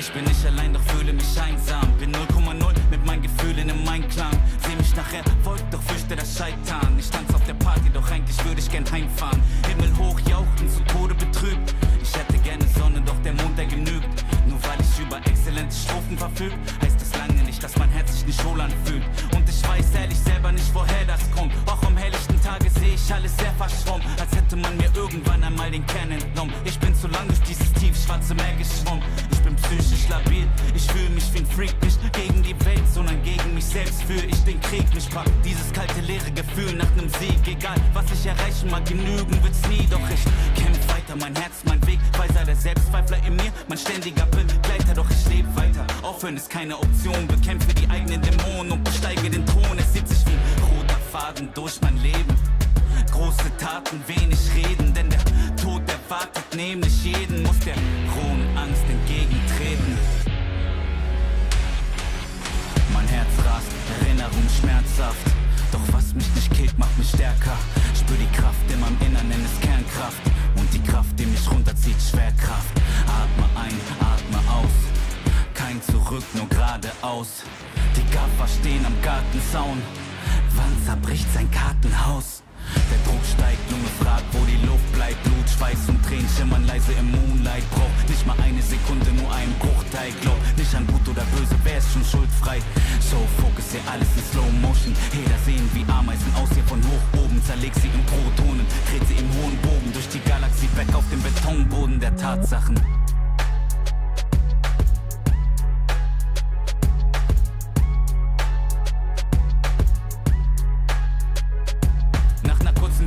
Ich bin nicht allein, doch fühle mich einsam. Bin 0,0 mit meinen Gefühlen im Einklang. Seh mich nachher, folgt, doch fürchte das Scheitern. Ich tanz auf der Party, doch eigentlich würde ich gern heimfahren. Himmel hoch, jauchzen, zu Tode betrübt. Ich hätte gerne Sonne, doch der Mond, der genügt. Nur weil ich über exzellente Strophen verfüg, heißt das lange nicht, dass mein Herz sich nicht wohl anfühlt. Und ich weiß ehrlich selber nicht, woher das kommt. Auch am helllichten Tage sehe ich alles sehr verschwommen, als hätte man mir irgendwann einmal den Kern entnommen. Ich bin zu lang durch dieses tiefschwarze Meer geschwommen. Ich bin psychisch labil, ich fühle mich wie ein Freak. Nicht gegen die Welt, sondern gegen mich selbst führe ich den Krieg. Mich packt dieses kalte, leere Gefühl nach nem Sieg. Egal, was ich erreichen mag, genügen wird's nie. Doch ich kämpf weiter, mein Herz, mein Weg. Weiser der Selbstzweifler in mir, mein ständiger Begleiter. Doch ich lebe weiter, aufhören ist keine Option. Bekämpfe die eigenen Dämonen und besteige den Thron. Es zieht sich wie ein roter Faden durch mein Leben. Große Taten, wenig reden, denn der Tod erwartet nämlich jeden. Muss der rohen Angst entgegentreten. Mein Herz rast, Erinnerung schmerzhaft. Doch was mich nicht killt, macht mich stärker. Spür die Kraft in meinem Innern, nenn es Kernkraft. Und die Kraft, die mich runterzieht, Schwerkraft. Atme ein, atme aus. Kein Zurück, nur geradeaus. Die Gaffer stehen am Gartenzaun. Wann zerbricht sein Kartenhaus? Der Druck steigt, Lunge fragt, wo die Luft bleibt. Blut, Schweiß und Tränen schimmern leise im Moonlight. Brauch nicht mal eine Sekunde, nur einen Bruchteil. Glaub nicht an gut oder böse, wer ist schon schuldfrei? So Focus, hier alles in Slow Motion. Heder sehen wie Ameisen aus hier von hoch oben. Zerleg sie in Protonen, dreht sie im hohen Bogen durch die Galaxie weg auf dem Betonboden der Tatsachen.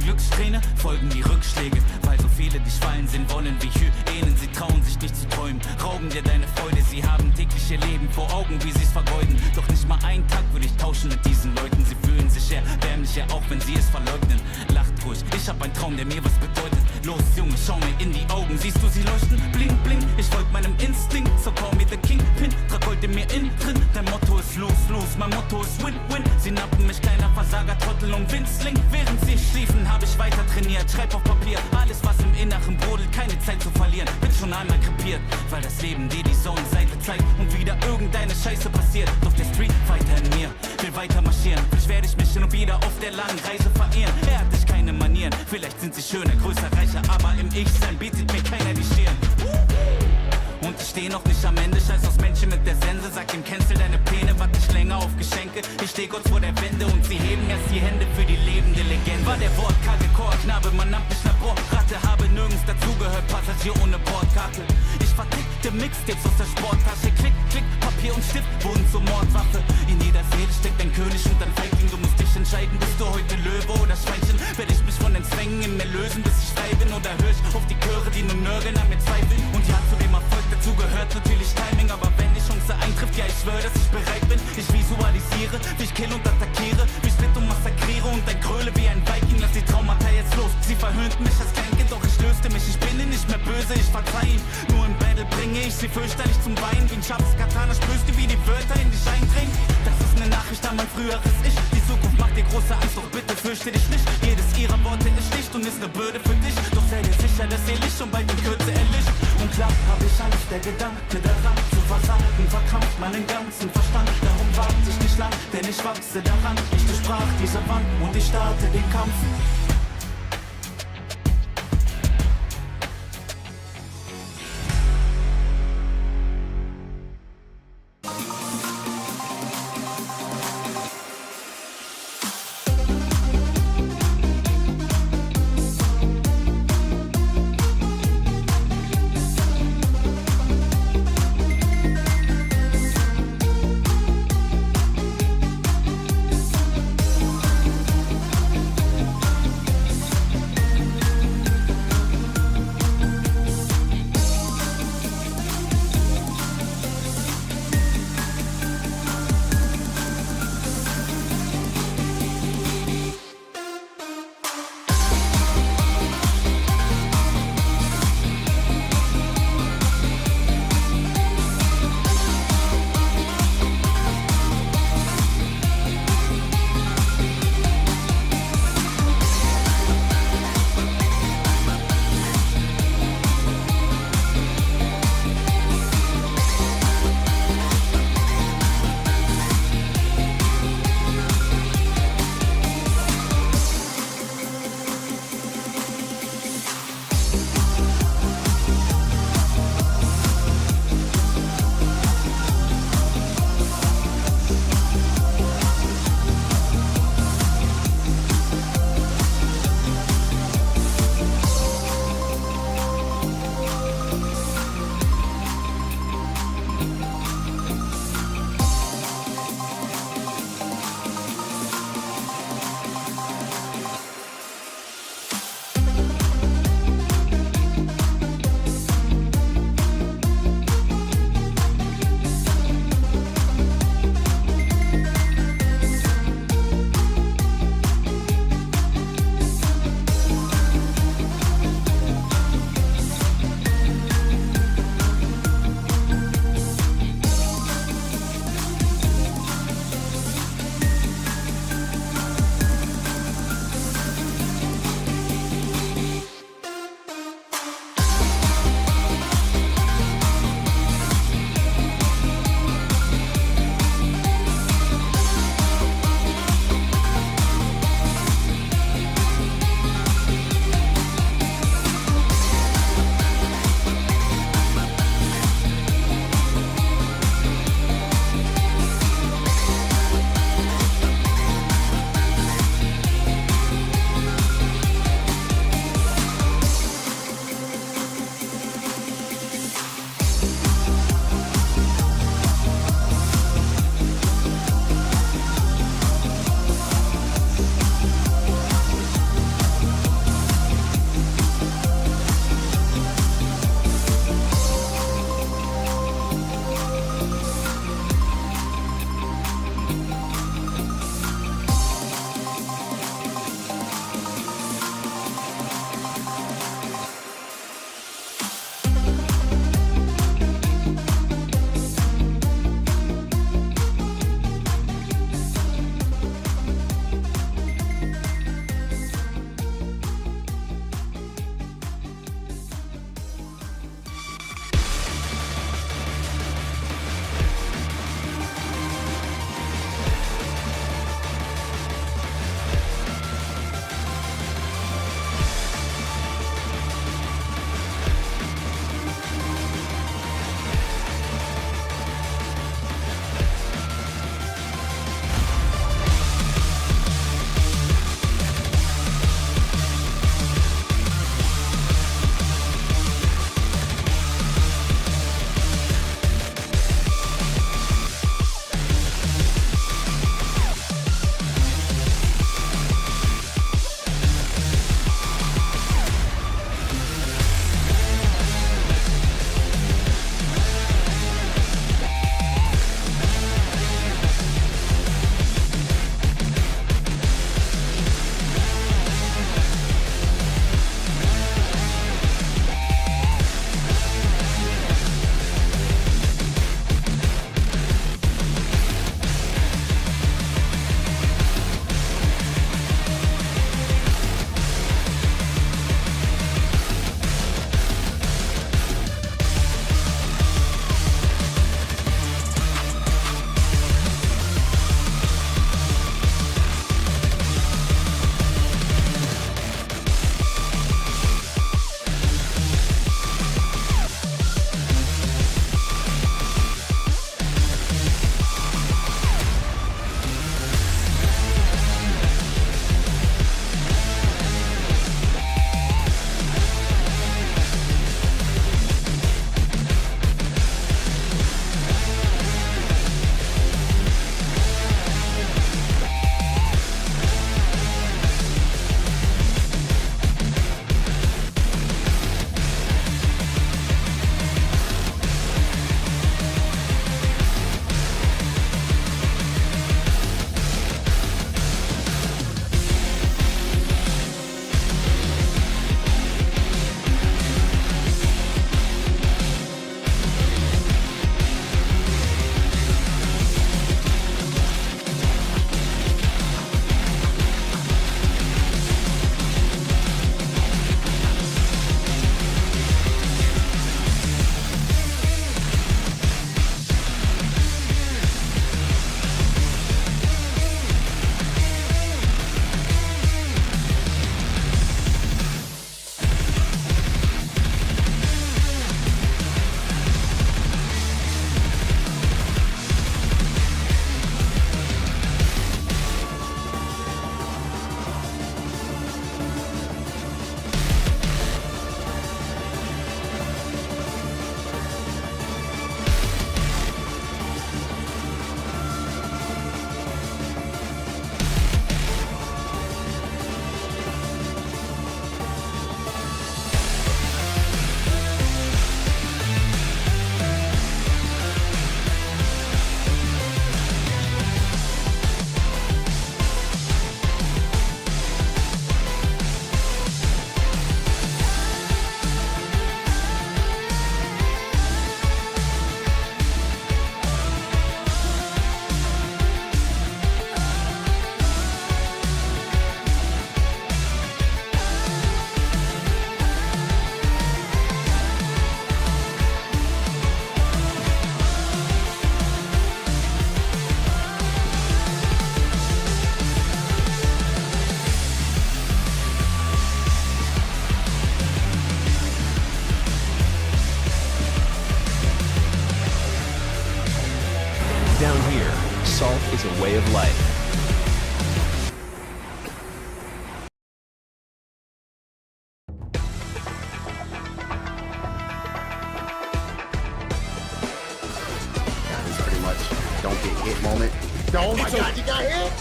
Glückssträhne folgen die Rückschläge, weil so viele dich fallen sehen wollen wie Hyänen. Sie trauen sich nicht zu träumen, rauben dir deine Freude. Sie haben tägliche Leben vor Augen, wie sie's vergeuden. Doch nicht mal einen Tag würde ich tauschen mit diesen Leuten. Sie fühlen sich erbärmlicher, auch wenn sie es verleugnen. Lacht ruhig, ich hab einen Traum, der mir was bedeutet. Los Junge, schau mir in die Augen, siehst du sie leuchten? Bling bling, ich folg meinem Instinkt, so call me the Kingpin. Trag Gold in mir innen drin, dein Motto ist lose, lose, mein Motto ist win, win. Sie nappen mich, kleiner Versager, Trottel und Winzling. Während sie schliefen, hab ich weiter trainiert, schreib auf Papier, alles was im Inneren brodelt, keine Zeit zu verlieren. Bin schon einmal krepiert, weil das Leben dir die Sonnenseite zeigt und wieder irgendeine Scheiße passiert. Doch der Street Fighter in mir will weiter marschieren. Vielleicht werde ich mich hin und wieder auf der langen Reise verehren. Er hat dich keine Manieren, vielleicht sind sie schöner, größer, reicher, aber im Ich-Sein bietet mir keiner die Stirn. Und ich steh noch nicht am Ende, scheiß aus Männchen mit der Sense. Sag ihm, cancel deine Pläne, wart nicht länger auf Geschenke. Ich steh kurz vor der Wende und sie heben erst die Hände für die lebende Legende. War der wortkarge Chorknabe, man nannte mich Laborratte. Habe nirgends dazugehört, Passagier ohne Bordkarte. Ich vertickte Mixtapes aus der Sporttasche. Klick, klick, Papier und Stift wurden zur Mordwaffe. In jeder Seele steckt ein König und ein Feigling. Du musst dich entscheiden, bist du heute Löwe oder Schweinchen. Werde ich mich von den Zwängen in mir lösen, bis ich frei bin? Oder hör ich auf die Chöre, die nur nörgeln, an mir zweifeln? Und ja, zu dem Erfolg dazu gehört natürlich Timing, aber wenn die Chance eintrifft, ja, ich schwöre, dass ich bereit bin. Ich visualisiere, wie ich kill und attackiere, wie ich split und massakriere und ein Kröle wie ein Viking. Lass die Traumata jetzt los, sie verhöhnten mich als Kleinkind, doch ich löste mich. Ich bin ihnen nicht mehr böse, ich verzeih ihnen. Nur im Battle bringe ich sie fürchterlich zum Weinen. Wie ein scharfes Katana spürst du, wie die Wörter in dich eindringen. Das ist eine Nachricht an mein früheres Ich. Die Zukunft macht dir große Angst, doch bitte fürchte dich nicht. Jedes ihrer Worte ist Licht und ist eine Bürde für dich. Doch sei dir sicher, dass ihr Licht schon bald in Kürze erlischt. Und klar hab ich Angst, der Gedanke daran zu versagen verkrampft meinen ganzen Verstand. Darum warte ich nicht lang, denn ich wachse daran. Ich durchbrach diese Wand und ich starte den Kampf. hit moment. Oh my god, you got hit!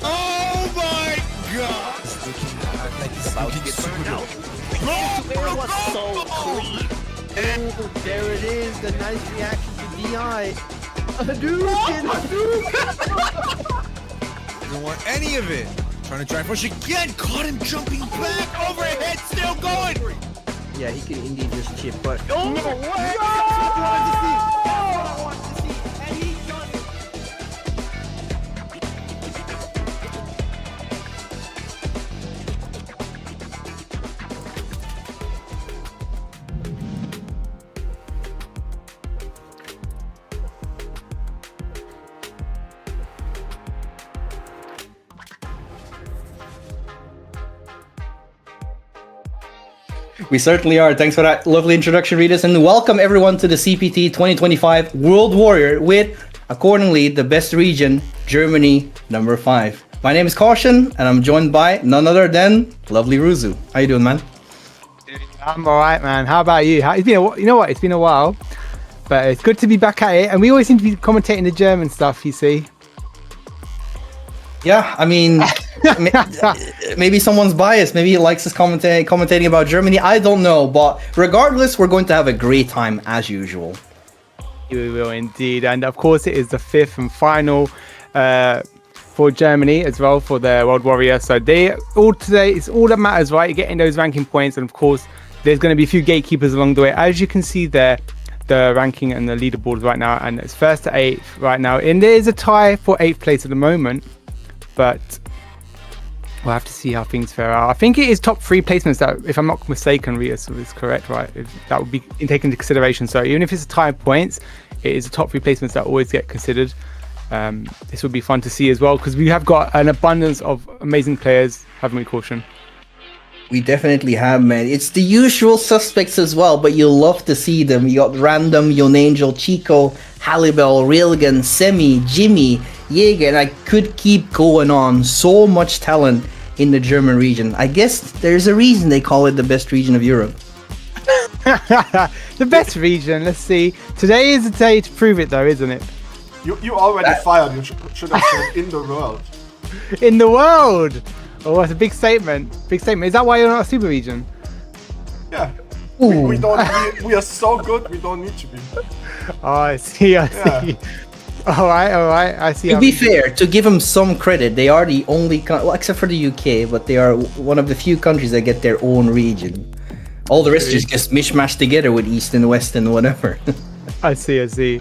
Oh my god! About to get burned out. It was so clean. Oh, there it is. The nice reaction to DI. Hadouken! Don't want any of it. Trying to try push again. Caught him jumping back. Overhead, still going. Yeah, he can indeed just chip, but Oh, no way! no! That's what I wanted to see. That's what I wanted to see. And he done it. We certainly are. Thanks for that lovely introduction, Ritas, and welcome everyone to the CPT 2025 World Warrior with, accordingly, the best region, Germany, number 5. My name is Caution, and I'm joined by none other than lovely Ruzu. How you doing, man? I'm alright, man. How about you? It's been you know what? It's been a while, but it's good to be back at it. And we always seem to be commentating the German stuff, you see. Yeah, I mean, maybe someone's biased. Maybe he likes us commentating about Germany. I don't know, but regardless, we're going to have a great time as usual. We will indeed. And of course, it is the 5th and final for Germany as well for the World Warrior. So they all today, it's all that matters, right? You're getting those ranking points. And of course, there's going to be a few gatekeepers along the way. As you can see there, the ranking and the leaderboards right now. And it's 1st to 8th right now. And there is a tie for 8th place at the moment. But we'll have to see how things fare out. I think it is top 3 placements that, if I'm not mistaken, Rias is correct, right? That would be taken into consideration. So even if it's a tie of points, it is the top 3 placements that always get considered. This would be fun to see as well, because we have got an abundance of amazing players, haven't we, Caution? We definitely have, man. It's the usual suspects as well, but you'll love to see them. You got random, Yon Angel, Chico, Halibell, Railgun, Semi, Jimmy, Jagger, and I could keep going on. So much talent in the German region. I guess there's a reason they call it the best region of Europe. The best region, let's see. Today is the day to prove it though, isn't it? You already fired. You should have said in the world. In the world! Oh, that's a big statement. Big statement. Is that why you're not a super region? Yeah. We don't. We are so good. We don't need to be. Oh, I see. I see. All right. I see. To be fair, to give them some credit, they are the only, well, except for the UK, but they are one of the few countries that get their own region. All the rest just gets mishmashed together with East and West and whatever. I see.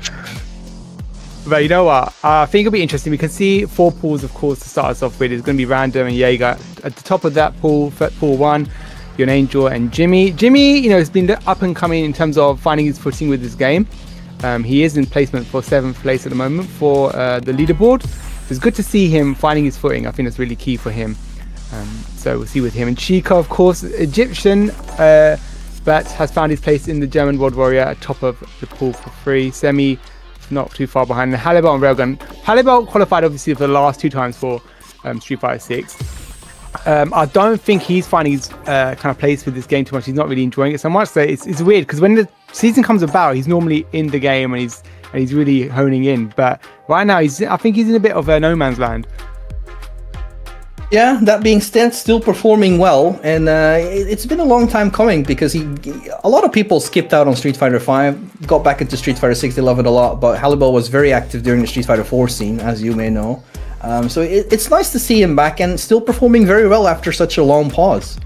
But you know what? I think it'll be interesting. We can see 4 pools, of course, to start us off with. It's going to be Random and Jagger. At the top of that pool, pool 1, Yon Angel and Jimmy. Jimmy, has been up and coming in terms of finding his footing with this game. He is in placement for 7th place at the moment for the leaderboard. It's good to see him finding his footing. I think that's really key for him. So we'll see with him. And Chico, of course, Egyptian, but has found his place in the German World Warrior at top of the pool for 3. Semi, not too far behind. And Halibell and Railgun. Halibell qualified obviously for the last 2 times for Street Fighter 6. I don't think he's finding his kind of place with this game too much. He's not really enjoying it so much. So it's weird because when the season comes about, he's normally in the game and he's really honing in. But right now, I think he's in a bit of a no man's land. Yeah, that being said, still performing well, and it's been a long time coming because a lot of people skipped out on Street Fighter 5, got back into Street Fighter 6, they love it a lot, but Halibell was very active during the Street Fighter 4 scene, as you may know. So it's nice to see him back and still performing very well after such a long pause.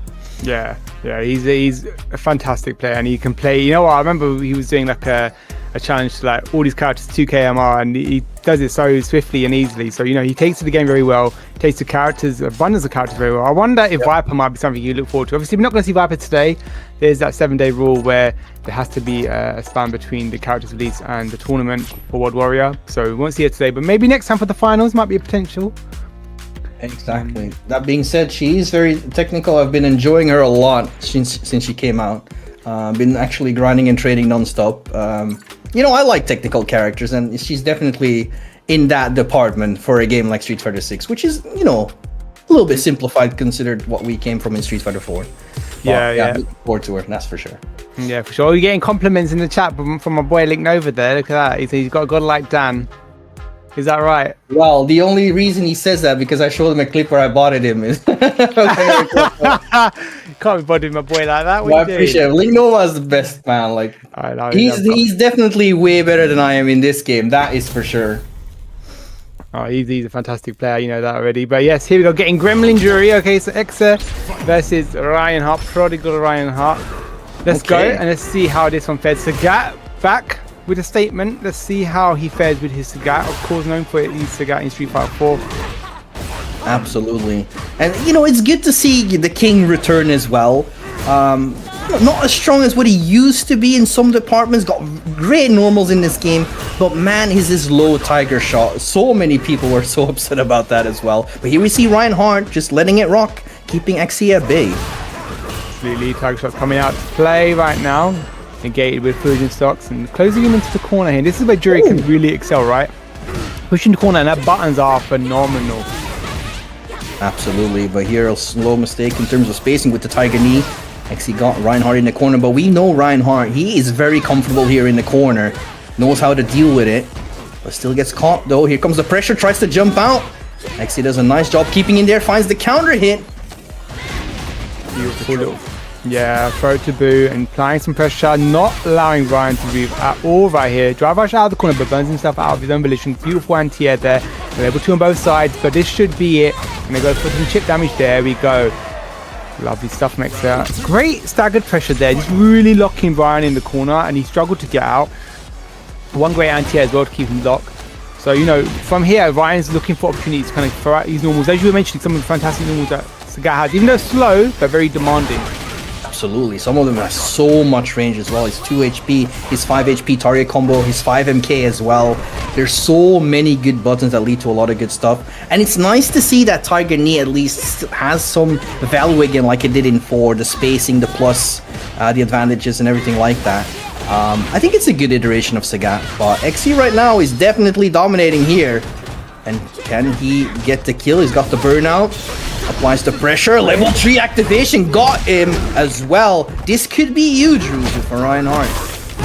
Yeah, he's a fantastic player and he can play. You know what? I remember he was doing like a challenge to like all these characters 2KMR and he does it so swiftly and easily. So he takes to the game very well, takes the characters, abundance of characters very well. I wonder if Viper might be something you look forward to. Obviously, we're not going to see Viper today. There's that 7-day rule where there has to be a span between the characters release and the tournament for World Warrior. So we won't see her today, but maybe next time for the finals might be a potential. Exactly. That being said, she is very technical. I've been enjoying her a lot since she came out. Been actually grinding and trading non-stop. I like technical characters, and she's definitely in that department for a game like Street Fighter 6, which is, a little bit simplified considered what we came from in Street Fighter 4. Yeah. Looking forward to her, that's for sure. Yeah, for sure. You're getting compliments in the chat from my boy Link Nova there. Look at that. He's got a god like Dan. Is that right? Well, the only reason he says that because I showed him a clip where I botted him. Is Can't be bothering my boy like that. I appreciate it. Link Nova is the best, man. Like, I know, he's definitely way better than I am in this game. That is for sure. Oh, he's a fantastic player, you know that already. But yes, here we go, getting Gremlin Jury. Okay, so Exa versus Ryan Hart, Prodigal Ryan Hart. Let's go and let's see how this one fares. Sagat back with a statement. Let's see how he fares with his Sagat. Of course, known for his Sagat in Street Fighter 4. Absolutely. And, you know, it's good to see the King return as well. Not as strong as what he used to be in some departments. Got great normals in this game. But man, his low Tiger shot. So many people were so upset about that as well. But here we see Ryan Hart just letting it rock. Keeping XE at bay. Absolutely, Tiger shot coming out to play right now. Negated with Fusion stocks and closing him into the corner here. This is where Jury can really excel, right? Pushing the corner and that buttons are phenomenal. Absolutely, but here a slow mistake in terms of spacing with the Tiger knee. Actually got Reinhardt in the corner, but we know Reinhardt, he is very comfortable here in the corner. Knows how to deal with it, but still gets caught though. Here comes the pressure, tries to jump out. Actually does a nice job keeping in there, finds the counter hit. Beautiful. Yeah, throw to Boo and applying some pressure, not allowing Ryan to breathe at all right here. Drive rush out of the corner, but burns himself out of his own volition. Beautiful anti-air there. They're able to on both sides, but this should be it. And they go for some chip damage. There we go. Lovely stuff next there. Great staggered pressure there. Just really locking Ryan in the corner, and he struggled to get out. One great anti-air as well to keep him locked. So, you know, from here, Ryan's looking for opportunities to kind of throw out these normals. As you were mentioning, some of the fantastic normals that Sagat has, even though slow, but very demanding. Absolutely, some of them have so much range as well. His 2 HP, his 5 HP target combo, his 5 MK as well. There's so many good buttons that lead to a lot of good stuff. And it's nice to see that Tiger Knee at least has some value again like it did in 4. The spacing, the plus, the advantages and everything like that. I think it's a good iteration of Sagat. But XE right now is definitely dominating here. And can he get the kill? He's got the burnout. Applies the pressure. Level 3 activation got him as well. This could be huge, Ruju, for Ryan Hart.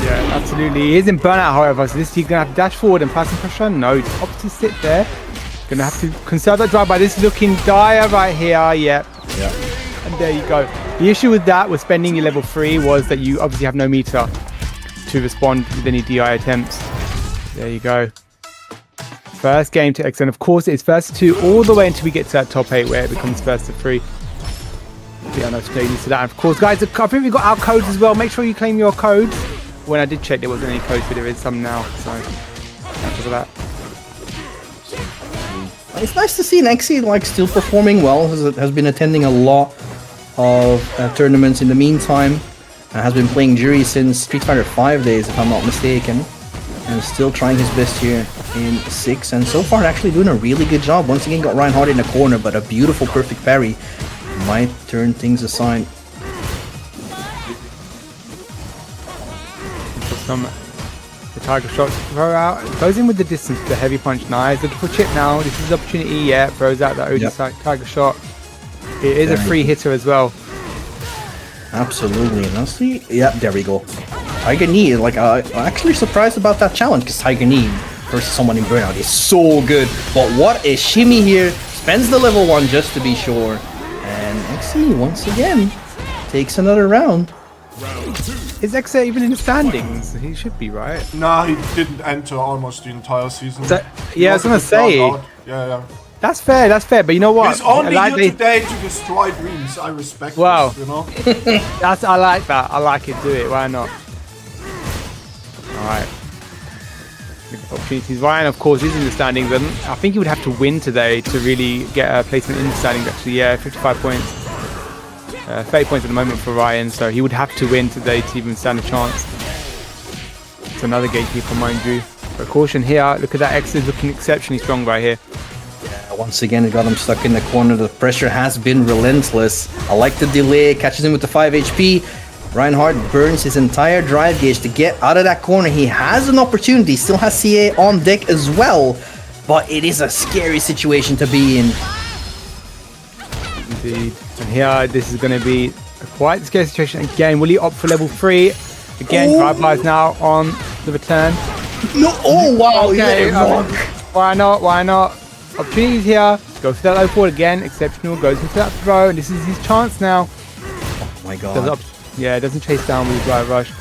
Yeah, absolutely. He is in burnout, however, so this he's going to have to dash forward and apply some pressure. No, just opt to sit there. Going to have to conserve that drive by. This is looking dire right here. Yep. Yeah. And there you go. The issue with that, with spending your level 3, was that you obviously have no meter to respond with any DI attempts. There you go. First game to X, and of course it's first to 2 all the way until we get to that top 8 where it becomes first to 3. Yeah, no, stay used to that. And of course, guys, I think we've got our codes as well. Make sure you claim your codes. When I did check, there wasn't any codes, but there is some now. So, because of that. It's nice to see Nexi like still performing well. Has been attending a lot of tournaments in the meantime. Has been playing jury since Street Fighter 5 days, if I'm not mistaken. And still trying his best here in 6, and so far actually doing a really good job. Once again got Ryan Hart in the corner, but a beautiful perfect parry might turn things aside. The Tiger shot throw out, goes in with the distance, the heavy punch. Nice, looking for chip now. This is the opportunity. Yeah, throws out that OG Tiger shot. It is a free hitter as well. Absolutely. Let's see. Yeah, there we go. Tiger Knee, like, I'm actually surprised about that challenge, because Tiger Knee versus someone in burnout is so good. But what a shimmy here. Spends the level 1 just to be sure. And XE, once again, takes another round. Is Exa even in the standings? He should be, right? Nah, he didn't enter almost the entire season. Yeah, I was gonna say. Yeah. That's fair, but you know what? He's only here today to destroy dreams. I respect this, you know? I like that. I like it. Do it. Why not? Alright. Opportunities. Ryan, of course, is in the standings, and I think he would have to win today to really get a placement in the standings, actually. Yeah, 55 points. 30 points at the moment for Ryan, so he would have to win today to even stand a chance. It's another gatekeeper, mind you. But caution here. Look at that. X is looking exceptionally strong right here. Yeah, once again, it got him stuck in the corner. The pressure has been relentless. I like the delay. Catches him with the 5 HP. Reinhardt burns his entire drive gauge to get out of that corner. He has an opportunity. Still has CA on deck as well. But it is a scary situation to be in. Indeed. And here, this is going to be quite scary situation again. Will he opt for level 3? Again, drive-bys now on the return. No, oh wow, Okay, yeah, why not? Why not? Opportunities here. Goes for that low forward again. Exceptional. Goes into that throw. And this is his chance now. oh my god. Doesn't chase down with the drive rush.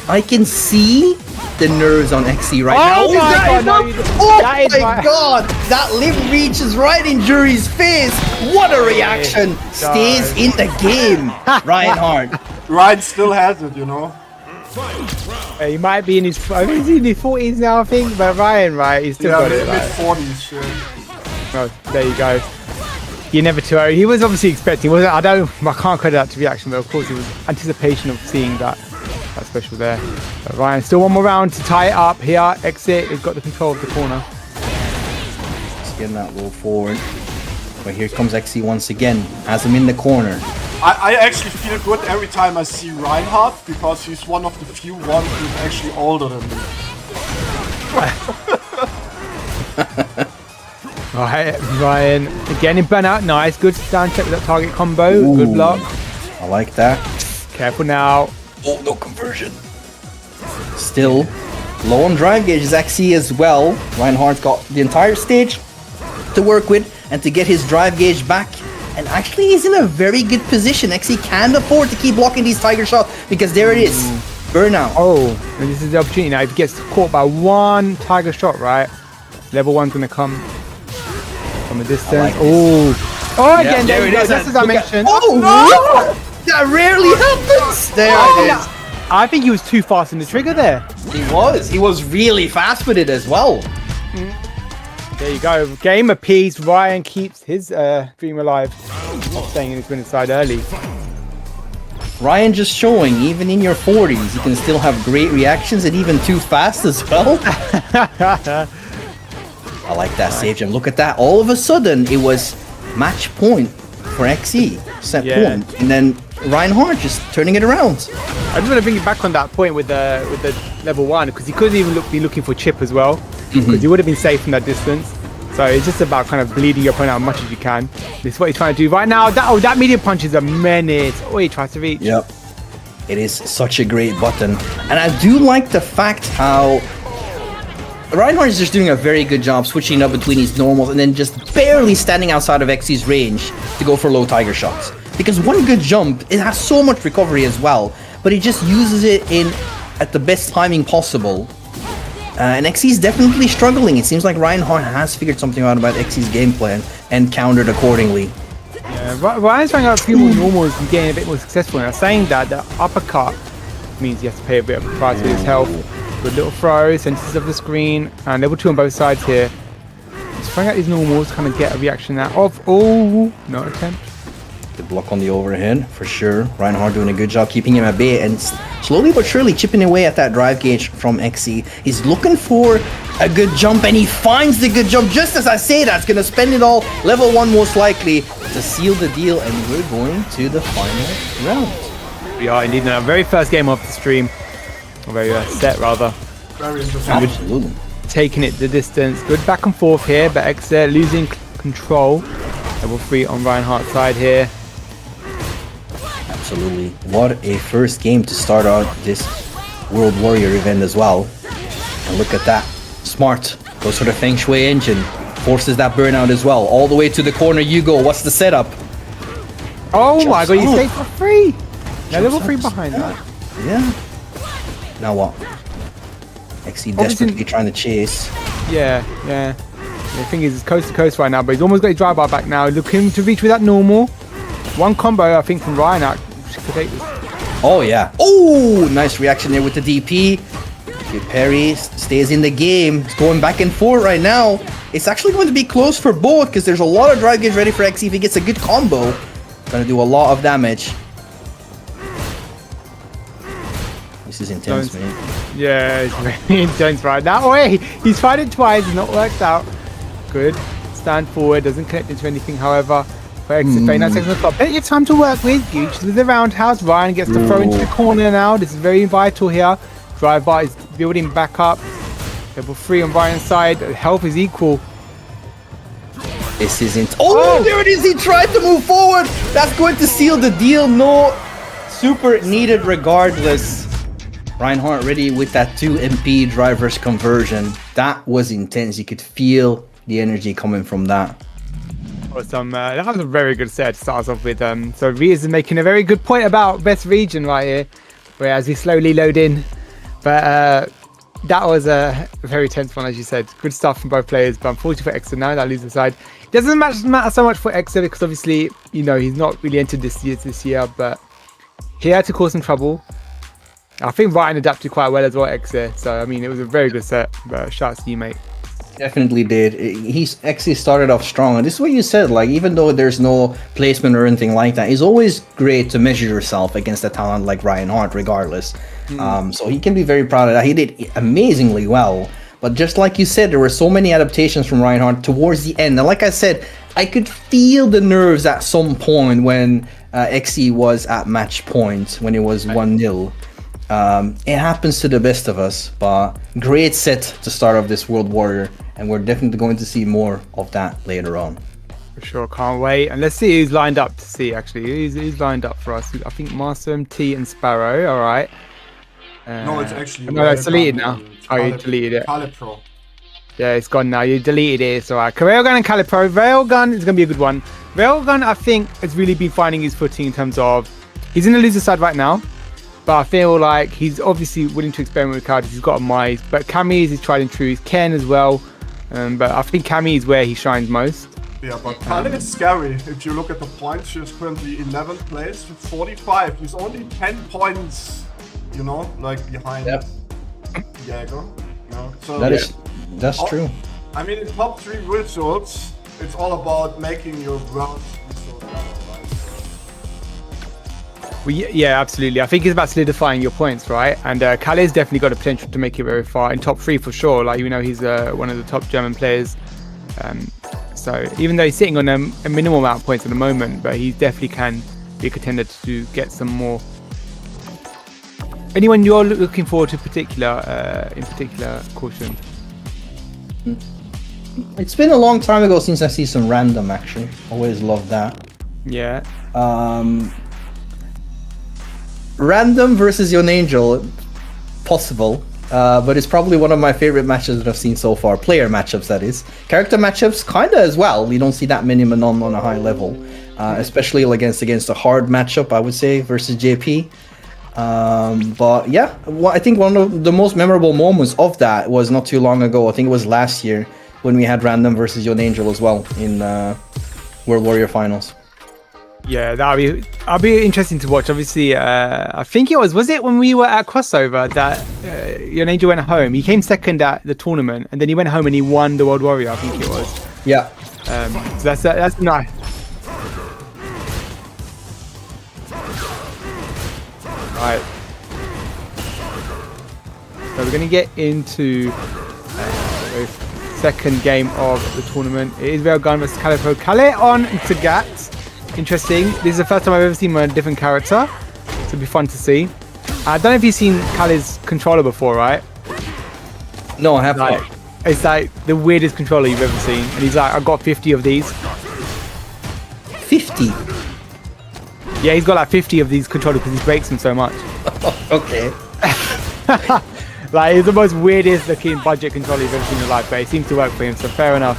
I can see the nerves on XC right Oh now. my god, no, Oh that is my right. god! That lip reaches right in Jury's face. What a reaction! Stays in the game. Reinhardt. Ryan still has it, you know. He might be in his 40s now, I think. But Ryan, right? He's still got it. Mid Right? 40s. Yeah. Oh, there you go. You're never too early. He was obviously expecting. I can't credit that to reaction, but of course it was anticipation of seeing that special there. But Ryan, still one more round to tie it up here. Exit. He's got the control of the corner. Just getting that roll forward. But here comes XC once again. Has him in the corner. I actually feel good every time I see Reinhardt because he's one of the few ones who's actually older than me. Right, Ryan again in burnout. Nice, good stand check with that target combo. Ooh. Good block. I like that. Careful now. Oh, no conversion. Still low on drive gauge is XC as well. Reinhardt's got the entire stage to work with and to get his drive gauge back. And actually he's in a very good position. XC can afford to keep blocking these tiger shots because there it is. Burnout. Oh, and this is the opportunity now. If he gets caught by one tiger shot, right? Level 1's gonna come from a distance. Like oh, again, there it is. Just as I mentioned. Oh, no! That rarely happens. There it is. I think he was too fast in the trigger there. He was really fast with it as well. There you go. Game apiece. Ryan keeps his dream alive. Not staying in his winning side early. Ryan just showing, even in your 40s, you can still have great reactions and even too fast as well. I like that save jump. Look at that. All of a sudden, it was match point for XE. Set point. And then Reinhardt just turning it around. I just want to bring you back on that point with the level 1 because he could even be looking for chip as well because he would have been safe from that distance. So it's just about kind of bleeding your opponent out as much as you can. This is what he's trying to do right now. That medium punch is a menace. Oh, he tries to reach. Yep. It is such a great button. And I do like the fact how Reinhardt is just doing a very good job switching up between his normals and then just barely standing outside of XC's range to go for low tiger shots. Because one good jump, it has so much recovery as well, but he just uses it at the best timing possible. And XC's definitely struggling. It seems like Reinhardt has figured something out about XC's game plan and countered accordingly. Yeah, Ryan's trying out a few more normals and getting a bit more successful. Now, saying that, the uppercut means he has to pay a bit of a price for his health. Good little throw, centers of the screen, and level 2 on both sides here. Just trying out these normals, kind of get a reaction out of. Oh, no attempt. The block on the overhead, for sure. Reinhardt doing a good job keeping him at bay and slowly but surely chipping away at that drive gauge from XC. He's looking for a good jump and he finds the good jump just as I say that. It's going to spend it all, level 1 most likely, to seal the deal, and we're going to the final round. We are indeed in our very first game of the stream. Or very set, rather. Very interesting. Absolutely. Taking it the distance. Good back and forth here, but XZ losing control. Level 3 on Reinhardt's side here. Absolutely. What a first game to start out this World Warrior event as well. And look at that. Smart. Goes for the Feng Shui engine. Forces that burnout as well. All the way to the corner you go. What's the setup? Oh my god, you up. stayed for free! Now level 3 up. behind that. Yeah. Now what? XC desperately trying to chase. Yeah. The thing is, it's coast to coast right now, but he's almost got his drive bar back now. Looking to reach with that normal. One combo, I think, from Ryan could take this. Oh, yeah. Oh, nice reaction there with the DP. Good parry, stays in the game. It's going back and forth right now. It's actually going to be close for both because there's a lot of drive gauge ready for XC. If he gets a good combo, going to do a lot of damage. This is intense, man. Yeah, it's very intense right now. Oh, hey, he's tried it twice, it's not worked out. Good. Stand forward, doesn't connect into anything, however. But exit very nice seconds on the clock. Plenty of time to work with. Future with the roundhouse. Ryan gets to throw into the corner now. This is very vital here. Drive bar is building back up. Level 3 on Ryan's side. Health is equal. This isn't. Oh, there it is. He tried to move forward. That's going to seal the deal. No, super needed regardless. Reinhardt ready with that 2 MP drivers conversion. That was intense. You could feel the energy coming from that. Awesome. That was a very good set to start us off with. So Riaz is making a very good point about best region right here, whereas we slowly load in. But that was a very tense one, as you said. Good stuff from both players, but unfortunately for Exa now, that leaves aside. It doesn't matter so much for Exa because obviously, you know, he's not really entered this year, but he had to cause some trouble. I think Ryan adapted quite well as well, Exa. So, I mean, it was a very good set, but shout out to you, mate. Definitely did. He's actually started off strong, and this is what you said. Like, even though there's no placement or anything like that, it's always great to measure yourself against a talent like Ryan Hart, regardless. So he can be very proud of that. He did amazingly well, but just like you said, there were so many adaptations from Ryan Hart towards the end. And like I said, I could feel the nerves at some point when XE was at match point when it was 1-0. It happens to the best of us, but great set to start off this World Warrior, and we're definitely going to see more of that later on. For sure, can't wait. And let's see who's lined up to see, actually. Who's lined up for us? I think Master MT and Sparrow, all right. No, it's actually... No, it's deleted now. Oh, you deleted it. Calipro. Yeah, it's gone now. You deleted it. It's all right. Railgun and Calipro. Railgun is going to be a good one. Railgun, I think, has really been finding his footing in terms of... He's in the loser side right now. But I feel like he's obviously willing to experiment with cards. He's got a Mize. But Cammy is his tried and true. He's Ken as well. But I think Cammy is where he shines most. Yeah, but Kali is scary. If you look at the points, she's currently 11th place with 45. He's only 10 points, you know, like behind Jagger. You know? So that's true. I mean, in top 3 results, it's all about making your round result better, right? Well, yeah, absolutely. I think it's about solidifying your points, right? And Kali's definitely got the potential to make it very far in top 3 for sure. Like, you know, he's one of the top German players. So even though he's sitting on a minimal amount of points at the moment, but he definitely can be a contender to get some more. Anyone you're looking forward to in particular, Caution? It's been a long time ago since I see some random, actually. Always love that. Yeah. Random versus Yon Angel, possible. But it's probably one of my favorite matches that I've seen so far. Player matchups, that is. Character matchups, kinda as well. You don't see that many Manon on a high level. Especially against a hard matchup, I would say, versus JP. But yeah, I think one of the most memorable moments of that was not too long ago. I think it was last year when we had Random versus Yon Angel as well in World Warrior Finals. Yeah, that'll be interesting to watch. Obviously, I think it was it when we were at Crossover that Yon Angel went home. He came second at the tournament, and then he went home and he won the World Warrior. I think it was. Yeah. So that's nice. Right. So we're gonna get into the second game of the tournament. It is Railgun versus Calipro. Kale on Sagat. Interesting. This is the first time I've ever seen him on a different character. So it'll be fun to see. I don't know if you've seen Kale's controller before, right? No, I have not. It's like the weirdest controller you've ever seen. And he's like, I've got 50 of these. 50? Yeah, he's got like 50 of these controllers because he breaks them so much. Okay. Like, it's the most weirdest looking budget controller you've ever seen in your life, but it seems to work for him, so fair enough.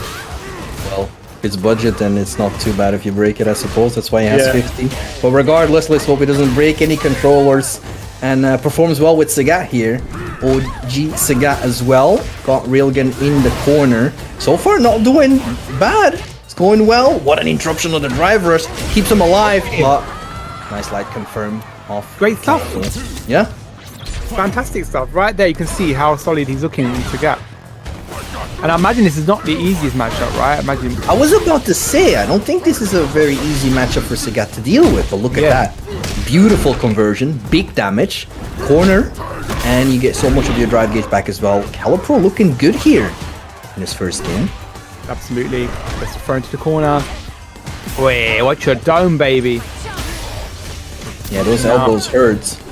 Well, it's budget and it's not too bad if you break it, I suppose. That's why he has 50. But regardless, let's hope he doesn't break any controllers and performs well with Sagat here. OG Sagat as well. Got Railgun in the corner. So far, not doing bad. It's going well. What an interruption of the drivers. Keeps him alive, but nice light confirm off. Great stuff. Yeah. Fantastic stuff. Right there, you can see how solid he's looking in Sagat. And I imagine this is not the easiest matchup, right? I was about to say, I don't think this is a very easy matchup for Sagat to deal with, but look at that. Beautiful conversion, big damage, corner, and you get so much of your drive gauge back as well. Calipro looking good here in his first game. Absolutely. Let's throw into the corner. Wait, watch your dome, baby. Yeah, those elbows hurts.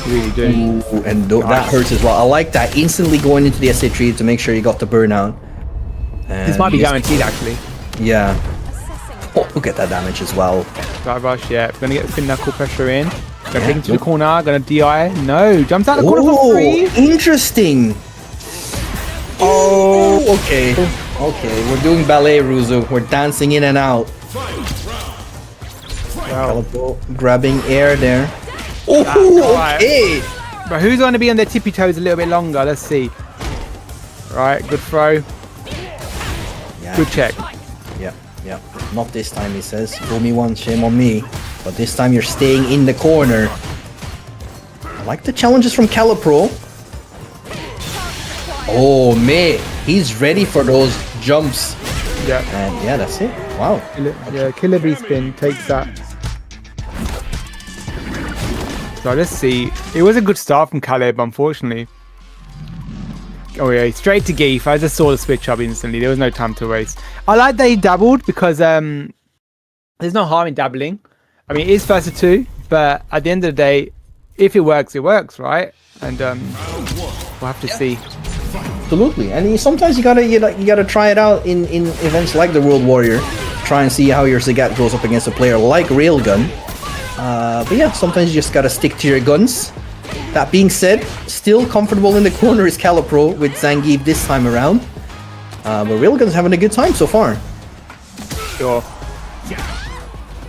Really do. Ooh, and that hurts as well. I like that. Instantly going into the SA3 to make sure you got the burnout. And this might be guaranteed, actually. Yeah. Oh, look at that damage as well. Drive rush, yeah. We're going to get the fin knuckle pressure in. Gonna take him to the corner, gonna DI. No, jumps out the corner for free. Interesting. Oh, okay. Okay, we're doing ballet, Ruzo. We're dancing in and out. Wow. Calipro grabbing air there. Oh, okay. But who's going to be on their tippy toes a little bit longer? Let's see. Right, good throw. Yeah. Good check. Yeah, yeah. Not this time, he says. Fool me once, shame on me. But this time you're staying in the corner. I like the challenges from Calipro. Oh, mate. He's ready for those jumps. Yeah. And yeah, that's it. Wow. Yeah, Killer Bee spin takes that. So let's see. It was a good start from Caleb, unfortunately. Oh yeah, straight to Geef. I just saw the switch up instantly. There was no time to waste. I like that he dabbled because there's no harm in dabbling. I mean, it is first to 2, but at the end of the day, if it works, right? And we'll have to see. Absolutely. And sometimes you gotta try it out in events like the World Warrior. Try and see how your Zagat goes up against a player like Railgun. But yeah, sometimes you just gotta stick to your guns. That being said, still comfortable in the corner is Calipro with Zangief this time around. But Railgun's having a good time so far. Sure.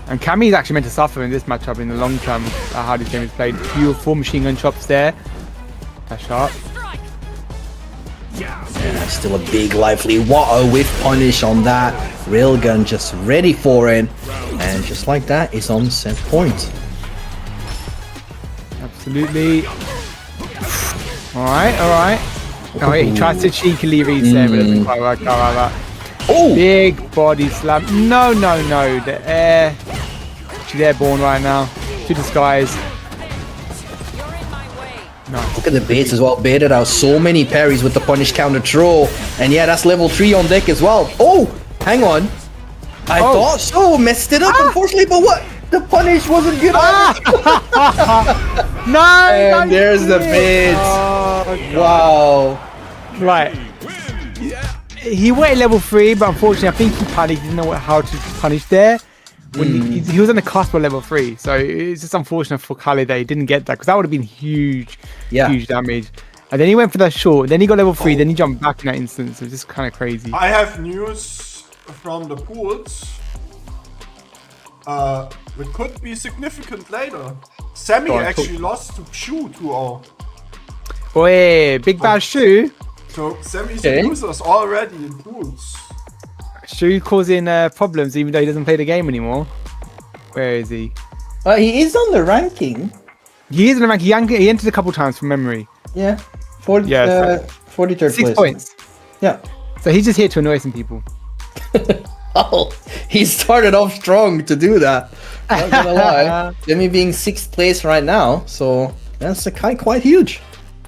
And Cammy's actually meant to suffer in this matchup in the long term, how this game is played. Beautiful machine gun chops there. That's sharp. Yeah, still a big lively water with punish on that. Railgun just ready for it. And just like that, it's on set point. Absolutely. Alright. Oh wait, he tries to cheekily reset, but it doesn't quite work out like that. Oh! Big body slam. No. The air. She's airborne right now. To the skies. Nice. Look at the baits as well. Baited out so many parries with the punish counter throw. And yeah, that's level 3 on deck as well. Oh! Hang on. I thought so. Messed it up, unfortunately, but what? The punish wasn't good. No! And there's the bait. Wow. Right. He went level 3, but unfortunately, I think he panicked. He didn't know how to punish there. When he was on the cusp of level 3, so it's just unfortunate for Khalid that he didn't get that, because that would have been huge damage. And then he went for that short, then he got level 3, then he jumped back in that instance. It's just kind of crazy. I have news from the pools. It could be significant later. Sammy actually lost to Shu 2-0. Oh yeah, big bad Shu. So Sammy's losers already in pools. Shu causing problems even though he doesn't play the game anymore. Where is he? He is on the ranking. He is in the ranking. He entered a couple times from memory. Yeah. 43rd place. 6 points. Yeah. So he's just here to annoy some people. Oh, he started off strong to do that. Not gonna lie. Jimmy being 6th place right now, so that's quite huge.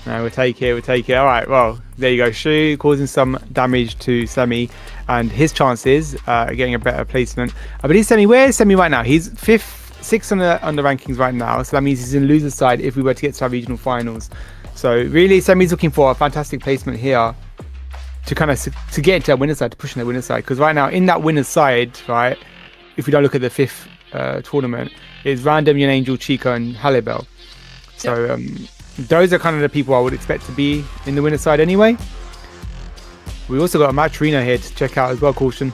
No, we'll take it. All right, well, there you go. Shu causing some damage to Semi, and his chances getting a better placement. But he's Semi. Where is Semi right now? He's 6th on the rankings right now, so that means he's in loser's side if we were to get to our regional finals. So really, Semi's looking for a fantastic placement here to kind of to get into that winner's side, to push in the winner's side. Because right now, in that winner's side, right, if we don't look at the 5th tournament, is Random, Yon Angel, Chico, and Halibell. So those are kind of the people I would expect to be in the winner's side anyway. We also got a match arena here to check out as well, Caution.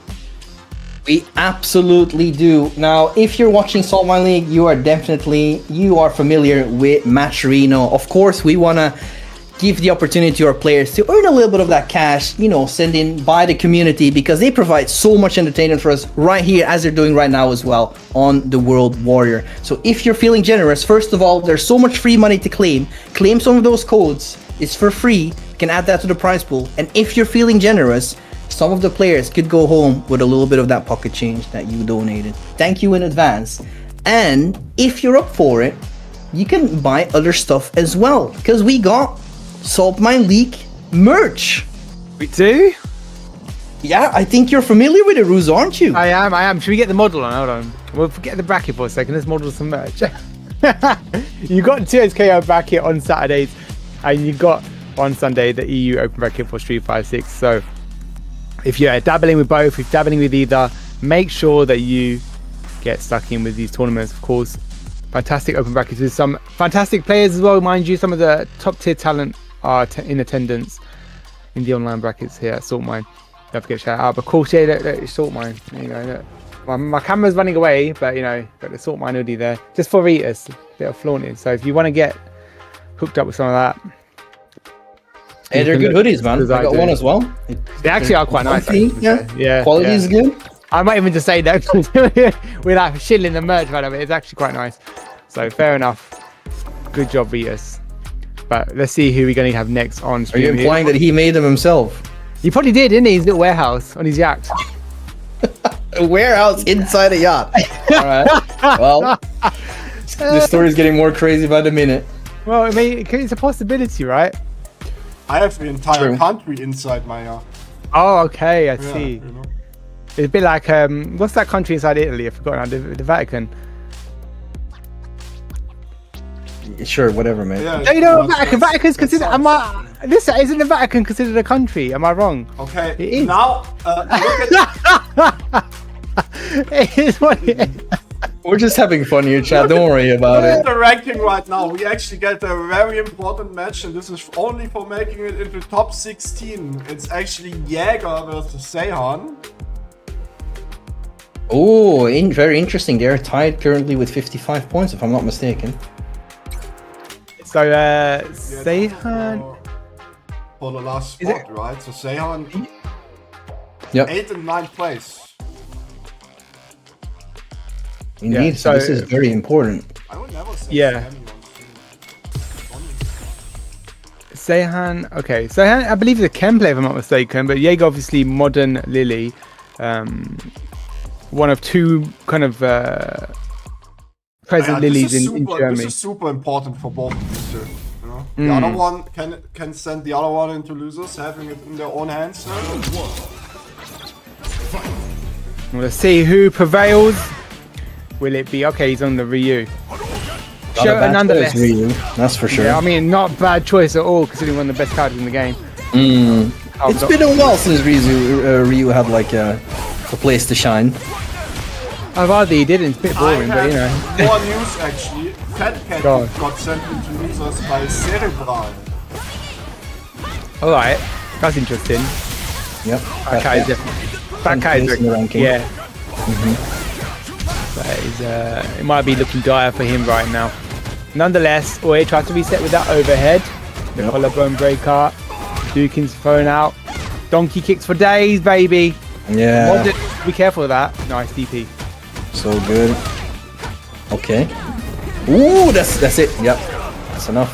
We absolutely do. Now, if you're watching Saltmine League, you are familiar with Match Arena. Of course, we want to give the opportunity to our players to earn a little bit of that cash, sent in by the community, because they provide so much entertainment for us right here, as they're doing right now as well on the World Warrior. So if you're feeling generous, first of all, there's so much free money to claim. Claim some of those codes. It's for free. You can add that to the prize pool. And if you're feeling generous, some of the players could go home with a little bit of that pocket change that you donated. Thank you in advance. And if you're up for it, you can buy other stuff as well, because we got Saltmine League merch. We do? Yeah, I think you're familiar with it, Ruz, aren't you? I am. Should we get the model on? Hold on. We'll forget the bracket for a second. Let's model some merch. You got 2SKO bracket on Saturdays, and you got on Sunday the EU Open bracket for Street 5-6. So if you're dabbling with both, if you're dabbling with either, make sure that you get stuck in with these tournaments, of course. fantastic open brackets with some fantastic players as well, mind you. Some of the top tier talent are in attendance in the online brackets here at Saltmine. Don't forget to shout out. But of course, yeah, look, Saltmine. There you go. Look. My camera's running away, but you know, got the Saltmine hoodie there just for eaters. They're flaunting. So if you want to get hooked up with some of that. Hey, they're good hoodies, man. I got one as well. They actually are quite nice. Yeah. Quality is good. I might even just say that without shilling the merch right of it. It's actually quite nice. So fair enough. Good job, Vitas. But let's see who we're going to have next on stream. Are you implying that he made them himself? He probably did, didn't he? His little warehouse on his yacht. A warehouse inside a yacht. All right. Well, this story is getting more crazy by the minute. Well, I mean, it's a possibility, right? I have the entire country inside my yacht. Oh, okay. I see. You know? It's a bit like what's that country inside Italy? I forgot now. The Vatican. Sure, whatever, man. Yeah, No, you know, Vatican's considered. Isn't the Vatican considered a country? Am I wrong? Okay. It is. Now look at It is what it is. We're just having fun here, Chad. Don't worry about it. the ranking right now. We actually get a very important match, and this is only for making it into top 16. It's actually Jagger versus Sehan. Oh, very interesting. They're tied currently with 55 points, if I'm not mistaken. So, Sehan. For the last spot, right? So Sehan, Yep. 8th and 9th place. Indeed. Yeah, So this is very important. I would never say Yeah. Sehan, okay. Sehan, I believe, is a Chem player, if I'm not mistaken. But Jaeger, obviously, modern Lily. One of two kind of present Lilies in Germany. This is super important for both of these two. You know? The other one can send the other one into losers, having it in their own hands. Let's see who prevails. Will it be okay? He's on the Ryu. Nonetheless, Ryu, that's for sure. Yeah, I mean, not a bad choice at all, considering one of the best characters in the game. It's been a while since Ryu had like a place to shine. I'd rather he didn't. It's a bit boring, but you know. More news actually. Fat Cat got sent into losers by Cerebral. All right, that's interesting. Yep. Fat Cat is definitely. Fat Cat is in the ranking. Yeah. That is, it might be looking dire for him right now. Nonetheless, Oye tried to reset with that overhead. The collarbone breaker. Dukin's thrown out. Donkey kicks for days, baby. Yeah. Be careful of that. Nice DP. So good. Okay. Ooh, that's it. Yep. That's enough.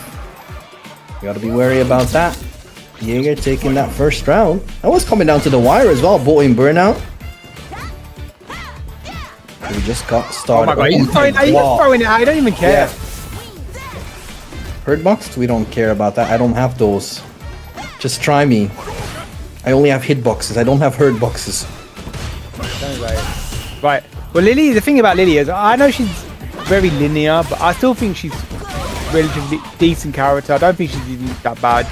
You gotta be wary about that. Jaeger taking that first round. That was coming down to the wire as well. Boy in burnout. We just got started. Oh my god, he's throwing it out. I don't even care. Hurt boxed? We don't care about that. I don't have those. Just try me. I only have hitboxes. I don't have hurt boxes. Right. Well, Lily, the thing about Lily is, I know she's very linear, but I still think she's relatively decent character. I don't think she's even that bad.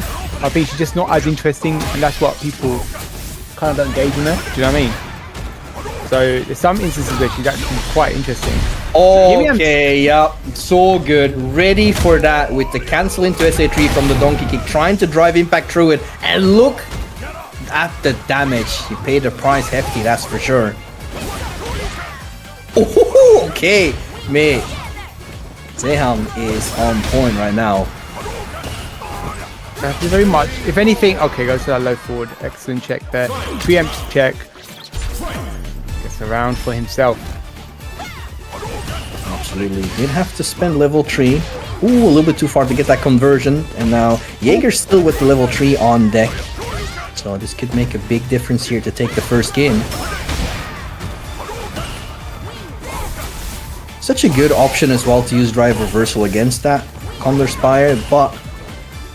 I think she's just not as interesting, and that's what people kind of don't engage in her. Do you know what I mean? So there's some instances where she's actually quite interesting. Okay, yeah, so good. Ready for that with the cancel into SA3 from the donkey kick, trying to drive impact through it, and look at the damage. He paid the price hefty, that's for sure. Oh, okay, mate. Sehan is on point right now. Thank you very much. If anything, okay, goes to that low forward. Excellent check there. Preempt check. Gets around for himself. Absolutely. Did have to spend level 3. Ooh, a little bit too far to get that conversion. And now Jaeger's still with the level 3 on deck. So this could make a big difference here to take the first game. Such a good option as well to use drive reversal against that Condor Spire, but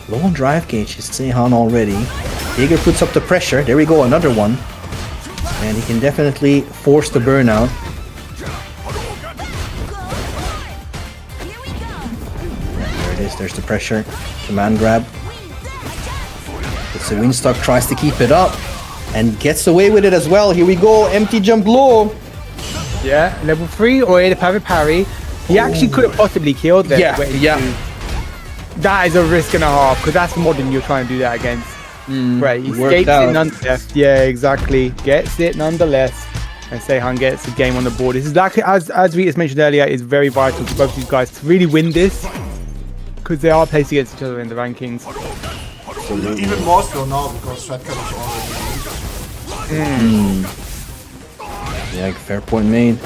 low on drive gauge is Sehan already. Jaeger puts up the pressure. There we go, another one. And he can definitely force the burnout. There it is, there's the pressure. Command grab. It's a Windstock, tries to keep it up and gets away with it as well. Here we go, empty jump low. Yeah, level 3 or the parry. He actually could have possibly killed them. That is a risk and a half, because that's modern you're trying to do that against. Right, he escapes it nonetheless. Yeah, exactly. Gets it nonetheless. And Sehan gets the game on the board. This is like, as we just mentioned earlier, is very vital for both these guys to really win this, because they are placed against each other in the rankings. Even more so now, because Shotgun is already Yeah, fair point made.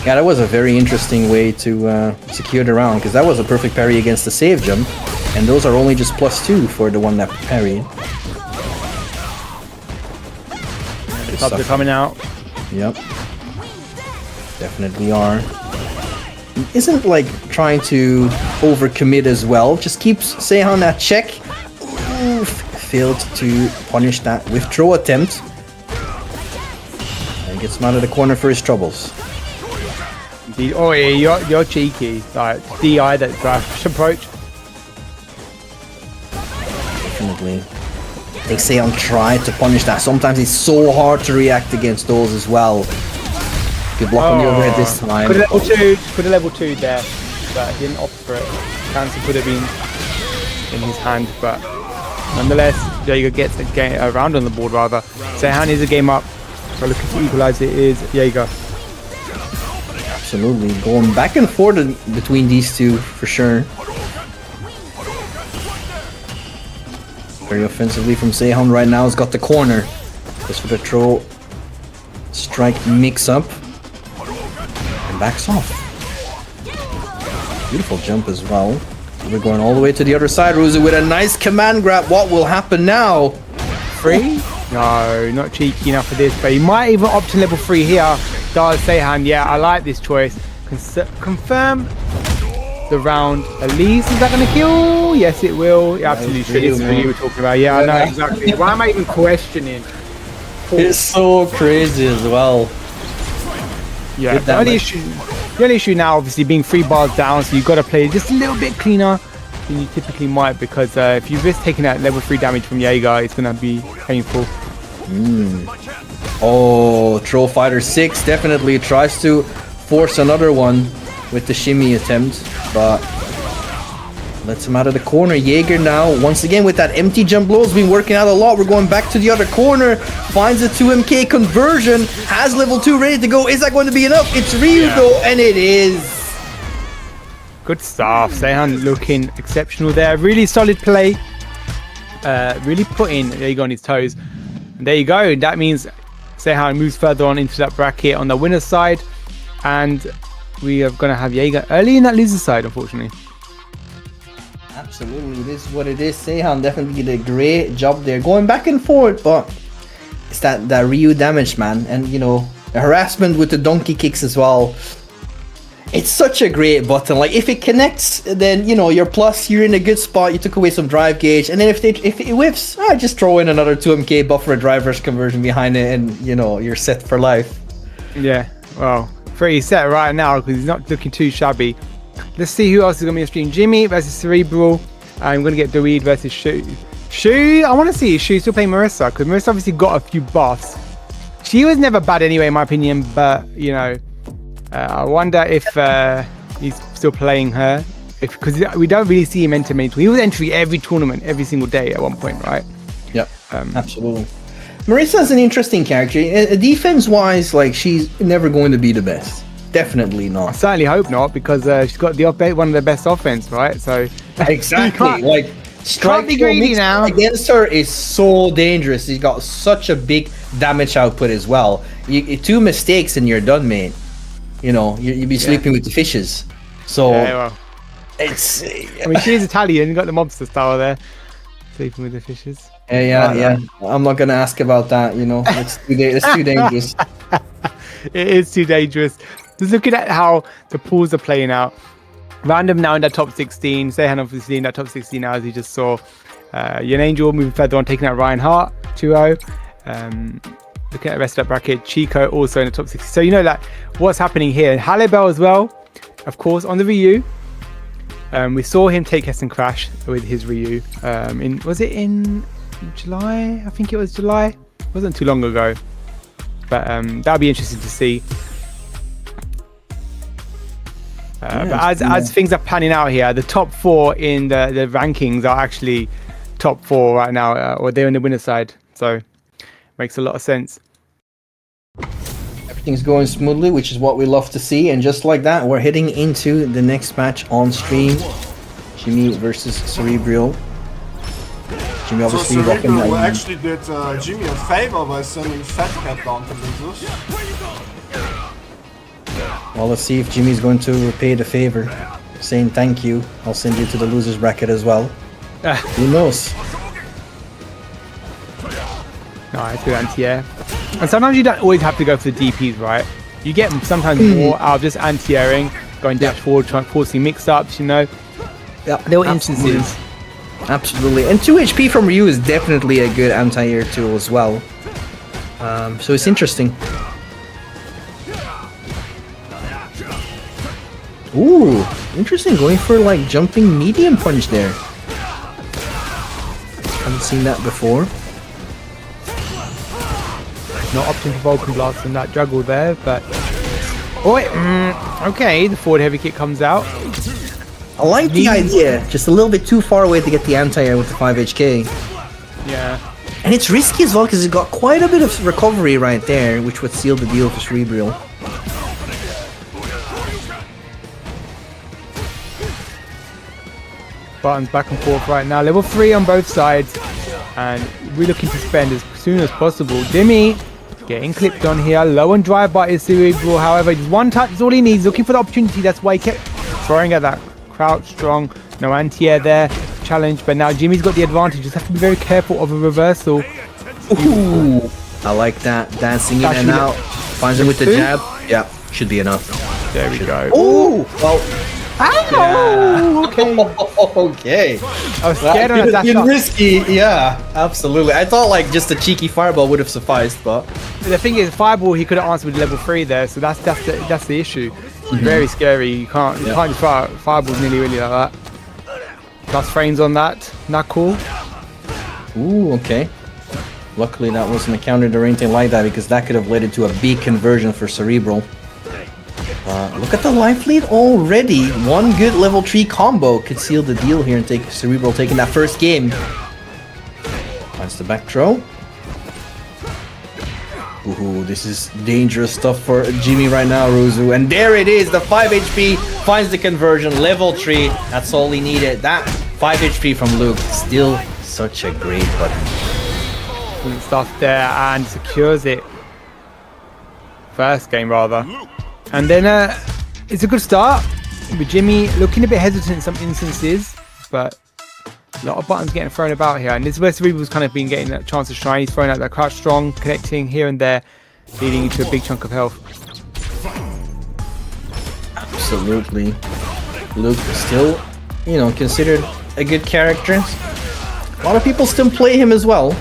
Yeah, that was a very interesting way to secure the round, because that was a perfect parry against the save jump, and those are only just +2 for the one that parried. Subs are coming out. Yep. Definitely are. Isn't like trying to overcommit as well. Just keeps Sehan at check. Oof, failed to punish that withdraw attempt. And gets him out of the corner for his troubles. Oh yeah, you're cheeky. Like DI that draft approach. Definitely. I think Sehan tried to punish that. Sometimes it's so hard to react against those as well. Good block on the overhead this time. Put a level 2 there, but he didn't opt for it. Chance could have been in his hand, but nonetheless, Jagger gets a round on the board rather. Sehan is a game up, so looking to equalize it is Jagger. Absolutely, going back and forth between these two for sure. Very offensively from Sehan right now. Has got the corner. Just for the throw, strike mix up. Backs off. Beautiful jump as well. We're going all the way to the other side. Ruzu with a nice command grab. What will happen now? Free? No, not cheeky enough for this, but he might even opt to level 3 here. Does Sehan? Yeah, I like this choice. Confirm the round. At least, is that going to kill? Yes, it will. It absolutely should. It's what you were talking about. Yeah, I know exactly. Why am I even questioning? It's so crazy as well. Yeah, the only issue now, obviously, being 3 bars down, so you've got to play just a little bit cleaner than you typically might, because if you risk taking that level 3 damage from Jagger, it's going to be painful. Oh, Troll Fighter 6 definitely tries to force another one with the shimmy attempt, but lets him out of the corner. Jagger now, once again, with that empty jump blow, has been working out a lot. We're going back to the other corner. Finds a 2MK conversion. Has level 2 ready to go. Is that going to be enough? It's Ryu though, and it is. Good stuff. Sehan looking exceptional there. Really solid play. Really putting Jagger on his toes. And there you go. That means Sehan moves further on into that bracket on the winner's side. And we are going to have Jagger early in that loser's side, unfortunately. Absolutely, this is what it is. Sehan definitely did a great job there, going back and forth, but it's that Ryu damage, man, and you know, the harassment with the donkey kicks as well. It's such a great button. Like if it connects, then you know you're plus. You're in a good spot. You took away some drive gauge, and then if it whiffs, just throw in another 2MK buffer a drive rush conversion behind it, and you know you're set for life. Yeah, well, pretty set right now because he's not looking too shabby. Let's see who else is going to be on stream. Jimmy versus Cerebral. I'm going to get Daweed versus Shu. I want to see Shu still playing Marissa, because Marissa obviously got a few buffs. She was never bad anyway, in my opinion, but, you know, I wonder if he's still playing her. Because we don't really see him enter main tournament. He was entering every tournament, every single day at one point, right? Yep, absolutely. Marissa's an interesting character. Defense-wise, like, she's never going to be the best. Definitely not. I certainly hope not, because she's got one of the best offense, right? So exactly, like strike now against her is so dangerous. He's got such a big damage output as well. 2 mistakes and you're done, mate. You know, you'd be sleeping with the fishes. So it's. I mean, she's Italian. You got the mobster style there, sleeping with the fishes. Yeah. I'm not gonna ask about that. You know, it's too dangerous. It is too dangerous. Just looking at how the pools are playing out. Random now in that top 16. Sehan obviously in that top 16 now, as you just saw. Yon Angel moving further on, taking out Ryan Hart, 2-0. Looking at the rest of that bracket. Chico also in the top 16. So you know that what's happening here. Halibell as well, of course, on the Ryu. We saw him take Hessen Crash with his Ryu. Was it in July? I think it was July. It wasn't too long ago. But that'll be interesting to see. But as things are panning out here, the top 4 in the rankings are actually top 4 right now, or they're on the winner side. So makes a lot of sense. Everything's going smoothly, which is what we love to see. And just like that, we're heading into the next match on stream. Jimmy versus Cerebral. Jimmy So obviously rocking Cerebral that. actually did Jimmy a favor by sending Fat Cat down to losers. Well, let's see if Jimmy's going to repay the favor. Saying thank you. I'll send you to the losers bracket as well. Who knows? Nice, good anti-air. And sometimes you don't always have to go for the DPs, right? You get sometimes more out of just anti-airing, going dash forward, forcing mix-ups, you know? Yeah, There were instances. Absolutely. And 2 HP from Ryu is definitely a good anti-air tool as well. So it's interesting. Ooh, interesting. Going for like jumping medium punch there. Haven't seen that before. Not opting for Vulcan Blast in that juggle there, but... Oh, wait, okay, the forward heavy kick comes out. I like the idea. Just a little bit too far away to get the anti-air with the 5 HK. Yeah. And it's risky as well because it got quite a bit of recovery right there, which would seal the deal for Cerebral. Buttons back and forth right now. Level 3 on both sides. And we're looking to spend as soon as possible. Jimmy getting clipped on here. Low on drive by his Cerebral. However, just one touch is all he needs. Looking for the opportunity. That's why he kept throwing at that. Crouch strong. No anti-air there. Challenge. But now Jimmy's got the advantage. Just have to be very careful of a reversal. Ooh, I like that. Dancing in and out. Finds him with the jab. Yeah, should be enough. There we go. Ooh, well. Yeah. Okay. Okay. I was scared on a dash up. Risky, yeah, absolutely. I thought like just a cheeky fireball would have sufficed, but The thing is, fireball he could have answered with level 3 there, so that's the issue. Very scary. You can't just fire fireballs really like that. Plus frames on that. Not cool. ooh, okay. Luckily that wasn't encountered or anything like that because that could have led into a big conversion for Cerebral. Look at the life lead already. One good level 3 combo could seal the deal here and take Cerebral taking that first game. Finds the back throw. Ooh, this is dangerous stuff for Jimmy right now, Ruzu. And there it is, the 5 HP finds the conversion, level 3. That's all he needed. That 5 HP from Luke, still such a great button. Stuff there and secures it. First game rather. And then it's a good start with Jimmy looking a bit hesitant in some instances, but a lot of buttons getting thrown about here. And this is where Cerebral's kind of been getting that chance to shine. He's throwing out that crouch strong, connecting here and there, leading into a big chunk of health. Absolutely. Luke is still, you know, considered a good character. A lot of people still play him as well.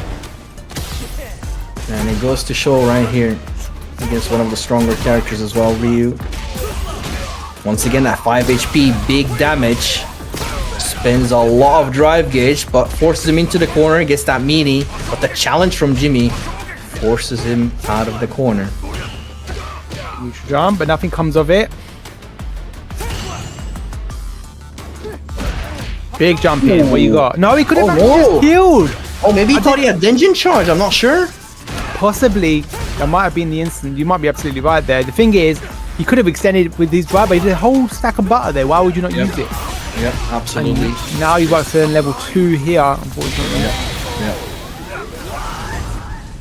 And it goes to show right here against one of the stronger characters as well, Ryu. Once again, that 5 HP, big damage. Spends a lot of drive gauge, but forces him into the corner, gets that meaty. But the challenge from Jimmy forces him out of the corner. Huge jump, but nothing comes of it. Big jump in, what you got? No, he could have just healed. Oh, maybe he thought he had dungeon charge, I'm not sure. Possibly, that might have been the instant. You might be absolutely right there. The thing is, he could have extended with these drive, but he did a whole stack of butter there. Why would you not use it? Yeah, absolutely. And now you've got certain level 2 here, unfortunately.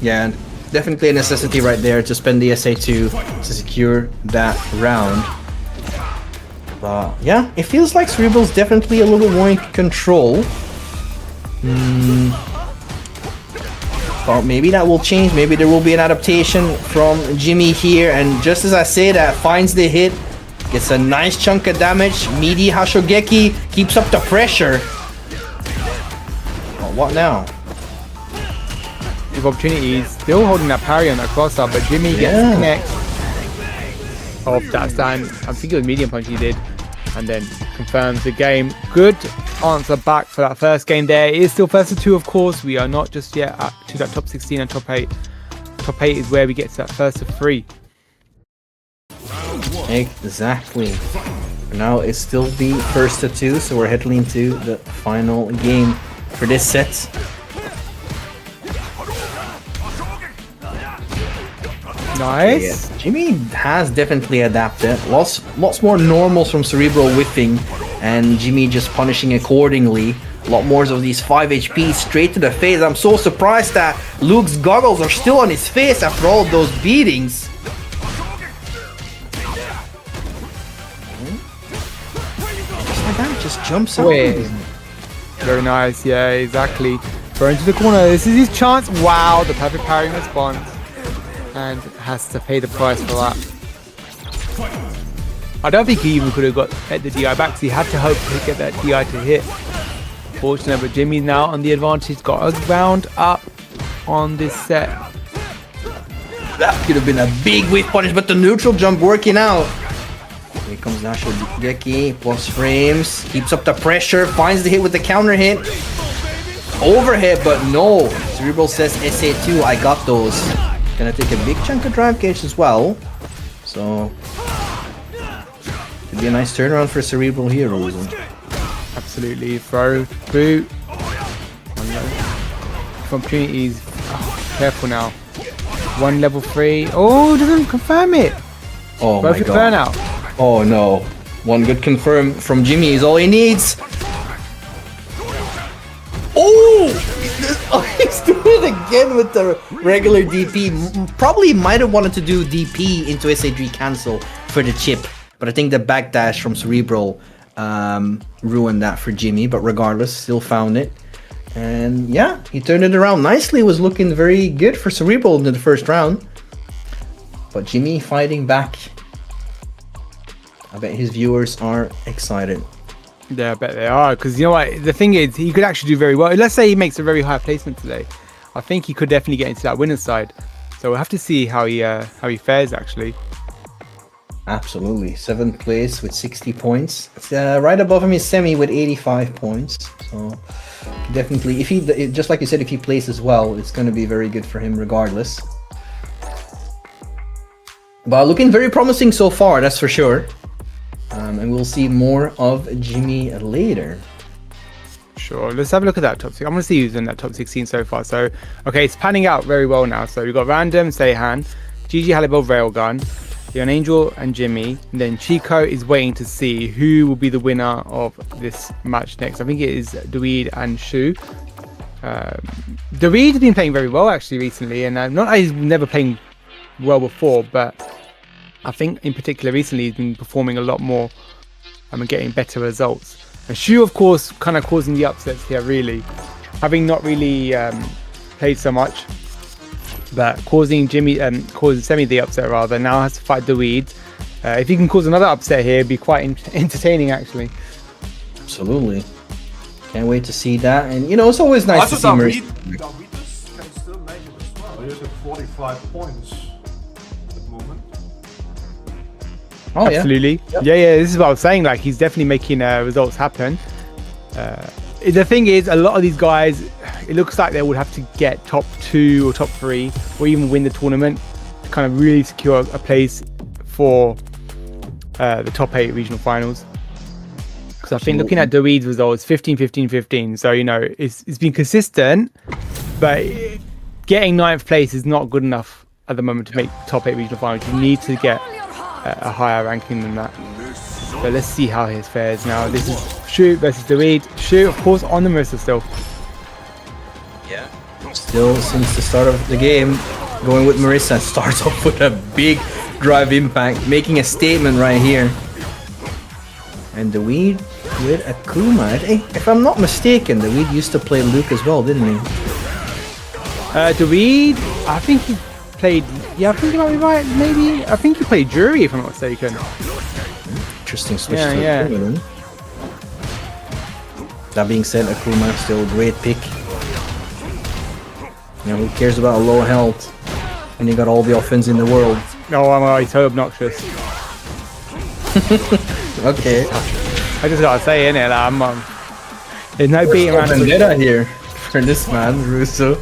Yeah, and definitely a necessity right there to spend the SA2 to secure that round. But yeah, it feels like Cerebral's definitely a little more in control. But maybe that will change. Maybe there will be an adaptation from Jimmy here. And just as I say that, finds the hit. Gets a nice chunk of damage. Meaty Hashogeki keeps up the pressure. Well, what now? With opportunities, still holding that parry on that cross up, but Jimmy gets the connect off that stand. I think it was medium punch he did. And then confirms the game. Good answer back for that first game there. It is still first to 2, of course. We are not just yet to that top 16 and top 8. Top 8 is where we get to that first to 3. Exactly. Now it's still the first to 2, so we're heading into the final game for this set. Nice. Yeah, Jimmy has definitely adapted. Lots more normals from Cerebral whiffing, and Jimmy just punishing accordingly. A lot more of these 5 HP straight to the face. I'm so surprised that Luke's goggles are still on his face after all those beatings. Just like that, just jumps out. Very nice, yeah, exactly. Throw into the corner. This is his chance. Wow, the perfect parrying response. And has to pay the price for that. I don't think he even could have got the DI back, because he had to hope to get that DI to hit. Fortunate, but Jimmy's now on the advantage. Got a round up on this set. That could have been a big whiff punish, but the neutral jump working out. Here comes Nash Geki, plus frames, keeps up the pressure, finds the hit with the counter hit. Overhead, but no. Cerebral says SA2, I got those. Gonna take a big chunk of drive gauge as well. So, could be a nice turnaround for Cerebral here, Rosen. Absolutely. Throw through. Opportunities. Oh, careful now. 1 level 3. Oh, doesn't confirm it. Oh my god. Burnout. Oh no. 1 good confirm from Jimmy is all he needs. Oh! He's doing it again with the regular DP. Probably might have wanted to do DP into SA3 cancel for the chip, but I think the backdash from Cerebral ruined that for Jimmy, but regardless, still found it. And yeah, he turned it around nicely. It was looking very good for Cerebral in the first round. But Jimmy fighting back. I bet his viewers are excited. Yeah, I bet they are, because you know what, the thing is, he could actually do very well. Let's say he makes a very high placement today. I think he could definitely get into that winner's side. So we'll have to see how he fares actually. Absolutely. 7th place with 60 points. It's, right above him is Semi with 85 points. So definitely, if he, just like you said, if he plays well, it's going to be very good for him regardless. But looking very promising so far, that's for sure. And we'll see more of Jimmy later. Sure, let's have a look at that top 6. I'm going to see who's in that top 16 so far. So, okay, it's panning out very well now. So we've got Random, Sehan, GG Halibell, Railgun, Yon Angel and Jimmy. And then Chico is waiting to see who will be the winner of this match next. I think it is Dweed and Shu. Dweed has been playing very well actually recently. And not that he's never playing well before, but I think in particular recently he's been performing a lot more and getting better results. And Shu, of course, kind of causing the upsets here, really. Having not really played so much, but causing Semi the upset rather. Now has to fight the Weed. If he can cause another upset here, it'd be quite entertaining, actually. Absolutely. Can't wait to see that. And, you know, it's always nice to see Mercy. David can still make it as well. He's at 45 points. Oh, absolutely. Yeah. Yeah, this is what I was saying. Like, he's definitely making results happen. The thing is, a lot of these guys, it looks like they would have to get top 2 or top 3 or even win the tournament to kind of really secure a place for the top 8 regional finals. Because I think looking at Dweed's results, 15, 15, 15. So, you know, it's been consistent, but getting 9th place is not good enough at the moment to make top 8 regional finals. You need to get a higher ranking than that. But let's see how his fares now. This is Shu versus Dweed. Shu, of course, on the Marissa still. Yeah. Still, since the start of the game, going with Marissa, starts off with a big drive impact, making a statement right here. And Dweed with Akuma. If I'm not mistaken, Dweed used to play Luke as well, didn't he? Dweed, I think he played, yeah, I think you might be right, maybe. I think he played Jury, if I'm not mistaken. Interesting switch to Akuma then. That being said, Akuma still a great pick. You know, who cares about a low health when you got all the offense in the world? No, he's so obnoxious. Okay. I just gotta say, innit, like, there's no beating around vendetta here for this man, Russo.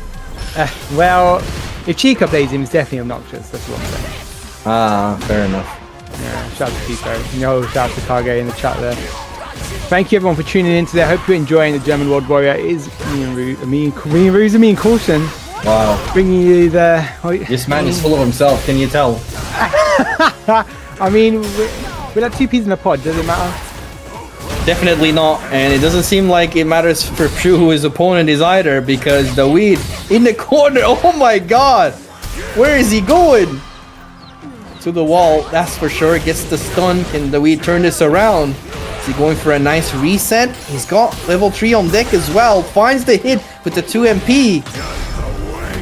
Well, if Chico plays him, he's definitely obnoxious. That's what I'm saying. Ah, fair enough. Yeah, shout out to Chico. No, shout out to Kage in the chat there. Thank you everyone for tuning in today. I hope you're enjoying the German World Warrior. It is me and Caution. Wow. Bringing you there. This man is full of himself, can you tell? I mean, we're like two peas in a pod, does it matter? Definitely not, and it doesn't seem like it matters for Pshu who his opponent is either, because the weed in the corner, oh my god! Where is he going? To the wall, that's for sure. Gets the stun. Can the weed turn this around? Is he going for a nice reset? He's got level 3 on deck as well. Finds the hit with the 2 MP.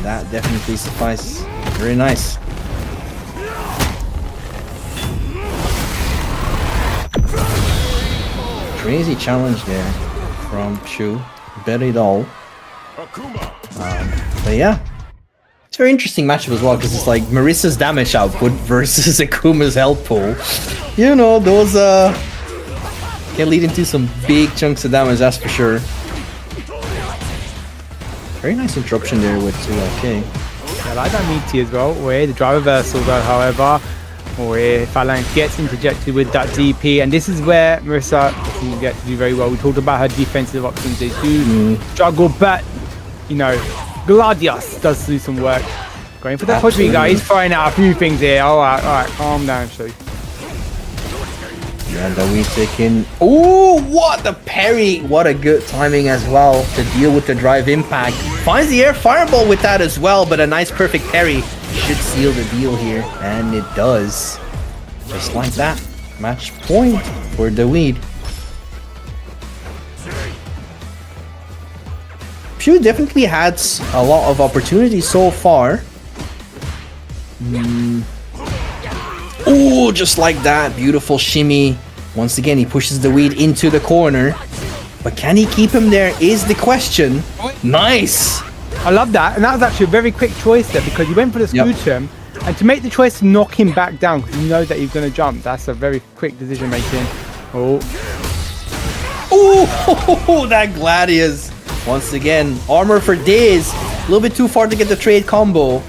That definitely suffices. Very nice. Crazy challenge there from Pshu. Bet it all. But yeah. It's a very interesting matchup as well, because it's like Marissa's damage output versus Akuma's health pool. You know, those can lead into some big chunks of damage, that's for sure. Very nice interruption there with 2LK. I like that meaty as well. Where the drive reversal though, however, where Phalanx gets interjected with that DP, and this is where Marissa doesn't get to do very well. We talked about her defensive options. They do juggle, but you know, Gladius does do some work. Going for the push, guys. He's throwing out a few things here. Alright, calm down, Shu. And the weed taking. Ooh, what the parry! What a good timing as well to deal with the drive impact. Finds the air fireball with that as well, but a nice perfect parry should seal the deal here, and it does. Just like that. Match point for the weed. Pshu definitely had a lot of opportunities so far. Ooh, just like that. Beautiful shimmy. Once again, he pushes the weed into the corner. But can he keep him there is the question. Nice! I love that, and that was actually a very quick choice there, because you went for the Scootum, and to make the choice to knock him back down, because you know that he's going to jump, that's a very quick decision making. Oh. Ooh, that Gladius. Once again, armor for days. A little bit too far to get the trade combo.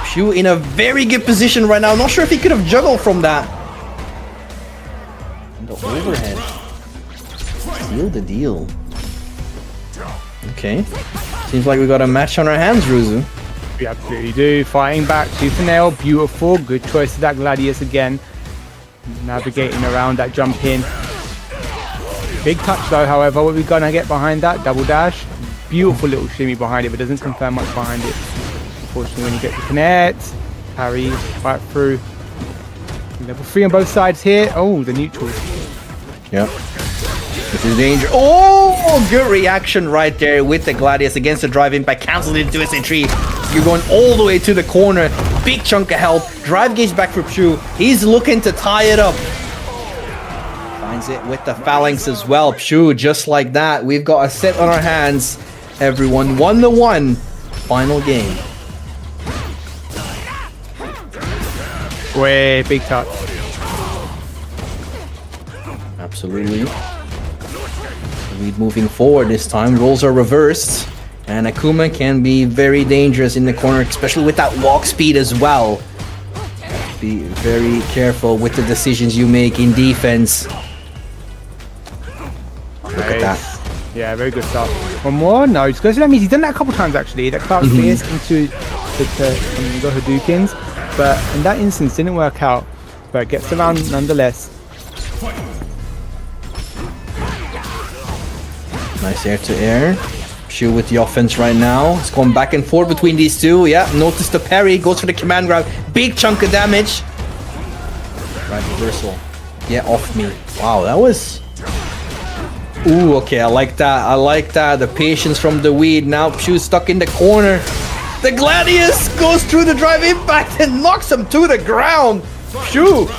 Pshu in a very good position right now. Not sure if he could have juggled from that. And the overhead. Seal the deal. Okay. Seems like we got a match on our hands, Ruzu. We absolutely do. Fighting back, tooth and nail, beautiful. Good choice of that Gladius again. Navigating around that jump in. Big touch though, however. What are we gonna get behind that? Double dash. Beautiful little shimmy behind it, but doesn't confirm much behind it. Unfortunately, when you get to connect, parry right through. Level 3 on both sides here. Oh, the neutrals. Yep. This is danger. Oh, good reaction right there with the Gladius against the drive impact. Cancelled into SC3. You're going all the way to the corner. Big chunk of health. Drive gauge back for Pshu. He's looking to tie it up. Finds it with the Phalanx as well. Pshu, just like that. We've got a set on our hands. Everyone 1-1. Final game. Way big touch. Absolutely. Weed moving forward this time. Rolls are reversed. And Akuma can be very dangerous in the corner, especially with that walk speed as well. Be very careful with the decisions you make in defense. Look at that. Yeah, very good stuff. One more? No, just goes to that means he's done that a couple times actually. That cloud fierce into the Hadoukens. But in that instance, didn't work out. But gets around nonetheless. Nice air to air. Pshu with the offense right now. It's going back and forth between these two. Yeah, notice the parry. Goes for the command grab. Big chunk of damage. Right reversal. Get off me. Wow, that was... Ooh, okay, I like that. I like that. The patience from the weed. Now Pshu's stuck in the corner. The Gladius goes through the drive impact and knocks him to the ground. Pshu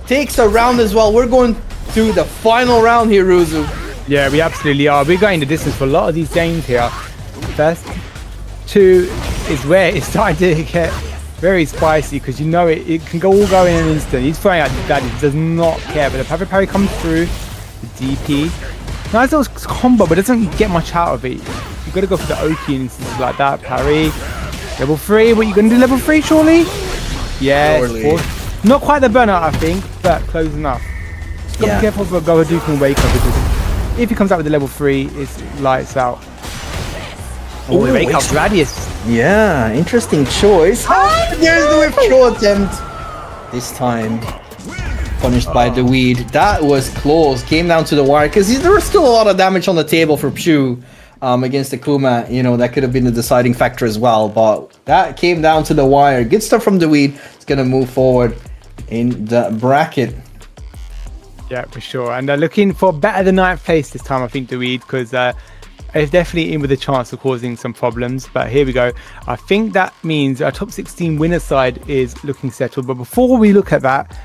takes a round as well. We're going to the final round here, Ruzu. Yeah, we absolutely are. We're going the distance for a lot of these games here. First two is where it's starting to get very spicy, because you know it can all go in an instant. He's throwing out the Gladius, does not care, but the perfect parry comes through. The DP. Nice little combo, but doesn't get much out of it. You've got to go for the Oki in instances like that. Parry. Level 3. What are you going to do? Level 3, surely? Yes. Not quite the burnout, I think, but close enough. Just gotta be careful for Gohaduken Wake Up, because if he comes out with the level 3, it's lights out. Oh, Wake Up Radius. Yeah, interesting choice. There's the withdraw attempt. This time, punished by the weed. That was close. Came down to the wire, because there was still a lot of damage on the table for Pshu against the Kuma. You know, that could have been the deciding factor as well, but that came down to the wire. Good stuff from the weed. It's going to move forward in the bracket. Yeah, for sure. And looking for better than 9th place this time, I think, the weed, because it's definitely in with a chance of causing some problems. But here we go. I think that means our top 16 winner side is looking settled. But before we look at that,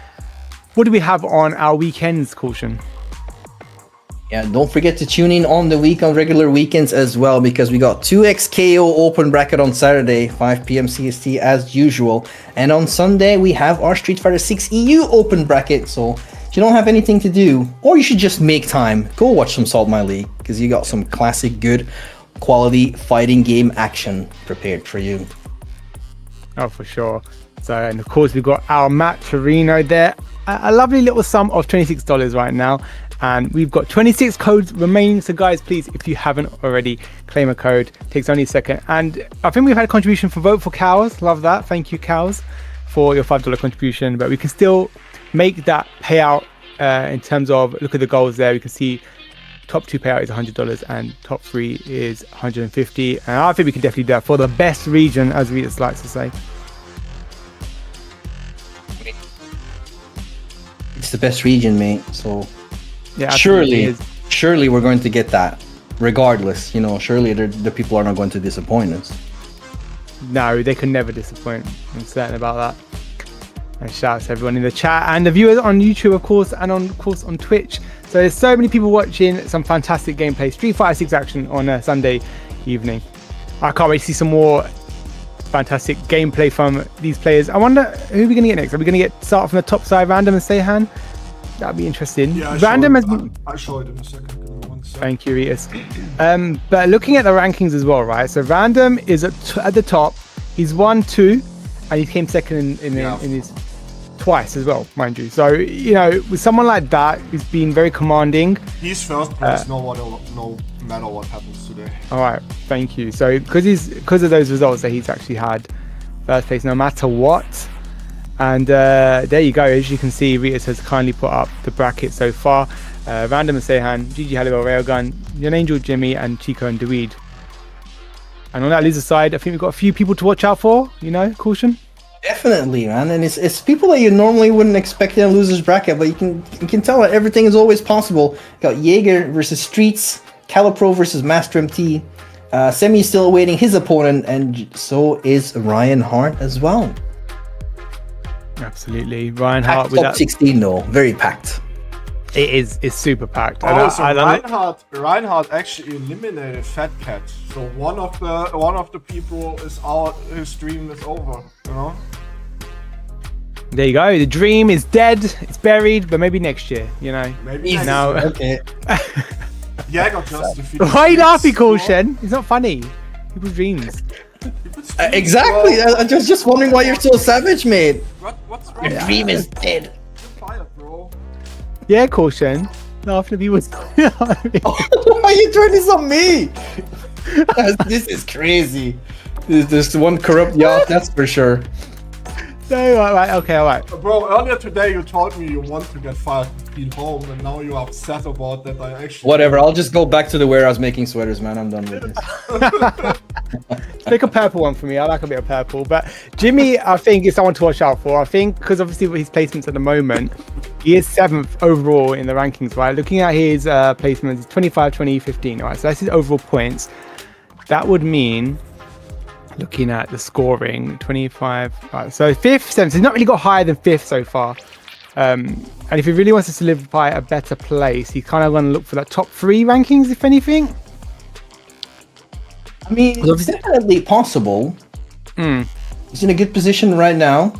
what do we have on our weekends, Caution? Yeah, don't forget to tune in on the week on regular weekends as well, because we got 2xKO open bracket on Saturday, 5 p.m. CST as usual. And on Sunday, we have our Street Fighter 6 EU open bracket. So if you don't have anything to do, or you should just make time, go watch some Saltmine League, because you got some classic, good, quality fighting game action prepared for you. Oh, for sure. So, and of course, we've got our Matt Torino there. A lovely little sum of $26 right now. And we've got 26 codes remaining. So guys, please, if you haven't already, claim a code. Takes only a second. And I think we've had a contribution from Vote for Cows. Love that. Thank you, Cows, for your $5 contribution. But we can still make that payout in terms of, look at the goals there. We can see top 2 payout is $100 and top 3 is $150. And I think we can definitely do that for the best region, as Ritas likes to say. It's the best region, mate. So yeah, surely we're going to get that regardless. You know, surely the people are not going to disappoint us. No, they can never disappoint. I'm certain about that. And shout out to everyone in the chat and the viewers on YouTube, of course, and of course on Twitch. So there's so many people watching some fantastic gameplay, Street Fighter 6 action on a Sunday evening. I can't wait to see some more fantastic gameplay from these players. I wonder who we're going to get next. Are we going to start from the top side, Random and Sehan? That'd be interesting. Yeah, Random has been... I'll show it in a second. Thank you, Ritas. But looking at the rankings as well, right? So Random is at the top. He's 1-2, and he came second in his twice as well, mind you. So, you know, with someone like that who's been very commanding, he's first place no matter what happens today. All right, thank you. So because of those results that he's actually had first place no matter what. And there you go. As you can see, Ritas has kindly put up the bracket so far. Random and Sehan, GG Halibell, Railgun, Yon Angel, Jimmy, and Chico and Dweed. And on that loser side, I think we've got a few people to watch out for, you know, Caution. Definitely, man. And it's people that you normally wouldn't expect in a loser's bracket, but you can tell that everything is always possible. Got Jagger versus Streets, Calipro versus Master MT. Semi is still awaiting his opponent, and so is Ryan Hart as well. Absolutely, Ryan Packed Hart with top that 16 though, very packed. It's super packed. Reinhardt actually eliminated Fat Cat, so one of the people is out. His dream is over. You know. There you go. The dream is dead. It's buried, but maybe next year. You know. Maybe now. Okay. Jagger just defeated. Why are you laughing, Caution? It's not funny. People's dreams. Exactly. I'm just wondering why you're so savage, mate. What's wrong? Your dream is dead. You're fired, bro. Yeah, Caution. Laughing at me was. Why are you doing this on me? This is crazy. There's one corrupt yacht, that's for sure. No, all right. Bro, earlier today you told me you want to get fired to feel home, and now you're upset about that. I actually. Whatever. I'll just go back to the warehouse making sweaters, man. I'm done with this. Pick a purple one for me. I like a bit of purple. But Jimmy, I think, is someone to watch out for. I think because obviously with his placements at the moment, he is 7th overall in the rankings, right? Looking at his placements, 25, 20, 15, right? So that's his overall points. That would mean, looking at the scoring, 25, right? So 5th, 7th. He's not really got higher than 5th so far. And if he really wants to solidify a better place, he's kind of going to look for that top 3 rankings, if anything. I mean, it's definitely possible. He's in a good position right now.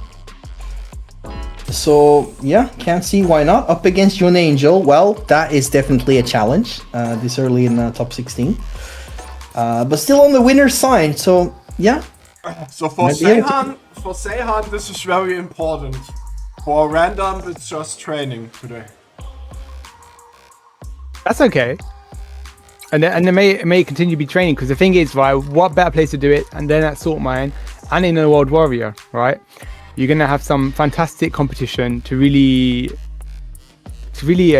So, yeah, can't see why not. Up against Yon Angel, well, that is definitely a challenge this early in top 16. But still on the winner's side, so, yeah. So for Sehan, this is very important For random, it's just training today. That's okay. And it may continue to be training, because the thing is, right, what better place to do it and then at Saltmine and in a World Warrior, right? You're gonna have some fantastic competition to really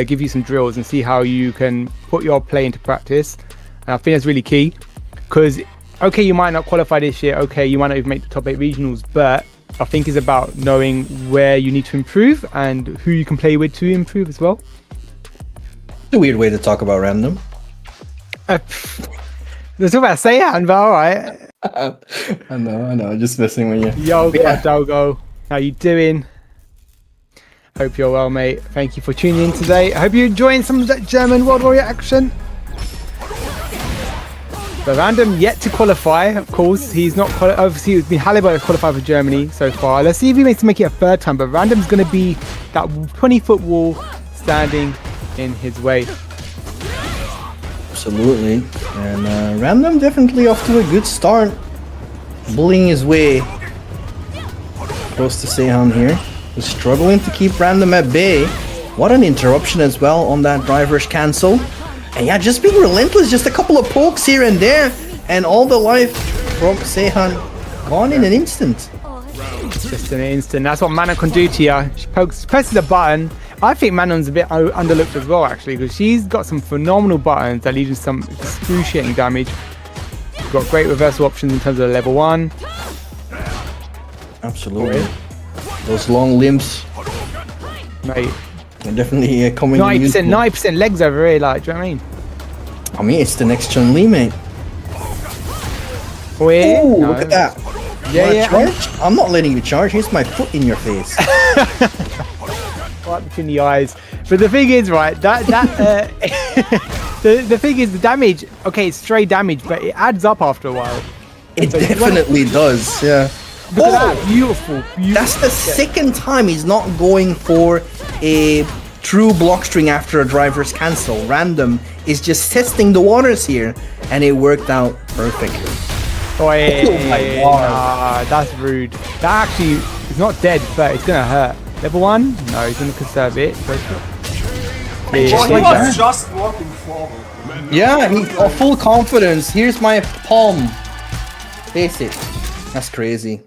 give you some drills and see how you can put your play into practice. And I think that's really key, because okay, you might not qualify this year, okay, you might not even make the top 8 regionals, but I think it's about knowing where you need to improve and who you can play with to improve as well. It's a weird way to talk about random. Let's talk about Sehan, but alright. I know, just messing with you. Yo, Yeah. Dogo, how you doing? Hope you're well, mate. Thank you for tuning in today. I hope you're enjoying some of that German World Warrior action. The random yet to qualify, of course. He's not obviously it's been Halibell has qualified for Germany so far. Let's see if he makes to make it a third time, but random's going to be that 20-foot wall standing in his way. Absolutely. And random definitely off to a good start. Bullying his way close to Sehan here. He's struggling to keep random at bay. What an interruption as well on that driver's cancel. And yeah, just being relentless, just a couple of pokes here and there, and all the life from Sehan gone in an instant. Just in an instant. That's what Manon can do to you. She presses a button. I think Manon's a bit underlooked as well, actually, because she's got some phenomenal buttons that lead to some excruciating damage. She's got great reversal options in terms of level 1. Absolutely. Those long limbs, Mate, are definitely coming in useful. 90% legs over here, like, do you know what I mean? I mean, it's the next Chun-Li, mate. Wait, Ooh, no. look at that. Yeah. Charge? I'm not letting you charge. Here's my foot in your face. Right between the eyes. But the thing is, right, the thing is, the damage, okay, it's stray damage, but it adds up after a while. It definitely does, yeah. Look at that, beautiful. That's the second time he's not going for a true block string after a driver's cancel. Random is just testing the waters here, and it worked out perfectly. Oh my God. Nah, that's rude. That actually is not dead, but it's gonna hurt. Level 1? No, he's gonna conserve it. Well, Yeah, he like was that. just walking forward. Yeah, he got full confidence. Here's my palm. Face it. That's crazy.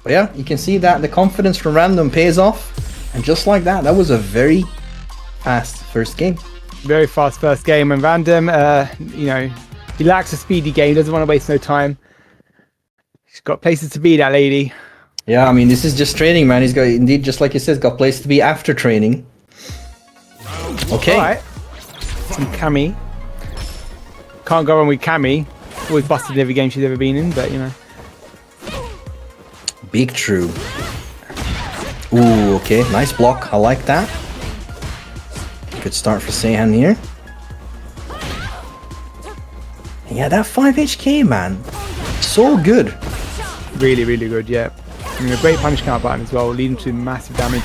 But yeah, you can see that the confidence from random pays off. And just like that, that was a very fast first game. very fast first game, and random, you know, he lacks a speedy game, doesn't want to waste no time. She's got places to be, that lady. Yeah, I mean, this is just training, man. He's got, indeed, just like you said, got place to be after training. Okay. Alright. Some Cammy. Can't go wrong with Cammy. Always busted in every game she's ever been in, but you know. Big true. Ooh, okay. Nice block. I like that. Good start for Sehan here. Yeah, that 5 HK, man. So good. Really, really good, yeah. And a great punish count button as well, leading to massive damage.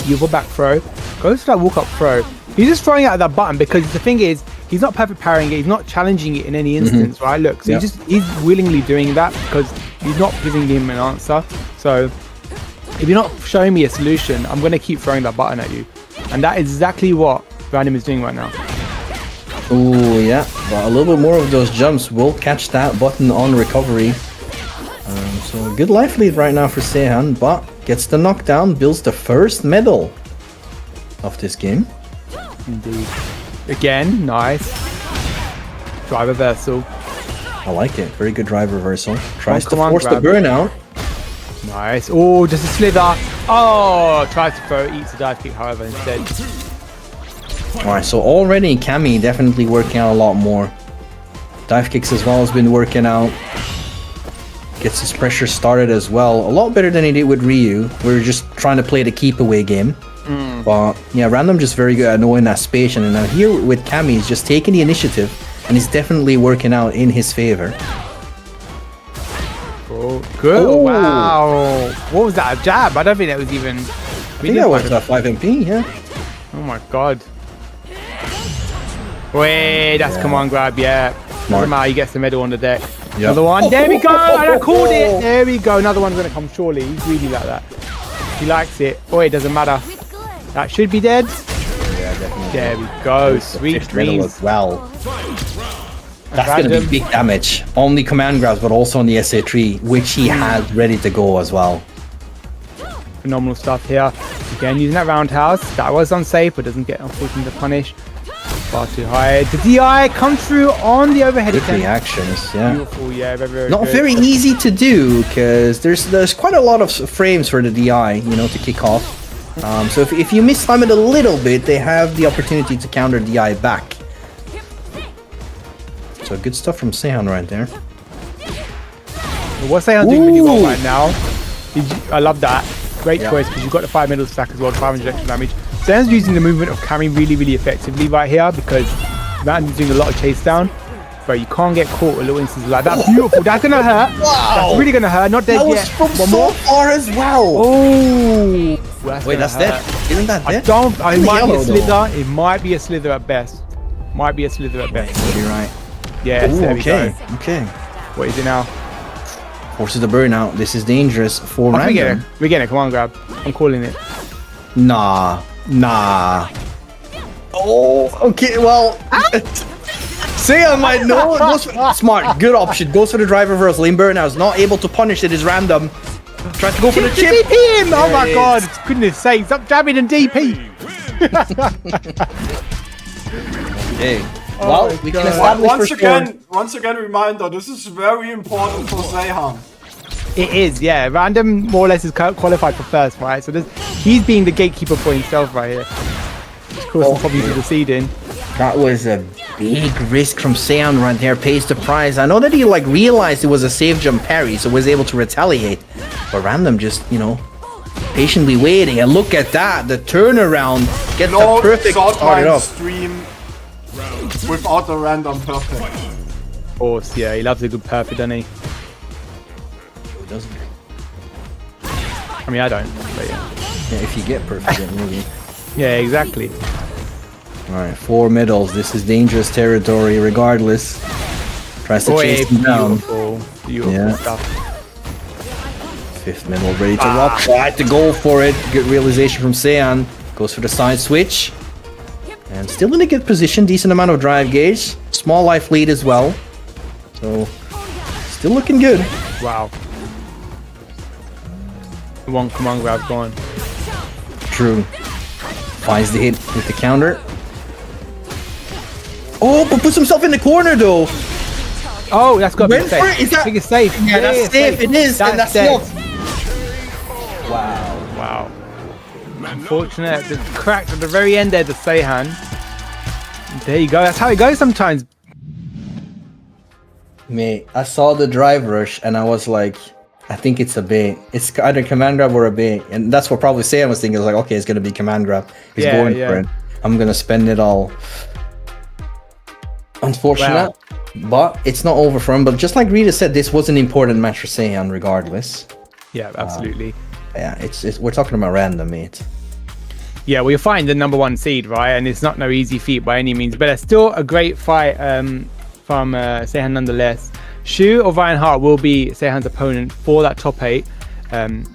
You'll back throw. Goes for that walk up throw. He's just throwing out that button because the thing is, he's not perfect parrying it, he's not challenging it in any instance, right? Look, so he's willingly doing that because he's not giving him an answer. So if you're not showing me a solution, I'm going to keep throwing that button at you. And that is exactly what Random is doing right now. Ooh, yeah. But a little bit more of those jumps will catch that button on recovery. So good life lead right now for Sehan, but gets the knockdown, builds the first medal of this game. Indeed. Again, nice. Drive reversal. I like it. Very good drive reversal. Tries to come on, force the grab it. burnout. Nice. Oh, just a slither. Oh, tries to throw, eats a dive kick, however, instead. Alright, so already Cammy definitely working out a lot more. Dive kicks as well has been working out. Gets his pressure started as well. A lot better than he did with Ryu. We were just trying to play the keep away game. But yeah, Random just very good at knowing that space. And now here with Cammy, he's just taking the initiative and he's definitely working out in his favor. Oh, good. Oh. Wow. What was that? A jab? I don't think that was even. I think that was a 5 MP, yeah. Oh my god. Wait, that's command grab, yeah. Doesn't matter, he gets the medal on the deck. Another one. There we go. And I called it. There we go. Another one's going to come, surely. He's really like that. He likes it. Oh, it doesn't matter. That should be dead. Yeah, definitely. There we go. Sweet Fifth medal dreams. as well. That's going to be big damage. On the command grabs, but also on the SA3, which he has ready to go as well. Phenomenal stuff here. Again, using that roundhouse. That was unsafe, but doesn't get, unfortunately, the punish. Far too high. The DI comes through on the overhead Good attempt. reactions, yeah. Beautiful, yeah, very Not good. very easy to do, because there's quite a lot of frames for the DI, you know, to kick off. So if you miss time it a little bit, they have the opportunity to counter DI back. So good stuff from Sehan right there. What's Sehan doing really well right now? I love that. Great choice, because you've got the 5 middle stack as well, 500 extra damage. Sehan's using the movement of Cammy really effectively right here, because Van's doing a lot of chase down. But you can't get caught with little instances like that. Beautiful. That's gonna hurt. Wow. That's really gonna hurt. Not dead That was yet. from One so more. far as well. Oh. Wait, that's dead. Isn't that I dead? don't. It It's might be yellow, a slither. It might be a slither at best. Might be a slither at best. You're right. Yes. Ooh, There we okay. go. Okay. What is it now? Forces the burnout. This is dangerous for We get it. random. We get it. Come on, grab. I'm calling it. Nah. Oh, okay. Well, Sehan might know. Goes for, smart. Good option. Goes for the drive reversal. In burnout. Is not able to punish it. Is random. Tries to go for the chip. DP him! Oh There my it god! is. Goodness sake! Stop jabbing and DP. Hey. Oh Well, my we can God. establish for sure. Once again, reminder. This is very important for Sehan. It is, yeah. Random more or less is qualified for first, right? So he's being the gatekeeper for himself right here. Of course, he's probably the seeding. That was a big risk from Sehan right there. Pays the price. I know that he realized it was a safe jump parry, so was able to retaliate. But random just, patiently waiting. And look at that. The turnaround gets the perfect started Saltmine off. stream without the random perfect. Of course, yeah. He loves a good perfect, doesn't he? Doesn't he? I mean, I don't, but yeah. Yeah, if you get perfect, then really. Yeah, exactly. Alright, 4 middles. This is dangerous territory regardless. Tries to chase him down. Beautiful Yeah. stuff. 5th middle ready to rock. Tried to go for it. Good realization from Sehan. Goes for the side switch. And still in a good position. Decent amount of drive gauge. Small life lead as well. So, still looking good. Wow. One command grab going. True. Finds the hit with the counter. Oh, but puts himself in the corner though. Oh, that's got to be Went for safe. it? Is that- I think it's safe. Yeah, that's it's safe. It is. And that's dead. not. Wow. Wow. Unfortunate. The cracked at the very end there, the Sehan. There you go. That's how it goes sometimes. Mate, I saw the drive rush and I was like, I think it's a bait. It's either command grab or a bait. And that's what probably Sehan was thinking. I was like, okay, it's going to be command grab. He's Yeah, going yeah. for it. I'm going to spend it all. Unfortunate. Wow. But it's not over for him. But just like Rita said, this was an important match for Sehan regardless. Yeah, absolutely. Yeah, it's we're talking about random, mate. Yeah, well, you're fighting the #1 seed, right? And it's not no easy feat by any means, but it's still a great fight from Sehan nonetheless. Shu or Hart will be Sehan's opponent for that top 8.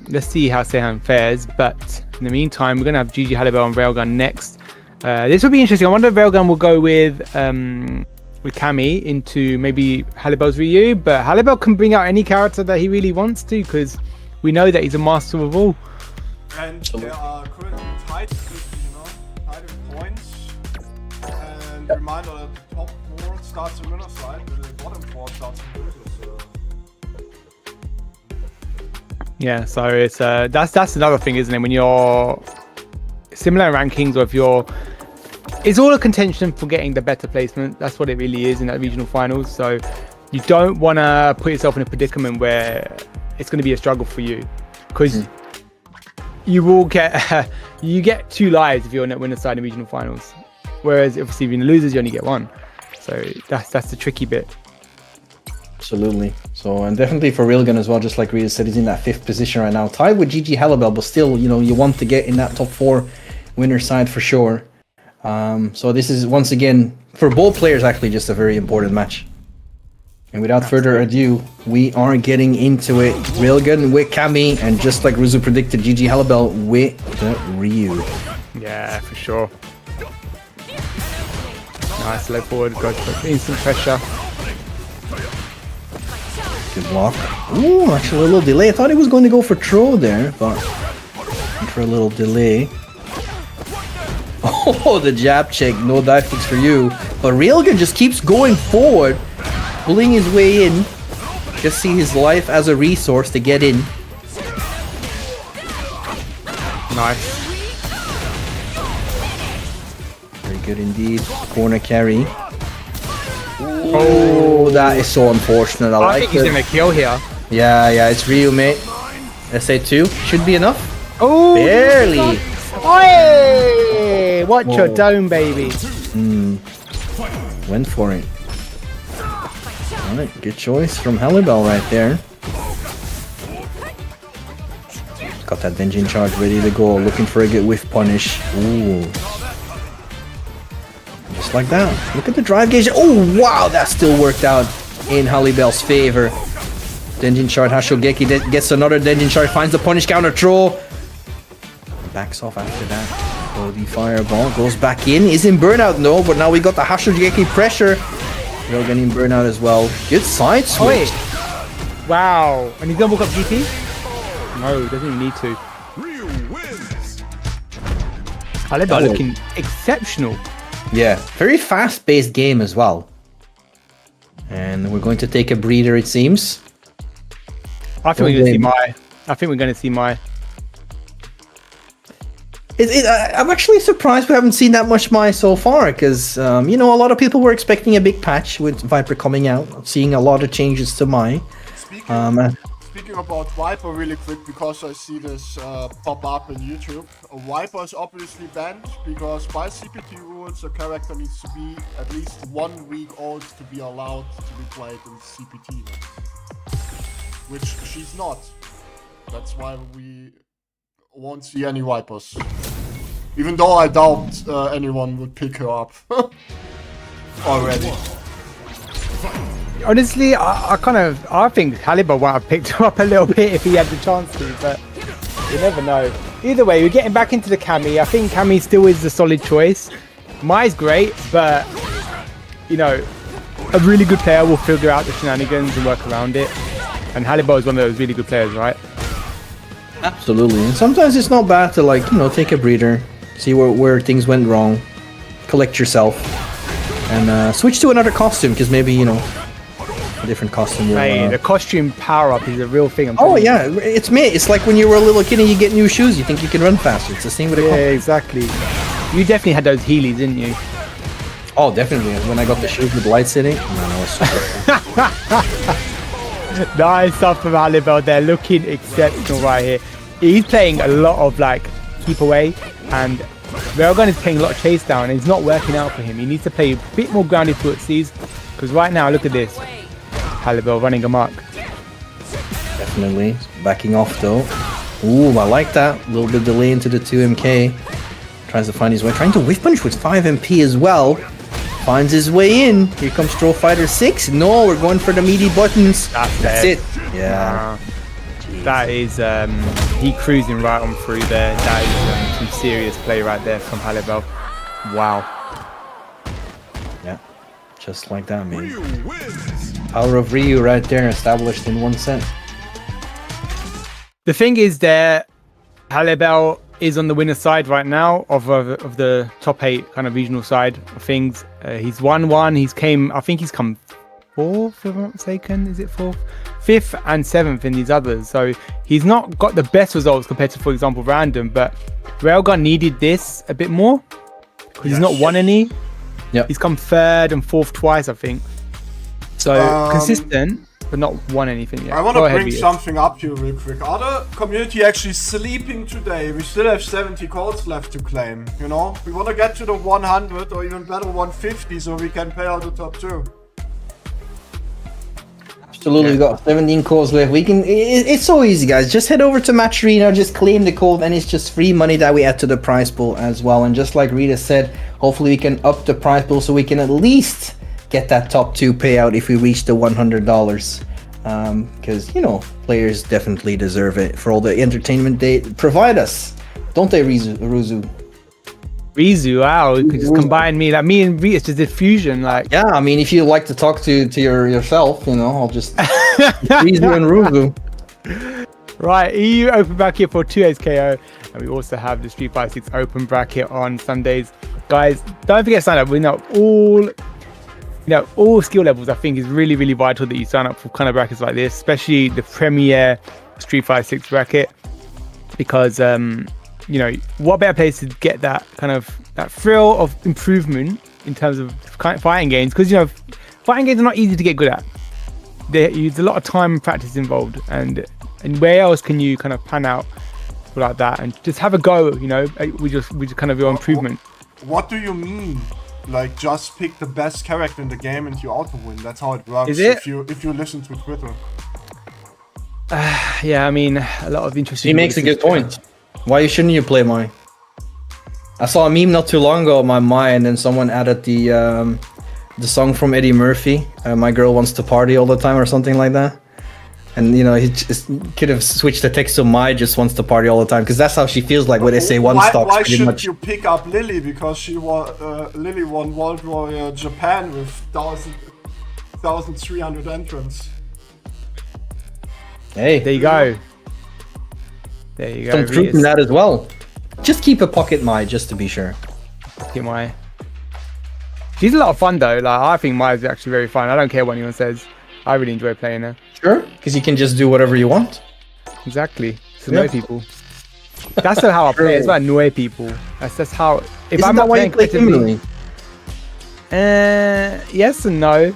Let's see how Sehan fares, but in the meantime, we're going to have GG Halibell and Railgun next. This will be interesting. I wonder if Railgun will go with Cammy into maybe Halibell's Ryu, but Halibell can bring out any character that he really wants to, because we know that he's a master of all. And there are currently tied in points. And reminder that the top 4 starts in winner's side, and the bottom 4 starts in loser's. Yeah, so it's that's another thing, isn't it? When you're similar rankings, or if you're, it's all a contention for getting the better placement. That's what it really is in that regional finals. So you don't want to put yourself in a predicament where it's going to be a struggle for you, because you will get you get 2 lives if you're on that winner side in regional finals, whereas obviously if you're in the losers you only get 1. So that's the tricky bit. Absolutely. So, and definitely for Railgun as well, just like Rita said, he's in that 5th position right now. Tied with GG Halibell, but still, you want to get in that top 4 winner side for sure. So this is, once again, for both players, actually just a very important match. And without further ado, we are getting into it. Railgun with Cammy, and just like Ruzu predicted, GG Halibell with the Ryu. Yeah, for sure. Nice low forward, got instant pressure. Good block. Ooh, actually a little delay. I thought he was going to go for throw there, but for a little delay. Oh, the jab check. No dive kicks for you. But Railgun just keeps going forward, pulling his way in. Just see his life as a resource to get in. Nice. Very good indeed. Corner carry. Oh, that is so unfortunate. I think he's gonna kill here. Yeah, it's Ryu, mate. SA2 should be enough. Oh, barely. Hey, watch your dome, baby. Went for it. Alright, good choice from Halibell right there. Got that Denjin charge ready to go, looking for a good whiff punish. Ooh. Just like that. Look at the drive gauge. Oh, wow, that still worked out in Halibell's favor. Denjin charge, Hashogeki gets another Denjin charge, finds the punish counter throw. Backs off after that. Oh, the fireball goes back in. Is in burnout, no, but now we got the Hashogeki pressure. We're getting burnout as well. Good side switch. Oh, wow. And he's gonna walk up GP? No, doesn't even need to. Halibell looking exceptional. Yeah, very fast-paced game as well. And we're going to take a breather, it seems. I think we're going to see my. I'm actually surprised we haven't seen that much Mai so far, because you know, a lot of people were expecting a big patch with Viper coming out, seeing a lot of changes to Mai. Speaking about Viper really quick, because I see this pop up in YouTube. Viper is obviously banned because by CPT rules a character needs to be at least 1 week old to be allowed to be played in CPT. Which she's not. That's why we won't see any Vipers. Even though I doubt anyone would pick her up already. Honestly, I think Halibell might have picked her up a little bit if he had the chance to, but you never know. Either way, we're getting back into the Cammy. I think Cammy still is the solid choice. Mai's great, but you know, a really good player will figure out the shenanigans and work around it. And Halibell is one of those really good players, right? Absolutely. And sometimes it's not bad to, like, you know, take a breather, see where things went wrong, collect yourself, and switch to another costume, because maybe, you know, a different costume will... Hey, the costume power-up is a real thing. Oh, yeah. It's like when you were a little kid and you get new shoes, you think you can run faster. It's the same with a costume. Yeah, exactly. You definitely had those Heelys, didn't you? Oh, definitely. When I got the shoes with lights in it, man, I was super... Nice stuff from Halibell there, looking exceptional right here. He's playing a lot of like keep away, and Railgun is playing a lot of chase down, and it's not working out for him. He needs to play a bit more grounded footsies, because right now, look at this. Halibell running amok. Definitely. Backing off though. Ooh, I like that. A little bit delay into the 2MK. Tries to find his way. Trying to whiff punch with 5MP as well. Finds his way in. Here comes Troll Fighter 6. No, we're going for the meaty buttons. That's it. Yeah. That is, he cruising right on through there. That is some serious play right there from Halibell. Wow. Yeah, just like that, man. Power of Ryu right there, established in 1 set. The thing is there, Halibell is on the winner side right now of the top 8 kind of regional side of things. He's 1-1. I think he's come 4th, if I'm not mistaken. Is it 4th? 5th and 7th in these others. So he's not got the best results compared to, for example, Random, but Railgun needed this a bit more. He's not won any. Yep. He's come 3rd and 4th twice, I think. So consistent, but not won anything yet. I want to bring something up here real quick. Are the community actually sleeping today? We still have 70 calls left to claim, you know? We want to get to the 100 or even better 150 so we can pay out the top 2. Absolutely, we got 17 codes left. We can. It's so easy, guys. Just head over to Match Arena, just claim the code, and it's just free money that we add to the prize pool as well. And just like Rita said, hopefully we can up the prize pool so we can at least get that top 2 payout if we reach the $100. Because, you know, players definitely deserve it for all the entertainment they provide us. Don't they, Ruzu? Rizu, wow, you could just combine me. Like, me and Rizu, it's just a fusion. Like, Yeah, I mean, if you like to talk to yourself, you know, I'll just Rizu and Ruzu. Right, EU open bracket for 2 KO. And we also have the Street Fighter 6 open bracket on Sundays. Guys, don't forget to sign up. We know all skill levels, I think, is really, really vital that you sign up for kind of brackets like this, especially the Premier Street Fighter 6 bracket. Because, you know, what better place to get that kind of that thrill of improvement in terms of fighting games? Because, you know, fighting games are not easy to get good at. There's a lot of time and practice involved, and where else can you kind of pan out like that and just have a go? You know, we just kind of your improvement. What do you mean? Like, just pick the best character in the game and you auto win? That's how it works. Is it? If you listen to Twitter. Yeah, I mean, a lot of interesting. He makes a good point. Why shouldn't you play Mai? I saw a meme not too long ago of my Mai, and then someone added the song from Eddie Murphy, "My Girl Wants to Party All the Time" or something like that. And you know, he just could have switched the text to "Mai just wants to party all the time," because that's how she feels like when they say one stop. Why pretty should much. you pick up Lily? Because she Lily won World Warrior Japan with 1,300 entrants. Hey, There you go. There you go. some truth in that as well. Just keep a pocket Mai just to be sure. Get Mai. She's a lot of fun though. Like, I think Mai is actually very fun. I don't care what anyone says. I really enjoy playing her. Sure, because you can just do whatever you want. Exactly. Just annoy people. That's how I play. It's about annoy people. That's how. If Isn't I'm that not why you playing play criminally? Yes and no.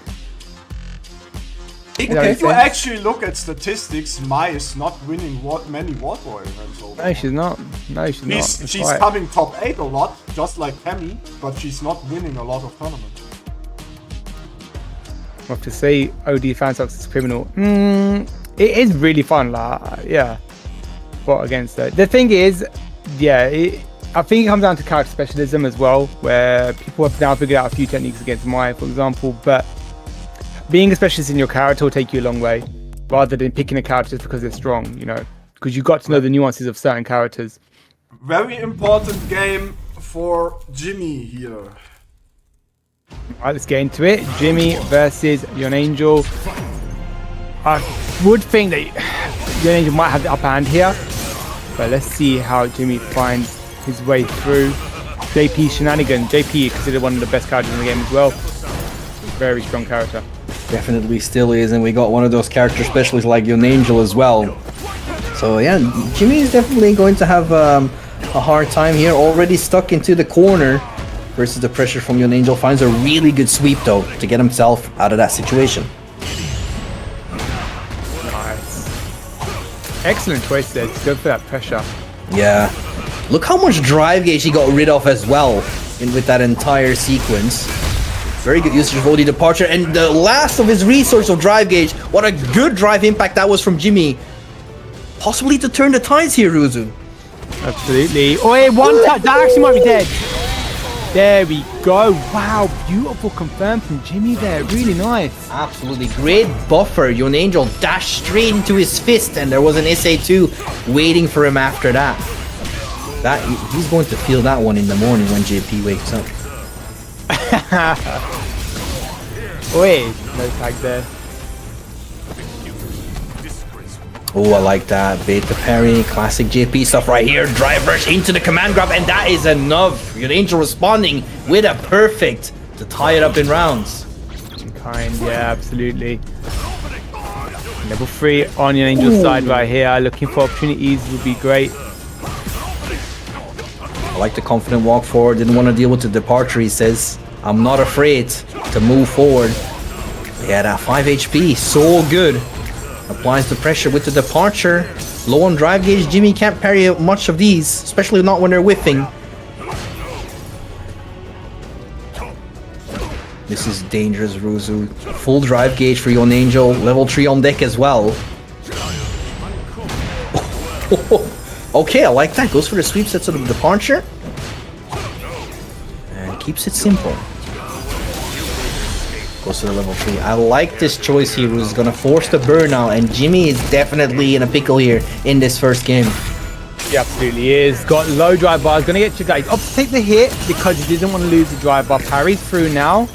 If you actually look at statistics, Mai is not winning many World Warrior events. No, she's not. No, she's not. She's Right. coming top 8 a lot, just like Kemi, but she's not winning a lot of tournaments. I have to say, OD Fansox is criminal. It is really fun. Like, yeah. But against that, the thing is, yeah, I think it comes down to character specialism as well, where people have now figured out a few techniques against Mai, for example. But being a specialist in your character will take you a long way, rather than picking a character just because they're strong. You know, because you got to know the nuances of certain characters. Very important game for Jimmy here. Alright, let's get into it. Jimmy versus Yon Angel. I would think that Yon Angel might have the upper hand here, but let's see how Jimmy finds his way through JP shenanigan. JP considered one of the best characters in the game as well. Very strong character. Definitely still is, and we got one of those character specialists like Yon Angel as well. So yeah, Jimmy is definitely going to have a hard time here. Already stuck into the corner versus the pressure from Yon Angel. Finds a really good sweep though to get himself out of that situation. Nice. Excellent choice there. Go for that pressure. Yeah. Look how much drive gauge he got rid of as well with that entire sequence. Very good usage of OD departure, and the last of his resource of drive gauge. What a good drive impact that was from Jimmy. Possibly to turn the tides here, Ruzu. Absolutely. Oh, hey, one tap. That actually might be dead. There we go. Wow, beautiful confirm from Jimmy there. Really nice. Absolutely great buffer. Yon Angel dashed straight into his fist, and there was an SA2 waiting for him after that. He's going to feel that one in the morning when JP wakes up. Wait, no tag there. Oh, I like that. Bait the parry, classic JP stuff right here. Drive rush into the command grab, and that is enough. Yon Angel responding with a perfect to tie it up in rounds. Kind, yeah, absolutely. Level 3 on Yon Angel's side right here. Looking for opportunities would be great. I like the confident walk forward. Didn't want to deal with the departure, he says. I'm not afraid to move forward. Yeah, that 5 HP, so good. Applies the pressure with the departure. Low on drive gauge. Jimmy can't parry much of these, especially not when they're whiffing. This is dangerous, Ruzu. Full drive gauge for Yon Angel. Level 3 on deck as well. Okay, I like that. Goes for the sweep, sets of the departure. And keeps it simple. goes to the level 3. I like this choice here, who's gonna force the burnout, and Jimmy is definitely in a pickle here in this first game. He absolutely is. Got low drive bar. Gonna get you guys up to take the hit because he doesn't want to lose the drive bar. Parries through now.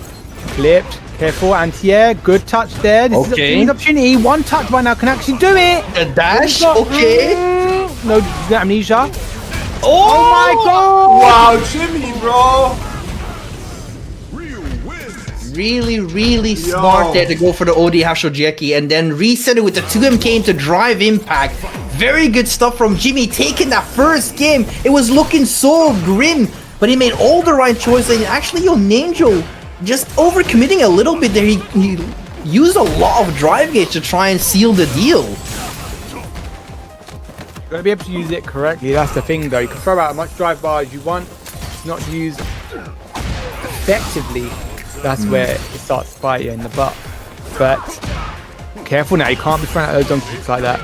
Flipped. Careful, anti-air. Good touch there. This is Jimmy's opportunity. One touch right now can actually do it. The dash. Okay. No amnesia. Oh my god! Wow, Jimmy, bro. Really smart there to go for the OD Hashojeki and then reset it with the 2MK into drive impact. Very good stuff from Jimmy, taking that first game. It was looking so grim, but he made all the right choices. And actually, Yon Angel just overcommitting a little bit there. He used a lot of drive gauge to try and seal the deal. You gotta be able to use it correctly. That's the thing, though. You can throw out as much drive bar as you want. It's not used effectively. That's where it starts to bite you in the butt. But careful now, you can't be throwing out those donkey kicks like that.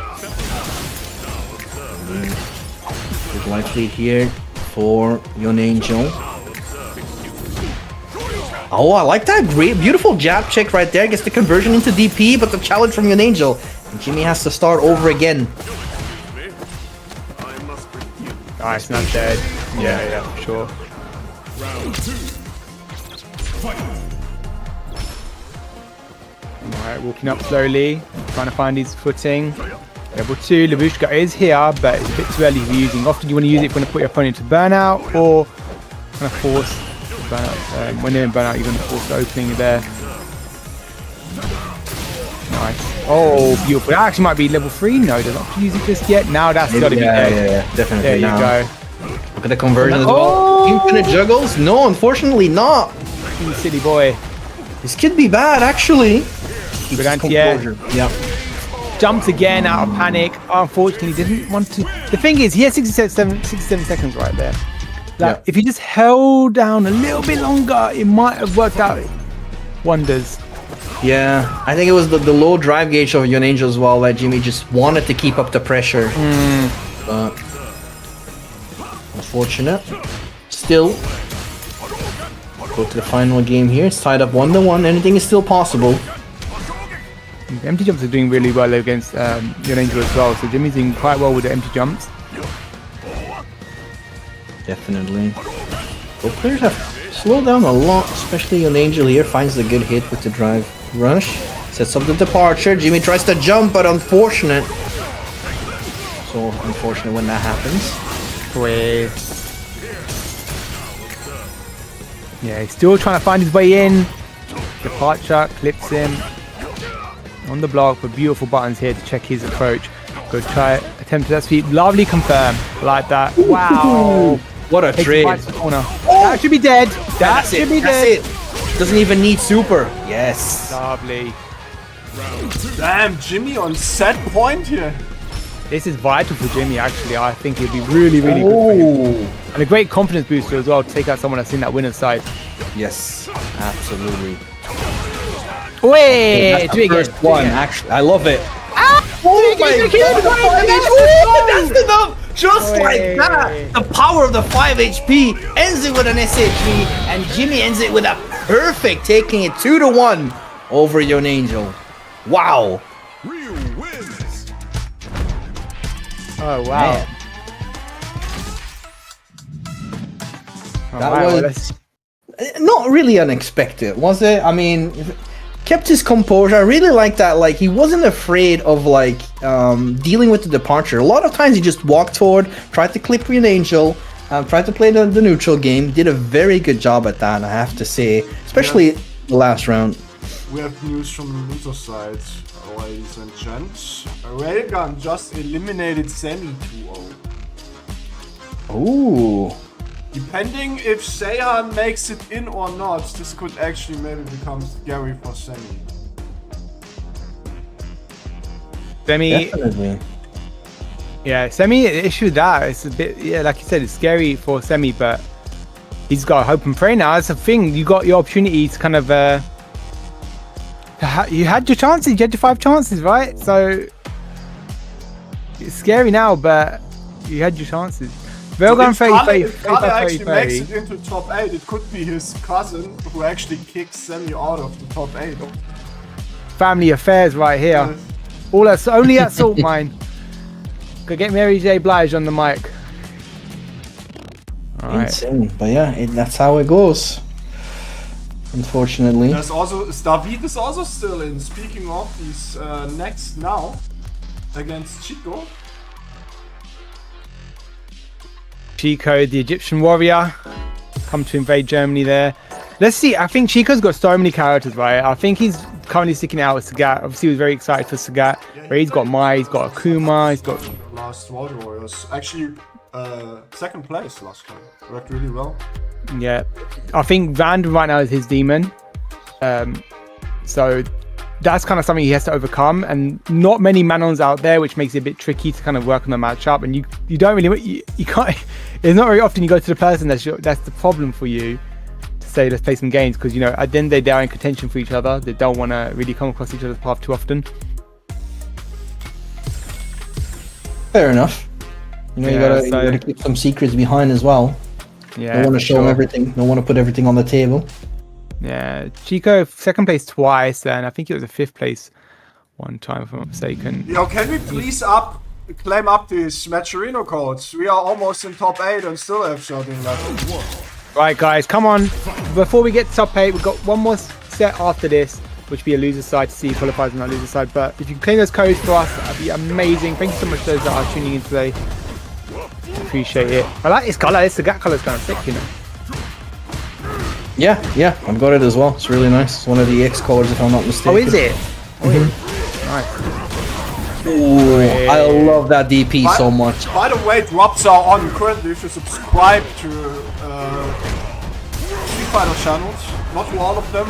Good light lead here for Yon Angel. Oh, I like that. Great, beautiful jab check right there. Gets the conversion into DP, but the challenge from Yon Angel. And Jimmy has to start over again. Nice, not dead. Yeah, for sure. Alright, walking up slowly, trying to find his footing. Level 2, Labushka is here, but it's a bit too early for using. Often you want to use it if you want to put your opponent into burnout, or kind of force burnout. When they're in burnout, you're going to force the opening there. Nice. Oh, beautiful. That actually might be level 3. No, doesn't have to use it just yet. Now that's got to be dead. Yeah, definitely. There you go. Look at the conversion as well. Infinite juggles? No, unfortunately not. You silly boy. This could be bad, actually. Good anti-air. Yeah. Jumps again out of panic. Unfortunately, he didn't want to. The thing is, he has 67 seconds right there. Like, if he just held down a little bit longer, it might have worked out wonders. Yeah, I think it was the low drive gauge of Yon Angel as well that Jimmy just wanted to keep up the pressure. But unfortunate. Still, go to the final game here. It's tied up 1-1. Anything is still possible. The empty jumps are doing really well against Yon Angel as well. So Jimmy's doing quite well with the empty jumps. Definitely. Both players have slowed down a lot, especially Yon Angel here. Finds the good hit with the drive rush. Sets up the departure. Jimmy tries to jump, but unfortunate. So unfortunate when that happens. Wait. Yeah, he's still trying to find his way in. Departure, clips him. On the block with beautiful buttons here to check his approach. Go try it. Attempt to that speed. Lovely confirm. Like that. Wow. What a trade. That should be dead. That should be dead. That's it. Doesn't even need super. Yes. Lovely. Damn, Jimmy on set point here. This is vital for Jimmy, actually. I think it'd be really, really good for him. And a great confidence booster as well to take out someone that's in that winner's side. Yes, absolutely. Wait, do it again. One, actually, I love it. Oh my god! That's enough! Just like that! The power of the 5 HP ends it with an SHV, and Jimmy ends it with a perfect, taking it 2-1 over Yon Angel. Wow! Oh wow! That was not really unexpected, was it? I mean, kept his composure. I really like that. Like, he wasn't afraid of like dealing with the departure. A lot of times he just walked toward, tried to clip Yon Angel, tried to play the neutral game. Did a very good job at that, I have to say, especially the last round. We have news from the loser side, ladies and gents. Railgun just eliminated Semi 2-0. Ooh. Depending if Sehan makes it in or not, this could actually maybe become scary for Semi. Definitely. Yeah, Semi, the issue with that, it's a bit, yeah, like you said, it's scary for Semi, but he's got to hope and pray now. That's the thing. You got your opportunity to kind of, you had your chances, you had your 5 chances, right? So, it's scary now, but you had your chances. Railgun if Kalle 35, actually makes 30. it into top 8, it could be his cousin who actually kicks Semi out of the top 8. Family affairs right here. All that's only at Saltmine. Could get Mary J. Blige on the mic. Alright. Insane. But yeah, that's how it goes. Unfortunately. There's also David is also still in. Speaking of, he's next now against Chico. Chico, the Egyptian warrior, come to invade Germany there. Let's see. I think Chico's got so many characters, right? I think he's currently sticking out with Sagat. Obviously, he was very excited for Sagat. Where he's got Mai, he's got Akuma, he's got Last World Warriors. Actually, second place last time. Worked really well. Yeah, I think Random right now is his demon. So that's kind of something he has to overcome, and not many Manons out there, which makes it a bit tricky to kind of work on the matchup. And you don't really, you can't. It's not very often you go to the person that's the problem for you to say let's play some games, because you know at the end they are in contention for each other. They don't want to really come across each other's path too often. Fair enough. You know, Yeah, you gotta keep some secrets behind as well. Yeah, Don't want to for show them sure. everything. Don't want to put everything on the table. Yeah, Chico second place twice, and I think it was a fifth place one time, if I'm not mistaken. Yo, can we please claim up these Matcherino codes? We are almost in top 8 and still have 13 left. Right, guys, come on. Before we get to top 8, we've got one more set after this, which will be a loser side to see who qualifies on our loser side. But if you can claim those codes for us, that'd be amazing. Thank you so much to those that are tuning in today. Appreciate it. I like this color. This Sagat color is kind of sick, you know. Yeah, I've got it as well. It's really nice. It's one of the EX colors, if I'm not mistaken. Oh, is it? Nice. Ooh, I love that DP so much. By the way, drops are on currently if you subscribe to Street Fighter channels. Not to all of them.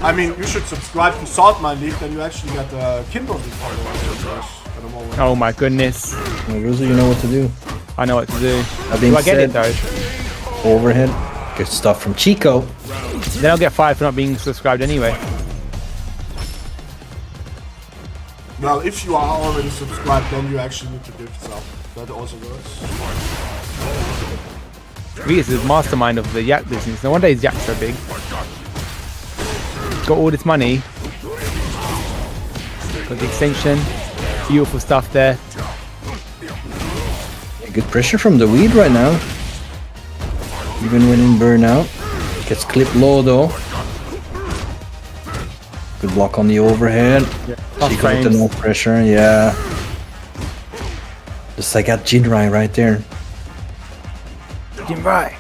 I mean, you should subscribe to Saltmine League, then you actually get Kimberly followers at the moment. Oh my goodness. Well, Ruzu, you know what to do. I know what to do. That being Do I get it said, though? Overhead. Good stuff from Chico. Then I'll get fired for not being subscribed anyway. Well, if you are already subscribed, then you actually need to give sub. That also works. He is the mastermind of the yak business. No wonder his yak's so big. Got all this money. Got the extension. Beautiful stuff there. Yeah, good pressure from the weed right now. Even when in burnout. Gets clipped low though. Good block on the overhead. Tough Chico with the frames. no pressure, yeah. Just like at Jinrai right there. Right.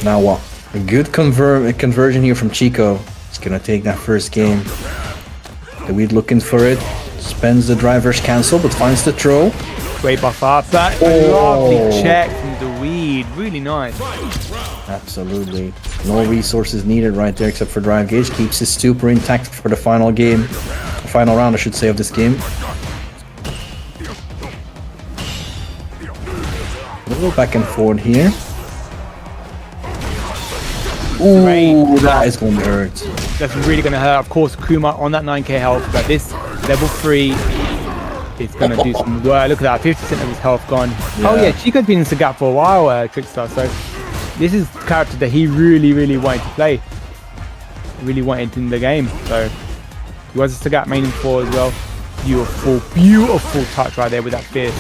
Now what? A good conversion here from Chico. He's gonna take that first game. The weed looking for it. Spends the driver's cancel, but finds the throw. Great buff up. That Oh. lovely check from the weed. Really nice. Absolutely. No resources needed right there except for drive gauge. Keeps his super intact for the final game. Final round, I should say, of this game. A little back and forth here. Ooh, Great. that is going to hurt. That's really going to hurt. Of course, Kuma on that 9k health, but this level 3 is going to do some work. Look at that, 50% of his health gone. Oh yeah, Chico's been in Sagat for a while, Trickstar, so this is the character that he really wanted to play. He really wanted in the game, so he was a Sagat main for as well. Beautiful touch right there with that fierce.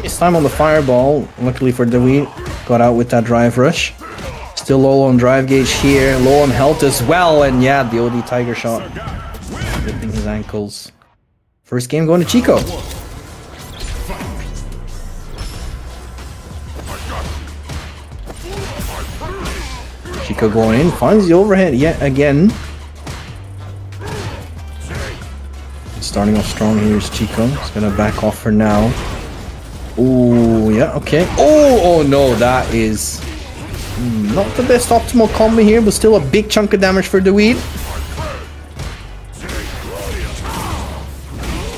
This time on the fireball, luckily for Dewey, got out with that drive rush. Still low on drive gauge here, low on health as well, and yeah, the OD Tiger shot. Ripping his ankles. First game going to Chico. Chico going in, finds the overhead yet again. Starting off strong here is Chico. He's gonna back off for now. Oh, yeah, okay. Oh no, that is not the best optimal combo here, but still a big chunk of damage for the weed.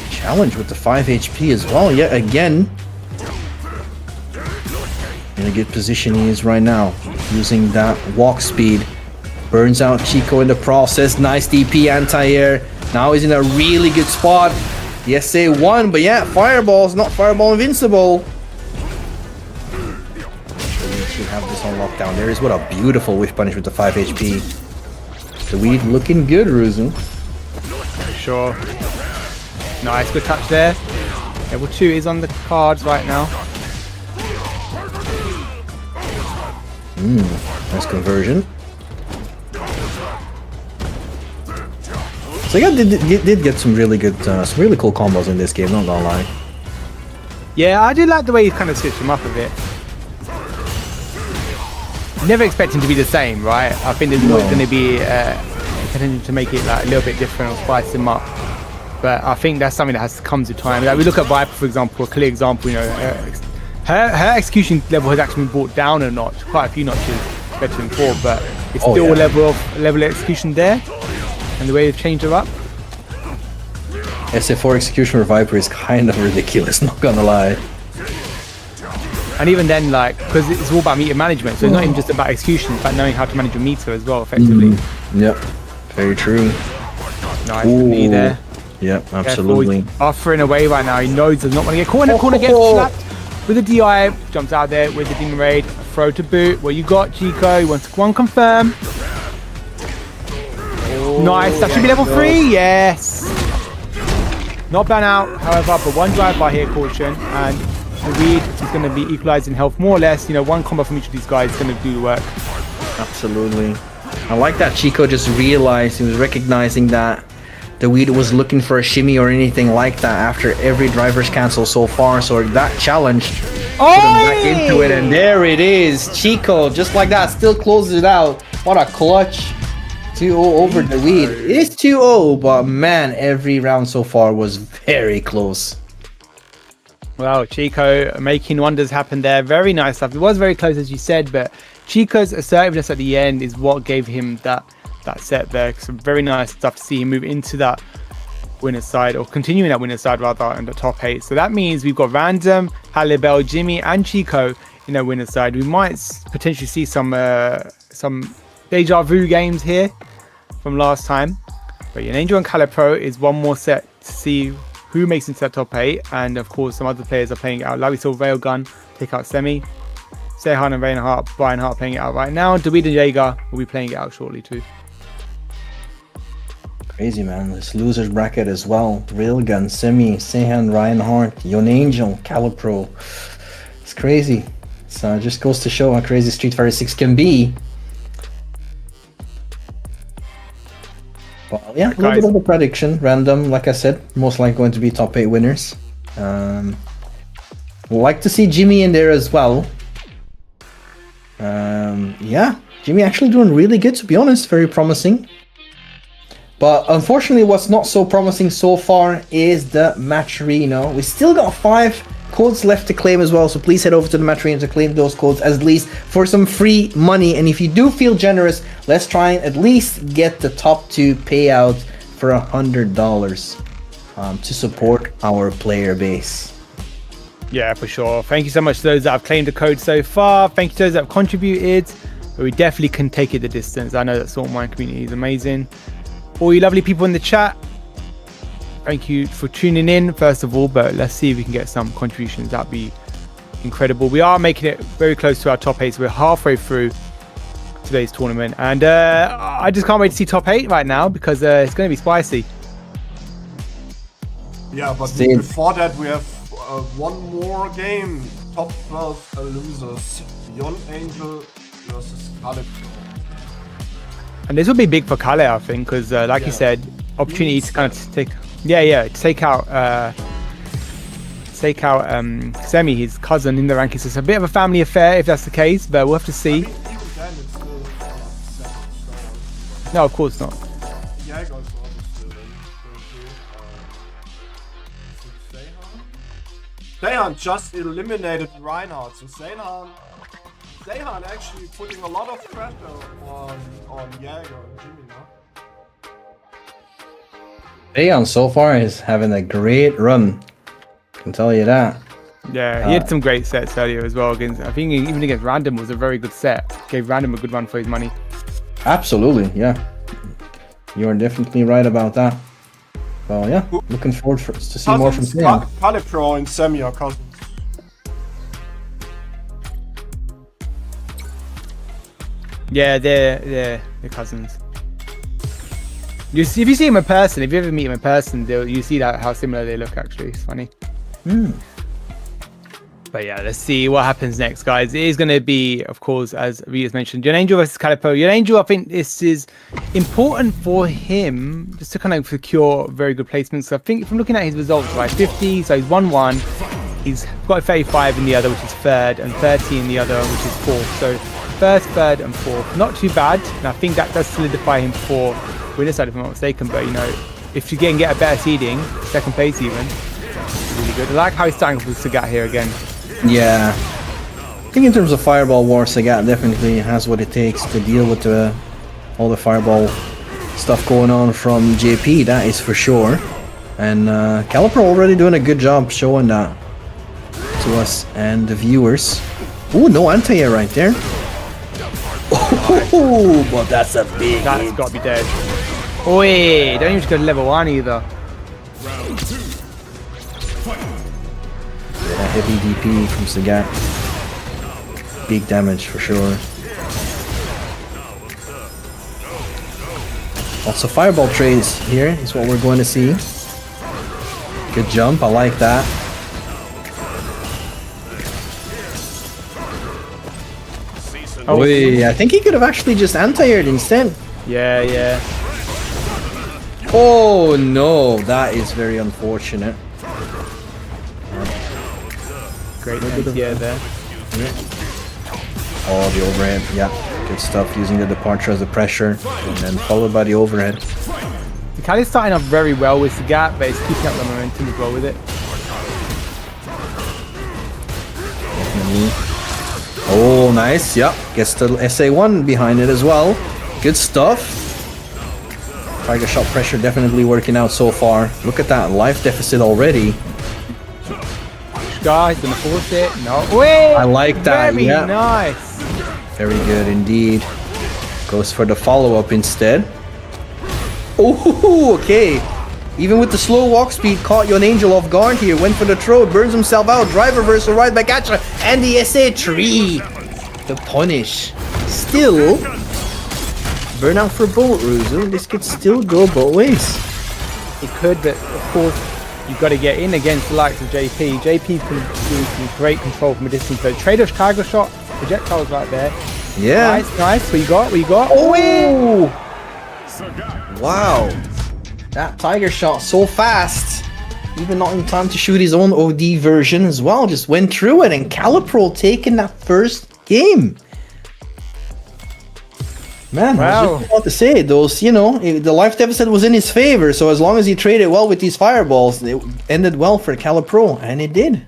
Challenge with the 5 HP as well, yet again. In a good position he is right now, using that walk speed. Burns out Chico in the process. Nice DP anti-air. Now he's in a really good spot. The SA won, but yeah, Fireball's not Fireball invincible. We should have this on lockdown. There is what a beautiful whiff punish with the 5 HP. The weed looking good, Ruzu. Sure. Nice, good touch there. Level 2 is on the cards right now. Nice conversion. So yeah, did get some really good, some really cool combos in this game, not gonna lie. Yeah, I did like the way you kind of switched them up a bit. Never expect him to be the same, right? I think there's always going to be intending to make it like a little bit different or spice him up. But I think that's something that has to come to time. Like we look at Viper, for example, a clear example. You know, her execution level has actually been brought down a notch, quite a few notches better than 4, but it's still a level of execution there. And the way they've changed her up. SF4 execution for Viper is kind of ridiculous, not gonna lie. And even then, like, because it's all about meter management, so it's not even just about execution, it's about knowing how to manage your meter as well, effectively. Yep, very true. Nice knee there. Yep, absolutely. Buffering away right now, he knows he's not going to get caught in the corner, gets slapped with the DI, jumps out there with the Demon Raid, throw to boot. What you got, Chico? He wants one confirm. Nice, that should be level 3, yes. Not ban out, however, but one drive by here, caution, and the weed is going to be equalizing health more or less. You know, one combo from each of these guys is going to do the work. Absolutely. I like that Chico just realized, he was recognizing that the weed was looking for a shimmy or anything like that after every driver's cancel so far. So that challenge put him back into it, and there it is. Chico, just like that, still closes it out. What a clutch. 2-0 over the weed. It is 2-0, but man, every round so far was very close. Well, Chico making wonders happen there. Very nice stuff. It was very close, as you said, but Chico's assertiveness at the end is what gave him that set there. Some very nice stuff to see him move into that winner's side, or continuing that winner's side rather, in the top 8. So that means we've got Random, Halibell, Jimmy, and Chico in our winner's side. We might potentially see some deja vu games here from last time. But Yon Angel and Calipro is one more set to see who makes into that top 8, and of course some other players are playing it out. Like we saw Railgun take out Semi, Sehan and Brian Hart playing it out right now. David and Jagger will be playing it out shortly too. Crazy, man. This losers bracket as well. Railgun, Semi, Sehan, Ryan Hart, Yon Angel, Calipro. It's crazy. So it just goes to show how crazy Street Fighter 6 can be. Well, yeah, a little bit of a prediction. Random, like I said, most likely going to be top 8 winners. Like to see Jimmy in there as well. Yeah, Jimmy actually doing really good, to be honest. Very promising. But unfortunately, what's not so promising so far is the match arena. We still got 5 codes left to claim as well, so please head over to the match arena to claim those codes, at least for some free money. And if you do feel generous, let's try and at least get the top 2 payout for $100 to support our player base. Yeah, for sure. Thank you so much to those that have claimed the code so far. Thank you to those that have contributed. But we definitely can take it the distance. I know that Saltmine community is amazing. All you lovely people in the chat, thank you for tuning in, first of all, but let's see if we can get some contributions. That'd be incredible. We are making it very close to our top 8, so we're halfway through today's tournament. And I just can't wait to see top 8 right now, because it's going to be spicy. Yeah, but before that, we have one more game. Top 12 losers. Yon Angel versus Calipro. And this will be big for Kale, I think, because like you said, opportunity to kind of take out Semi, his cousin, in the rankings. It's a bit of a family affair if that's the case, but we'll have to see. I mean, even then it's still 7, so... No, of course not. Jagger is also still in. Sehan just eliminated Reinhardt, so Sehan actually putting a lot of pressure on Jagger and Jimmy now. Sehan so far is having a great run. I can tell you that. Yeah, he had some great sets earlier as well. I think even against Random was a very good set. Gave Random a good run for his money. Absolutely, yeah. You are definitely right about that. Well, yeah, looking forward to see more from Sehan. Calipro and Semi are cousins. Yeah, they're cousins. If you see him in person, if you ever meet him in person, you see that how similar they look. Actually, it's funny. But yeah, let's see what happens next, guys. It is going to be, of course, as Rita's mentioned, Yon Angel versus Calipro. Yon Angel, I think this is important for him just to kind of secure very good placements. So I think if I'm looking at his results, right, 50, so he's 1-1. He's got 35 in the other, which is third, and 30 in the other, which is fourth. So first, third, and fourth. Not too bad. And I think that does solidify him for winner side, if I'm not mistaken. But, you know, if you can get a better seeding, second place even, really good. I like how he's starting with Sagat here again. Yeah. I think in terms of Fireball War, Sagat definitely has what it takes to deal with all the Fireball stuff going on from JP, that is for sure. And Calipro already doing a good job showing that to us and the viewers. Ooh, no anti-air right there. Oh, but that's a big That's hit. got to be dead. Oh, wait, don't even go to level 1 either. Yeah, heavy DP from Sagat. Big damage for sure. Lots of Fireball trades here is what we're going to see. Good jump, I like that. Oh, I think he could have actually just anti-aired instead. Yeah. Oh no, that is very unfortunate. Great anti-air there. Oh, the overhead, yeah. Good stuff, using the departure as a pressure, and then followed by the overhead. Cali's starting off very well with Sagat, but he's keeping up the momentum as well with it. Definitely. Oh, nice, yeah. Gets the SA1 behind it as well. Good stuff. Tiger shot pressure definitely working out so far. Look at that, life deficit already. Guys, gonna force it. No way! I like that, very yeah. Nice. Very good indeed. Goes for the follow-up instead. Oh, okay. Even with the slow walk speed, caught Yon Angel off guard here. Went for the throw, burns himself out. Drive reversal right back at you. And the SA3. The punish. Still. Burnout for Bullet Ruzu. This could still go both ways. It could, but of course, you've got to get in against the likes of JP. JP's can do some great control from a distance. So trade-off Tiger shot, projectiles right there. Yeah. Nice. What you got? Oh! Wow. That Tiger shot so fast. Even not in time to shoot his own OD version as well. Just went through it, and Calipro taking that first game. Man, I was just about to say, those, you know, the life deficit was in his favor, so as long as he traded well with these fireballs, it ended well for Calipro, and it did.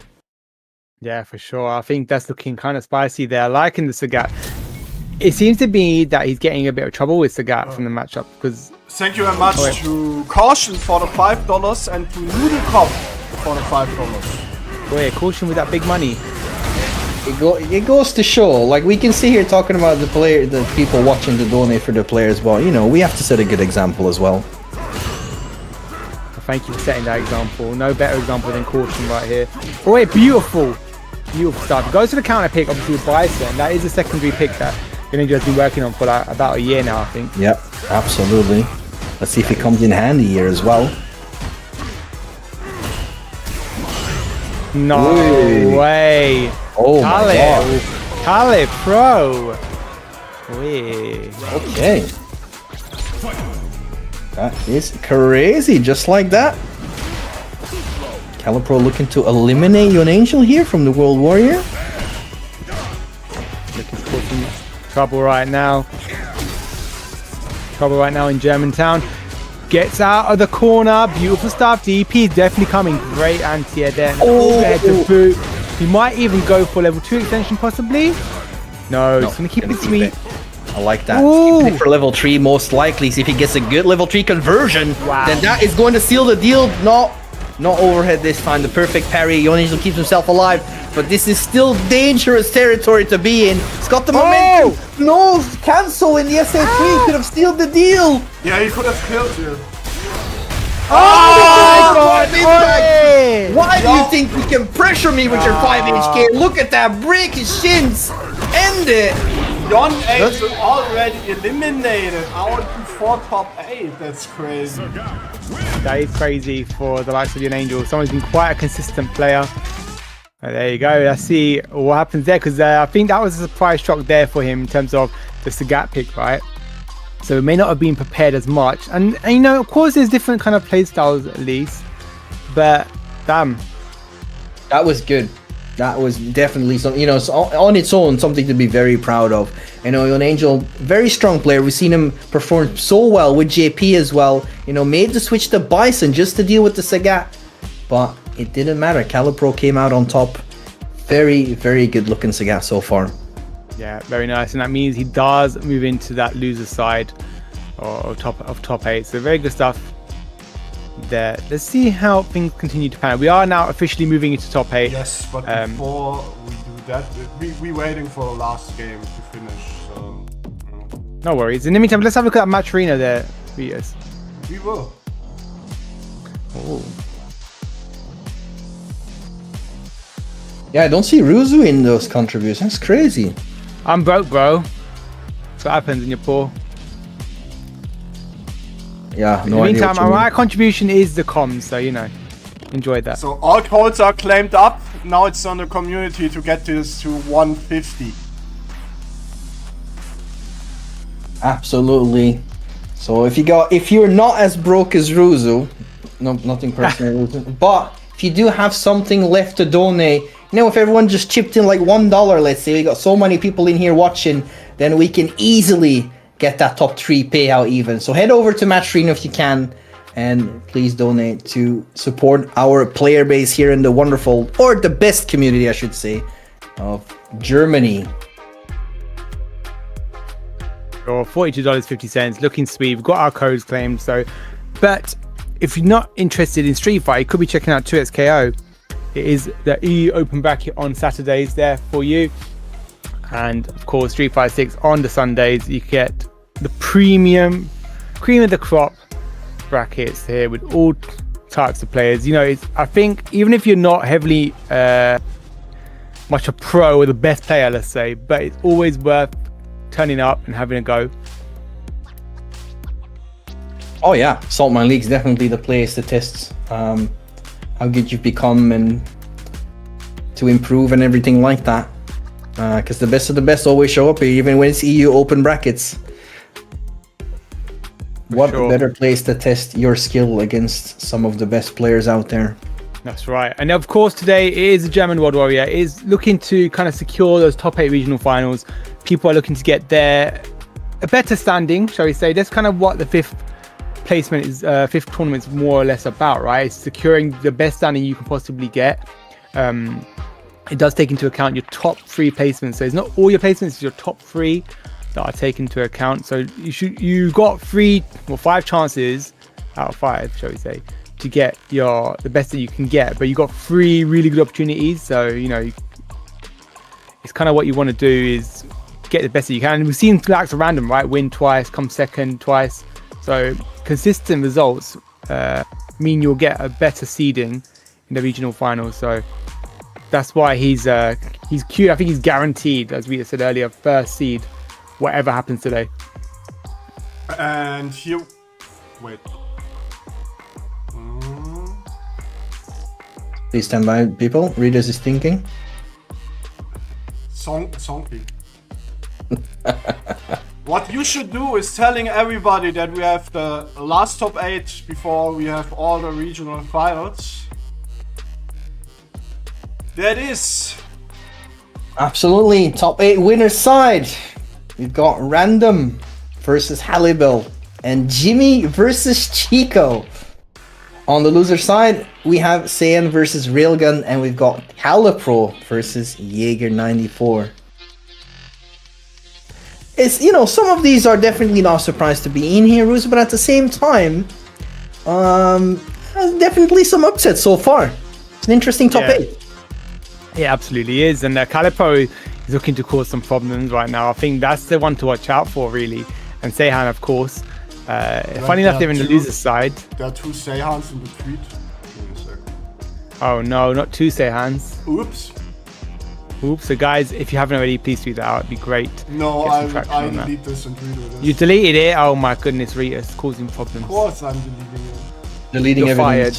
Yeah, for sure. I think that's looking kind of spicy there. Liking the Sagat. It seems to be that he's getting a bit of trouble with Sagat from the matchup, because... Thank you very much to Caution for the $5 and to Noodle Cop for the $5. Wait, Caution with that big money. It goes to show, like we can see here talking about the people watching to donate for the players, but you know, we have to set a good example as well. Thank you for setting that example. No better example than Caution right here. Oh wait, beautiful stuff. It goes to the counter pick, obviously with Bison. That is a secondary pick that Yon Angel has been working on for like about a year now, I think. Yep, absolutely. Let's see if it comes in handy here as well. No way. Oh my god. Calipro. Okay. That is crazy, just like that. Calipro looking to eliminate Yon Angel here from the World Warrior. Looking for some trouble right now. Trouble right now in Germantown. Gets out of the corner. Beautiful stuff. DP is definitely coming. Great anti-air there. Overhead to boot. He might even go for level 2 extension possibly. No, he's going to keep it sweet. I like that. Keep it for level 3 most likely. See if he gets a good level 3 conversion. Wow. Then that is going to seal the deal. Not overhead this time. The perfect parry. Yon Angel keeps himself alive. But this is still dangerous territory to be in. He's got the momentum. No, cancel in the SA3 could have sealed the deal. Yeah, he could have killed you. Oh my God! God! Why do you think you can pressure me with your 5 HK? Look at that, break his shins! End it! Yon Angel already eliminated out before top 8. That's crazy. That is crazy for the likes of Yon Angel. Someone's been quite a consistent player. There you go. Let's see what happens there, because I think that was a surprise shock there for him in terms of the Sagat pick, right? So it may not have been prepared as much. And you know, of course, there's different kind of play styles at least. But damn. That was good. That was definitely something, you know, on its own, something to be very proud of. You know, Yon Angel, very strong player. We've seen him perform so well with JP as well. You know, made the switch to Bison just to deal with the Sagat. But it didn't matter. Calipro came out on top. Very, very good looking Sagat so far. Yeah, very nice. And that means he does move into that loser side or top 8. So very good stuff there. Let's see how things continue to pan out. We are now officially moving into top 8. Yes, but before we do that, we're waiting for the last game to finish. So, you know. No worries. In the meantime, let's have a look at that match arena there, Vitas. We will. Oh. Yeah, I don't see Ruzu in those contributions. That's crazy. I'm broke, bro. That's what happens when you're poor. Yeah, In the meantime, my contribution is the comms, so you know, enjoy that. So all codes are claimed up. Now it's on the community to get this to 150. Absolutely. So if you're not as broke as Ruzu, no, nothing personal, Ruzu, but if you do have something left to donate, you know, if everyone just chipped in like $1, let's say, we got so many people in here watching, then we can easily get that top 3 payout even. So head over to Match Arena if you can, and please donate to support our player base here in the wonderful, or the best community, I should say, of Germany. Or $42.50, looking sweet. We've got our codes claimed, so. But if you're not interested in Street Fighter, you could be checking out 2XKO. It is the EU Open bracket on Saturdays there for you. And of course, Street Fighter 6 on the Sundays. You get the premium, cream of the crop brackets here with all types of players. You know, I think even if you're not heavily much a pro or the best player, let's say, but it's always worth turning up and having a go. Oh yeah, Saltmine League's definitely the place to test how good you've become and to improve and everything like that. Because the best of the best always show up here, even when it's EU Open brackets. What a better place to test your skill against some of the best players out there. That's right. And of course, today is the German World Warrior. It is looking to kind of secure those top 8 regional finals. People are looking to get a better standing, shall we say. That's kind of what the fifth tournament is more or less about, right? It's securing the best standing you can possibly get. It does take into account your top 3 placements. So it's not all your placements, it's your top 3 that are taken into account. So you got 5 chances out of 5, shall we say, to get the best that you can get, but you got 3 really good opportunities. So you know, it's kind of what you want to do is get the best that you can. And we've seen like random, right? Win twice, come second twice. So consistent results mean you'll get a better seeding in the regional finals. So that's why he's cute. I think he's guaranteed, as we said earlier, first seed, whatever happens today. And here, wait. Please stand by, people. Readers is thinking. Sonky. What you should do is telling everybody that we have the last top 8 before we have all the regional finals. That is. Absolutely. Top 8 winner side. We've got Random versus Halibell and Jimmy versus Chico. On the loser side, we have Sehan versus Railgun, and we've got Calipro versus Jagger 94. It's, you know, some of these are definitely not surprised to be in here, Ruz, but at the same time, definitely some upsets so far. It's an interesting top 8. It absolutely is, and Calipro is looking to cause some problems right now. I think that's the one to watch out for, really. And Sehan, of course. Funny enough, they're in the loser's side. There are 2 Sehans in the tweet. Give me a sec. Oh no, not 2 Sehans. Oops. Oops. So guys, if you haven't already, please do that out. It'd be great. No, Get some traction I on that. delete this and redo this. You deleted it? Oh my goodness, Rita, it's causing problems. Of course I'm deleting it. Deleting You're fired.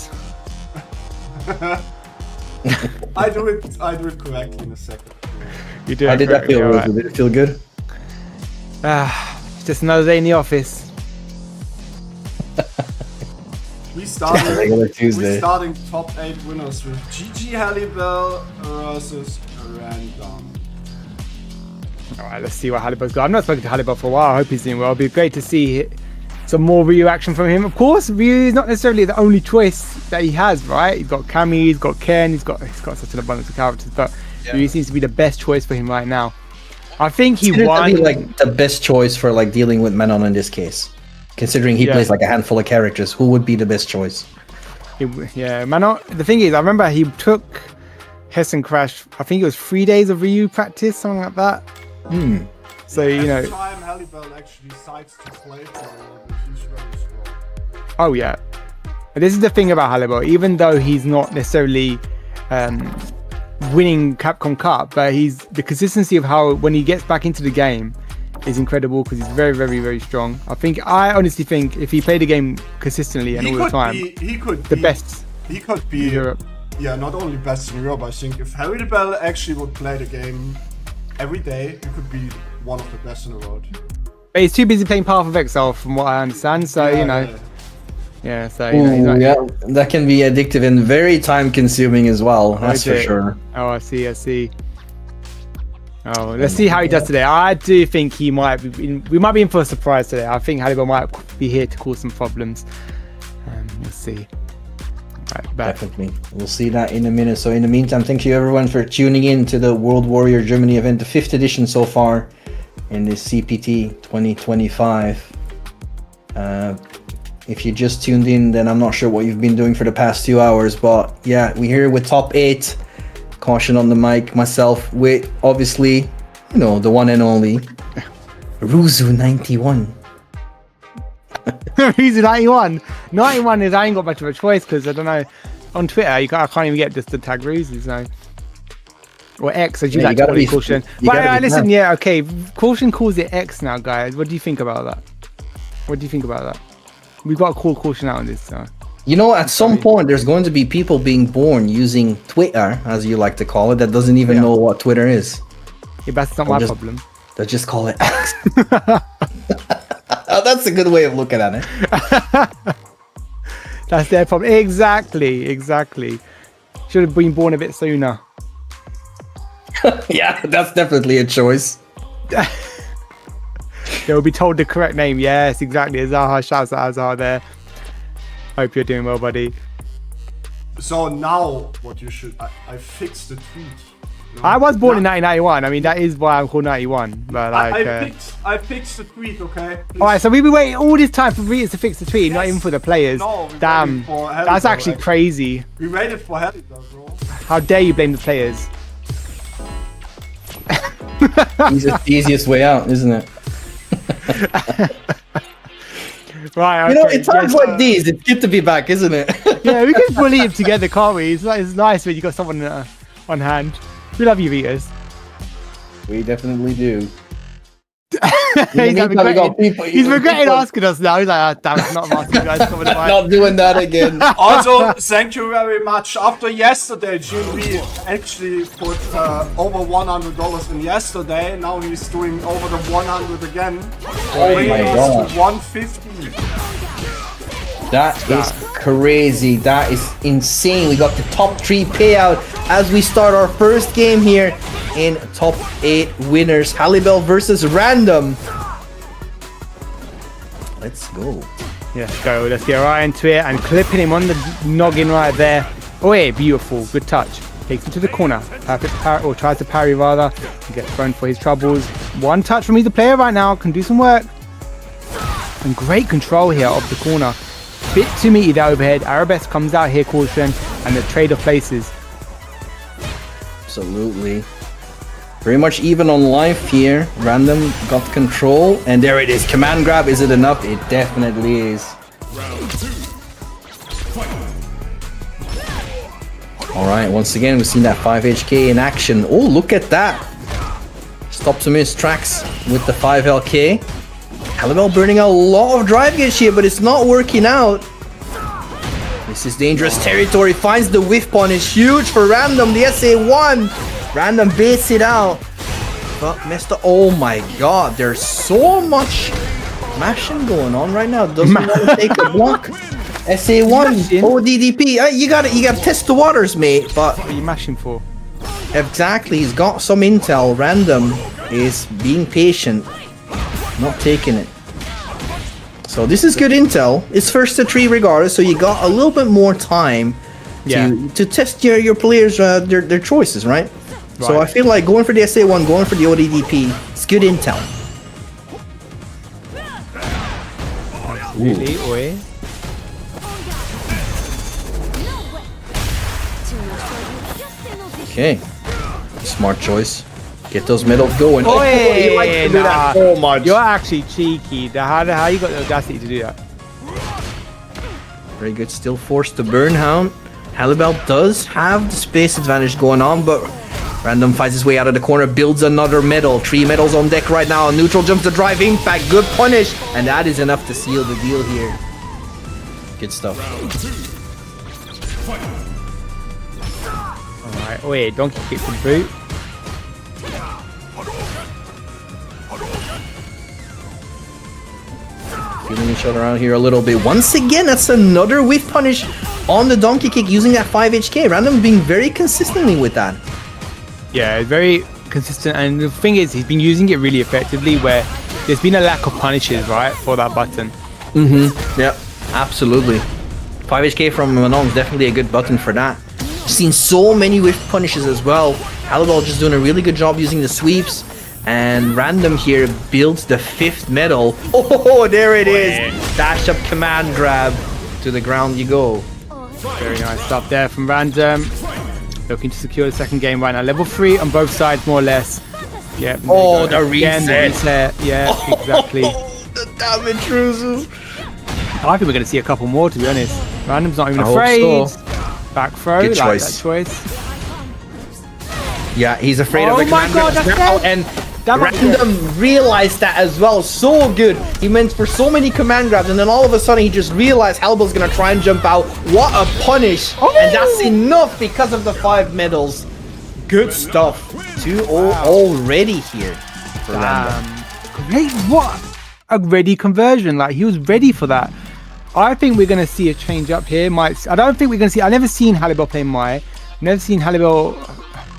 evidence. I do it correctly in a second. You do. How did that feel, alright. Rosa? Did it feel good? It's just another day in the office. We started. Regular Tuesday. We're starting top 8 winners with GG Halibell versus Random. Alright, let's see what Halibell's got. I've not spoken to Halibell for a while. I hope he's doing well. It'd be great to see some more Ryu action from him. Of course, Ryu is not necessarily the only choice that he has, right? He's got Cammy, he's got Ken, he's got such an abundance of characters, but Ryu seems to be the best choice for him right now. I think he Considered to won. be, like the best choice for like dealing with Manon in this case. Considering he plays like a handful of characters, who would be the best choice? Yeah, Manon. The thing is, I remember he took Hessen Crash. I think it was 3 days of Ryu practice, something like that. So you know. Every time Halibell actually decides to play for it, he's very strong. Oh yeah. And this is the thing about Halibell. Even though he's not necessarily winning Capcom Cup, but the consistency of how when he gets back into the game is incredible because he's very, very, very strong. I honestly think if he played the game consistently and all the time, he could the be best He could be in Europe. Yeah, not only best in Europe. I think if Halibell actually would play the game every day, he could be one of the best in the world. But he's too busy playing Path of Exile, from what I understand. So Yeah, you know, yeah. So you know, he's not, yeah, that can be addictive and very time-consuming as well. That's for sure. Oh, I see. Oh, let's see how he does today. I do think we might be in for a surprise today. I think Halibell might be here to cause some problems. We'll see. Right, back. Definitely. We'll see that in a minute. So in the meantime, thank you everyone for tuning in to the World Warrior Germany event, the 5th edition so far in this CPT 2025. If you just tuned in, then I'm not sure what you've been doing for the past 2 hours, but yeah, we're here with top 8. Caution on the mic, myself, with obviously, you know, the one and only Ruzu91. Ruzu 91. 91 is I ain't got much of a choice because I don't know. On Twitter, I can't even get just the tag Ruzu, so. Or X, as you like to call it, Caution. But listen, yeah, okay. Caution calls it X now, guys. What do you think about that? We've got to call Caution out on this. So. You know, at some point, there's going to be people being born using Twitter, as you like to call it, that doesn't even know what Twitter is. Yeah, that's not my problem. They'll just call it X. Oh, that's a good way of looking at it. That's their problem. Exactly. Should have been born a bit sooner. Yeah, that's definitely a choice. They will be told the correct name. Yes, exactly. Zaha, shouts out Zaha there. Hope you're doing well, buddy. So now, what you should... I fixed the tweet. No, I was born in 1991. I mean, that is why I'm called 91. But like, I fixed the tweet, okay? All right, so we've been waiting all this time for Ritas to fix the tweet, not even for the players. No, damn, that's actually crazy. We waited for Halibell, bro. How dare you blame the players? The easiest way out, isn't it? Right, okay. You know, in times like these, it's good to be back, isn't it? Yeah, we can bully him together, can't we? It's nice when you got someone on hand. We love you, Ritas. We definitely do. He's regretting asking us now. He's like, oh, damn it, not asking you guys. Not doing that again. Also, thank you very much. After yesterday, GMV actually put over $100 in yesterday. Now he's doing over the 100 again. Oh my god. 150. That is crazy. That is insane. We got the top 3 payout as we start our first game here in top 8 winners. Halibell versus Random. Let's go. Let's go. Let's get right into it and clipping him on the noggin right there. Oh yeah, beautiful. Good touch. Takes him to the corner. Perfect parry, or tries to parry rather. Gets thrown for his troubles. One touch from either player right now. Can do some work. And great control here of the corner. Bit too meaty the overhead. Arabesque comes out here, Caution, and the trade of places. Absolutely. Very much even on life here. Random got control, and there it is. Command grab, is it enough? It definitely is. Alright, once again, we've seen that 5 HK in action. Oh, look at that. Stops him in his tracks with the 5 LK. Halibell burning a lot of drive gauge here, but it's not working out. This is dangerous territory. Finds the whiff punish. Huge for Random. The SA1. Random baits it out. But missed the... Oh my god. There's so much mashing going on right now. Doesn't want to take a block. SA1. ODDP. You gotta test the waters, mate. But What are you mashing for? exactly. He's got some intel. Random is being patient. Not taking it. So this is good intel. It's first to 3 regardless, so you got a little bit more time to test your players their choices, right? So I feel like going for the SA1, going for the ODDP, it's good intel. Really? Oi. Okay. Smart choice. Get those medals going. Oi, you like to do that so much. You're actually cheeky. How you got the audacity to do that? Very good. Still forced to burn Hound. Halibell does have the space advantage going on, but Random finds his way out of the corner, builds another medal. 3 medals on deck right now. Neutral jumps to drive impact. Good punish. And that is enough to seal the deal here. Good stuff. Alright, wait, donkey kick from boot. Feeling each other out here a little bit. Once again, that's another whiff punish on the donkey kick using that 5 HK. Random being very consistently with that. Yeah, very consistent, and the thing is, he's been using it really effectively where there's been a lack of punishes, right, for that button. Yep, absolutely. 5 HK from Manon is definitely a good button for that. Seen so many whiff punishes as well. Halibell just doing a really good job using the sweeps. And Random here builds the 5th medal. Oh, there it is. Dash up command grab. To the ground you go. Very nice stuff there from Random. Looking to secure the second game right now. Level 3 on both sides, more or less. Yeah. Oh, the reset. Again, the reset. Yeah, exactly. The damage, Ruzu. I think we're going to see a couple more, to be honest. Random's not even I hope afraid. so. Back throw, Good like choice. that choice. Yeah, he's afraid of Oh the my command God, grab that's now, dead. and That was Random realized that as well. So good. He went for so many command grabs, and then all of a sudden he just realized Halibell's gonna try and jump out. What a punish! And that's enough because of the 5 medals. Good stuff. 2-0 already here for Random. Great, what a ready conversion. Like, he was ready for that. I think we're going to see a change up here. I don't think we're going to see... I've never seen Halibell play Mai. I've never seen Halibell...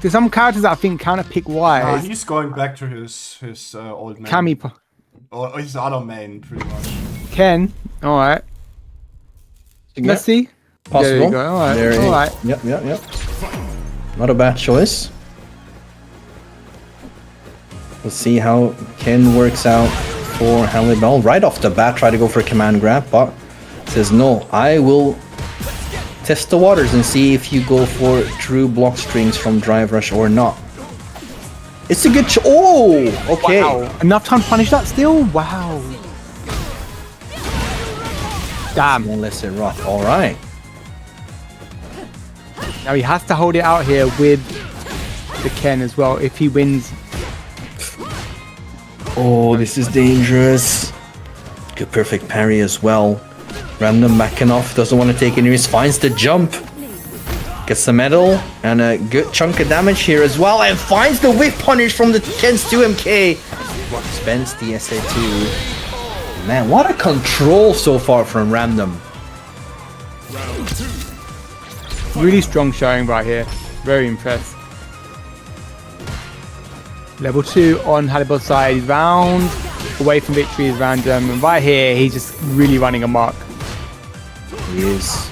There's some characters that I think counter pick wise. He's going back to his old man. Cammy... Or his other main, pretty much. Ken. Alright. Let's see. Possible. There you go. Alright. There All right. Yep. Not a bad choice. Let's see how Ken works out for Halibell. Right off the bat, try to go for a command grab, but says no. I will test the waters and see if you go for true block strings from drive rush or not. It's a good oh, okay. Wow. Enough time to punish that still? Wow. Damn. One less hit rough. All right. Now he has to hold it out here with the Ken as well if he wins. Oh, this is dangerous. Good perfect parry as well. Random backing off, doesn't want to take any risks, finds the jump. Gets the medal and a good chunk of damage here as well, and finds the whiff punish from the Ken's 2MK. Spends the SA2. Man, what a control so far from Random. Really strong showing right here. Very impressed. Level 2 on Halibell's side. Round away from victory is Random. And right here, he's just really running amok. He is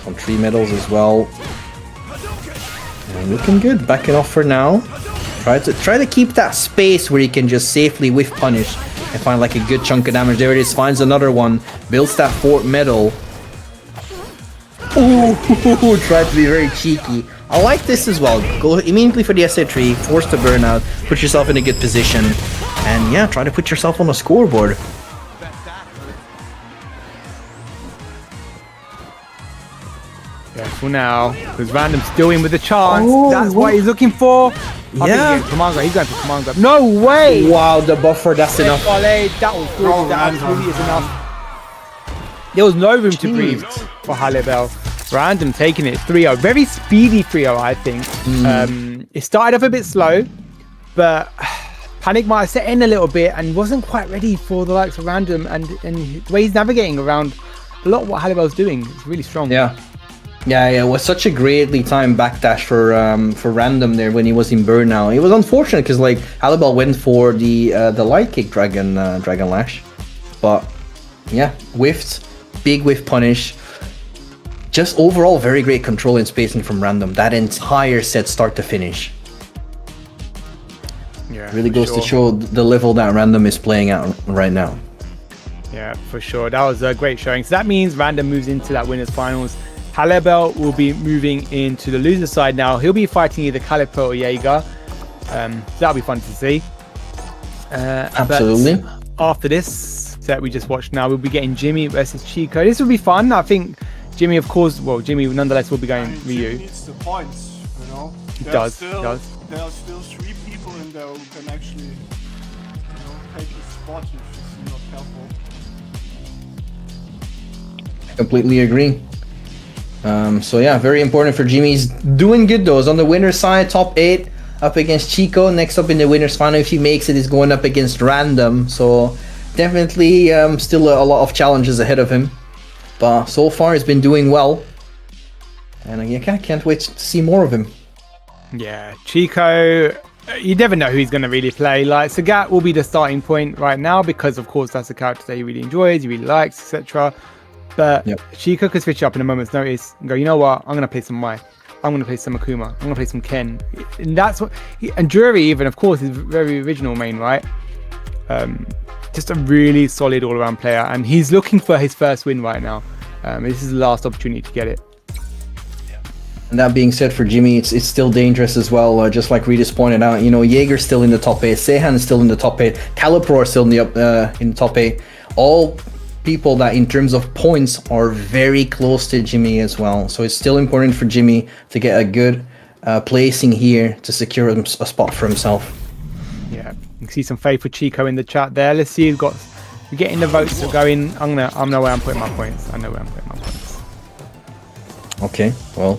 on 3 medals as well. And looking good. Backing off for now. Try to keep that space where he can just safely whiff punish and find like a good chunk of damage. There it is. Finds another one. Builds that 4th medal. Ooh, tried to be very cheeky. I like this as well. Go immediately for the SA3, force the burnout, put yourself in a good position, and yeah, try to put yourself on a scoreboard. Careful now, because Random's still in with the chance. Oh, That's what he's looking for. Yeah. He's going for command grab. No way! Wow, the buffer, that's enough. That was good. Oh, That Random. absolutely is enough. There was no room to breathe for Halibell. Random taking it 3-0. Very speedy 3-0, I think. It started off a bit slow, but Panic might have set in a little bit and wasn't quite ready for the likes of Random, and the way he's navigating around a lot of what Halibell's doing is really strong. Yeah. Yeah, it was such a greatly timed backdash for Random there when he was in burnout. It was unfortunate because like Halibell went for the light kick dragon lash, but yeah, whiffed, big whiff punish. Just overall very great control and spacing from Random. That entire set start to finish. Yeah, Really goes to show the level that Random is playing at right now. Yeah, for sure. That was a great showing. So that means Random moves into that winners finals. Halibell will be moving into the loser side now. He'll be fighting either Calipro or Jagger. So that'll be fun to see. Absolutely. But after this set we just watched now, we'll be getting Jimmy versus Chico. This will be fun. I think Jimmy, of course, Jimmy nonetheless will be going Jimmy Ryu. needs the points, you know. He There does. are still 3 people in there who can actually, take his spot if he's not careful. Completely agree. So yeah, very important for Jimmy. He's doing good though. He's on the winner's side, top 8, up against Chico. Next up in the winner's final, if he makes it, he's going up against Random. So definitely still a lot of challenges ahead of him. But so far he's been doing well. And I can't wait to see more of him. Yeah, Chico, you never know who he's going to really play. Like, Sagat will be the starting point right now because, of course, that's a character that he really enjoys, he really likes, etc. But Chico could switch up in a moment's notice and go, you know what, I'm going to play some Mai. I'm going to play some Akuma. I'm going to play some Ken. And that's what... And Jury even, of course, is very original main, right? Just a really solid all-around player. And he's looking for his first win right now. This is the last opportunity to get it. And that being said, for Jimmy, it's still dangerous as well. Just like Regis pointed out, Jagger's still in the top 8. Sehan is still in the top 8. Calipro is still in the top 8. All people that in terms of points are very close to Jimmy as well. So it's still important for Jimmy to get a good placing here to secure a spot for himself. Yeah, you can see some faith for Chico in the chat there. Let's see we're getting the votes that go in. I know where I'm putting my points. I know where I'm putting my points. Okay, well,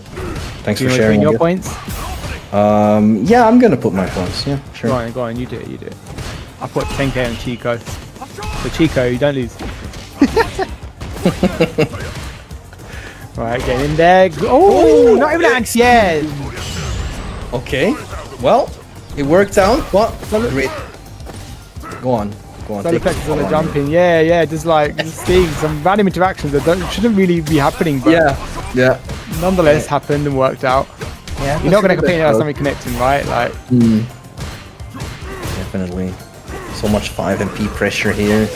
thanks for Do you sharing your points? Yeah, I'm gonna put my points. Yeah, sure. Go on, you do it. I put 10k on Chico. So Chico, you don't lose. Right, get in there. Oh, not even Axe yet. Okay, well, it worked out. What? Great. Go on. Solar plexus on the jumping. Yeah, just seeing some random interactions that shouldn't really be happening. But yeah. Nonetheless, happened and worked out. Yeah, you're not going to complain about something connecting, right? Definitely. So much 5 MP pressure here.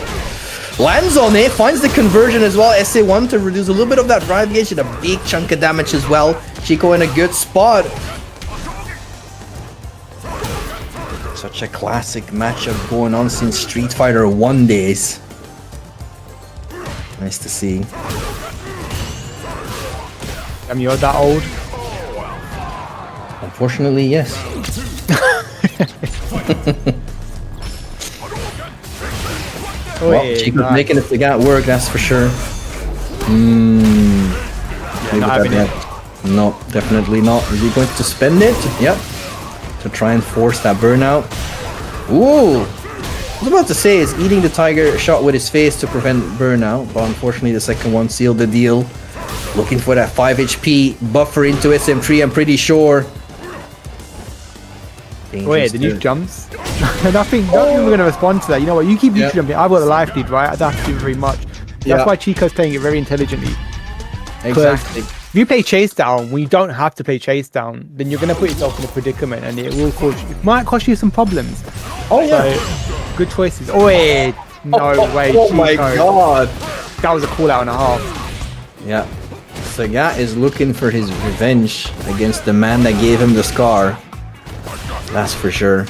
Lands on it, finds the conversion as well. SA1 to reduce a little bit of that drive gauge and a big chunk of damage as well. Chico in a good spot. Such a classic matchup going on since Street Fighter 1 days. Nice to see. You're that old? Unfortunately, yes. Well, Chico's making it to get work, that's for sure. Not having it. No, definitely not. Is he going to spend it? Yep. To try and force that burnout. Ooh! I was about to say, is eating the tiger shot with his face to prevent burnout, but unfortunately the second one sealed the deal. Looking for that 5 HP buffer into SM3, I'm pretty sure. Wait, the nuke jumps? nothing we're going to respond to that. You know what, you keep nuke jumping. I've got the life lead, right? I don't have to do very much. That's why Chico's playing it very intelligently. Exactly. If you play chase down when you don't have to play chase down, then you're going to put yourself in a predicament and it might cost you some problems. Oh yeah. So, good choices. Oh wait, no way. Oh Chico. my god. That was a call out and a half. Yeah. Sagat is looking for his revenge against the man that gave him the scar. That's for sure.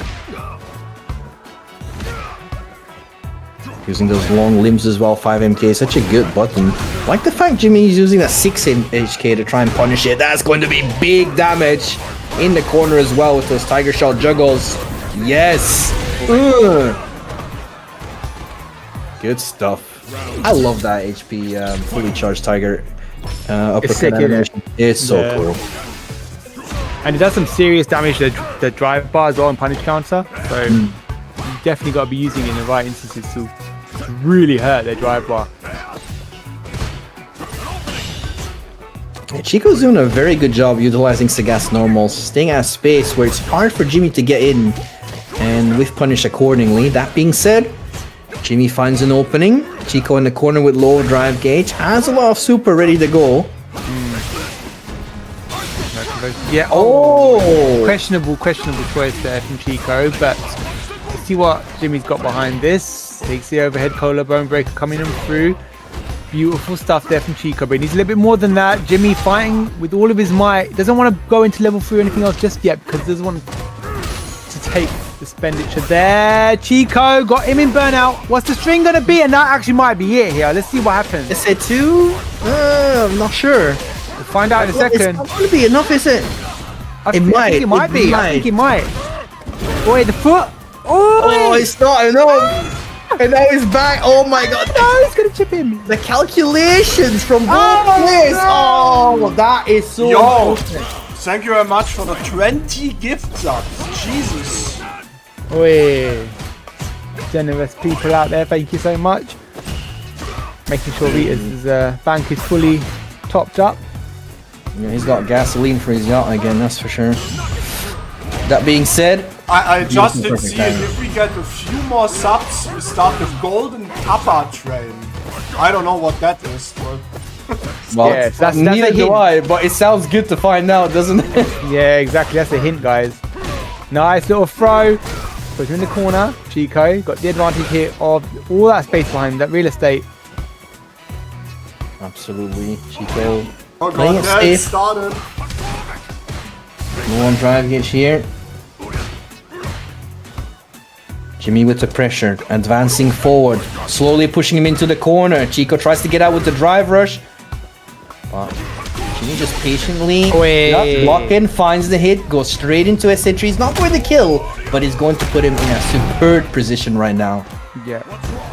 Using those long limbs as well, 5MK, such a good button. Like the fact Jimmy is using that 6HK to try and punish it. That's going to be big damage in the corner as well with those Tiger Shot juggles. Yes! Good stuff. I love that HP fully charged Tiger uppercut sick, animation. It's so cool. And it does some serious damage to the drive bar as well and punish counter. So you definitely got to be using it in the right instances to really hurt their drive bar. Yeah, Chico's doing a very good job utilizing Sagat's normals, staying at a space where it's hard for Jimmy to get in, and with punish accordingly. That being said, Jimmy finds an opening. Chico in the corner with low drive gauge, has a lot of super ready to go. Yeah, questionable choice there from Chico, but let's see what Jimmy's got behind this. Takes the overhead collarbone breaker coming in through. Beautiful stuff there from Chico, but he needs a little bit more than that. Jimmy fighting with all of his might. Doesn't want to go into level 3 or anything else just yet because he doesn't want to take the expenditure there. Chico got him in burnout. What's the string going to be? And that actually might be it here. Let's see what happens. SA2? I'm not sure. We'll find out in a second. It's not going to be enough, is it? I think it might be. I think it might. Wait, the foot. Oh, it's not enough. And now he's back. Oh my god. No, he's going to chip him. The calculations from both players. Oh, that is so Yo, thank you very much for the 20 gift subs. Jesus. Oi. Generous people out there, thank you so much. Making sure Rita's bank is fully topped up. Yeah, he's got gasoline for his yacht again, that's for sure. That being said, I just did see it. If we get a few more subs, we start the golden Kappa train. I don't know what that is, but well, yes, that's neither a do hint. I, but it sounds good to find out, doesn't it? Yeah, exactly. That's a hint, guys. Nice little throw. Puts him in the corner. Chico got the advantage here of all that space behind him, that real estate. Absolutely. Chico oh playing god, it yeah, it safe. started. No one drive gauge here. Jimmy with the pressure, advancing forward, slowly pushing him into the corner. Chico tries to get out with the drive rush. But Jimmy just patiently blocking, finds the hit, goes straight into SA3. He's not for the kill, but he's going to put him in a superb position right now. Yeah,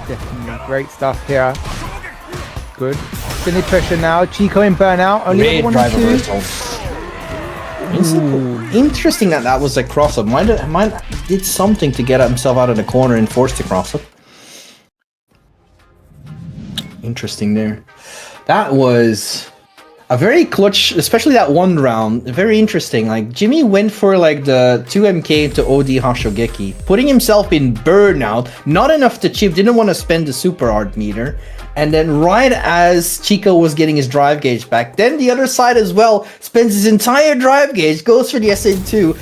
definitely great stuff here. Good. Spinning pressure now. Chico in burnout. Only Great one drive or two. reversal. Interesting that was a cross up. Might did something to get himself out of the corner and force the cross up. Interesting there. That was a very clutch, especially that one round. Very interesting. Like Jimmy went for like the 2MK to OD Hashogeki, putting himself in burnout. Not enough to chip. Didn't want to spend the super art meter. And then right as Chico was getting his drive gauge back, then the other side as well spends his entire drive gauge, goes for the SA2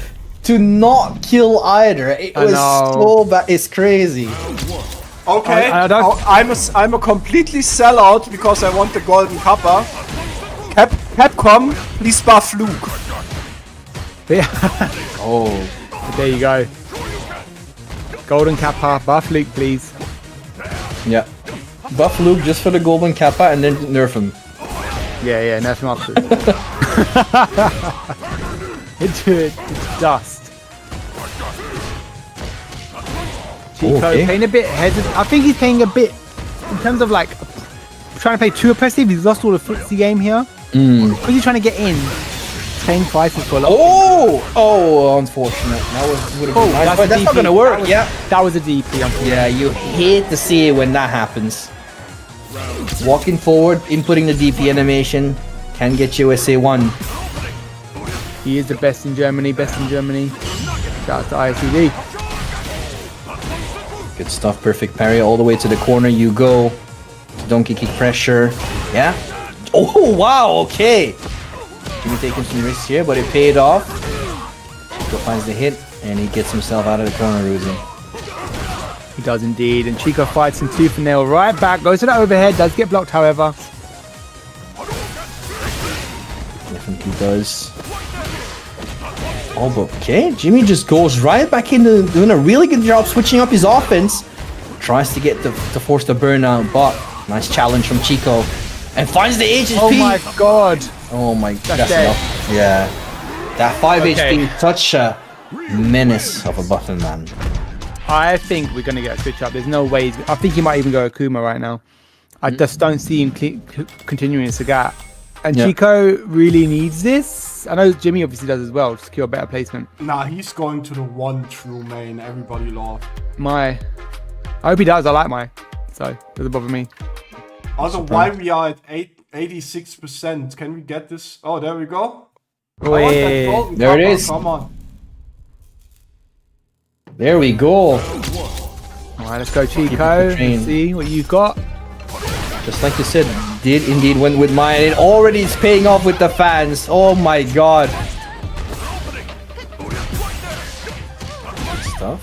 to not kill either. It was so bad. It's crazy. Okay, I'm a completely sellout because I want the golden Kappa. Capcom, please buff Luke. Yeah. Oh. There you go. Golden Kappa, buff Luke, please. Yeah. Buff Luke just for the golden Kappa and then nerf him. Yeah, nerf him up. It's dust. Chico playing a bit hesitant. I think he's playing a bit in terms of like trying to play too oppressive. He's lost all the footsie game here. Because he's trying to get in. Playing fighters for a lot. Oh, unfortunate. That would have been nice, but that's not gonna work. That was a DP. Unfortunately. Yeah, you hate to see it when that happens. Walking forward, inputting the DP animation can get you SA1. He is the best in Germany. Shout out to ISCD. Good stuff. Perfect parry all the way to the corner. You go. Donkey kick pressure. Yeah. Oh wow. Okay. Jimmy taking some risks here, but it paid off. Chico finds the hit, and he gets himself out of the corner, losing. He does indeed, and Chico fights him tooth and nail right back, goes to that overhead, does get blocked however. Definitely does. Oh, but okay. Jimmy just goes right back into doing a really good job switching up his offense. Tries to get to force the burnout, but nice challenge from Chico. And finds the HP. Oh my god. Oh my, that's dead. enough. Yeah. That 5 HP is such a menace of a button, man. I think we're going to get a switch up. There's no way. I think he might even go Akuma right now. I just don't see him continuing Sagat. And Chico really needs this. I know Jimmy obviously does as well, to secure a better placement. Nah, he's going to the one true main everybody loves. I hope he does. I like my. So, it doesn't bother me. Also, why we are at 86%? Can we get this? Oh, there we go. Oh, there it is. Come on. There we go. Alright, let's go Chico. Let's see what you got. Just like you said, did indeed went with mine. It already is paying off with the fans. Oh my god. Good stuff.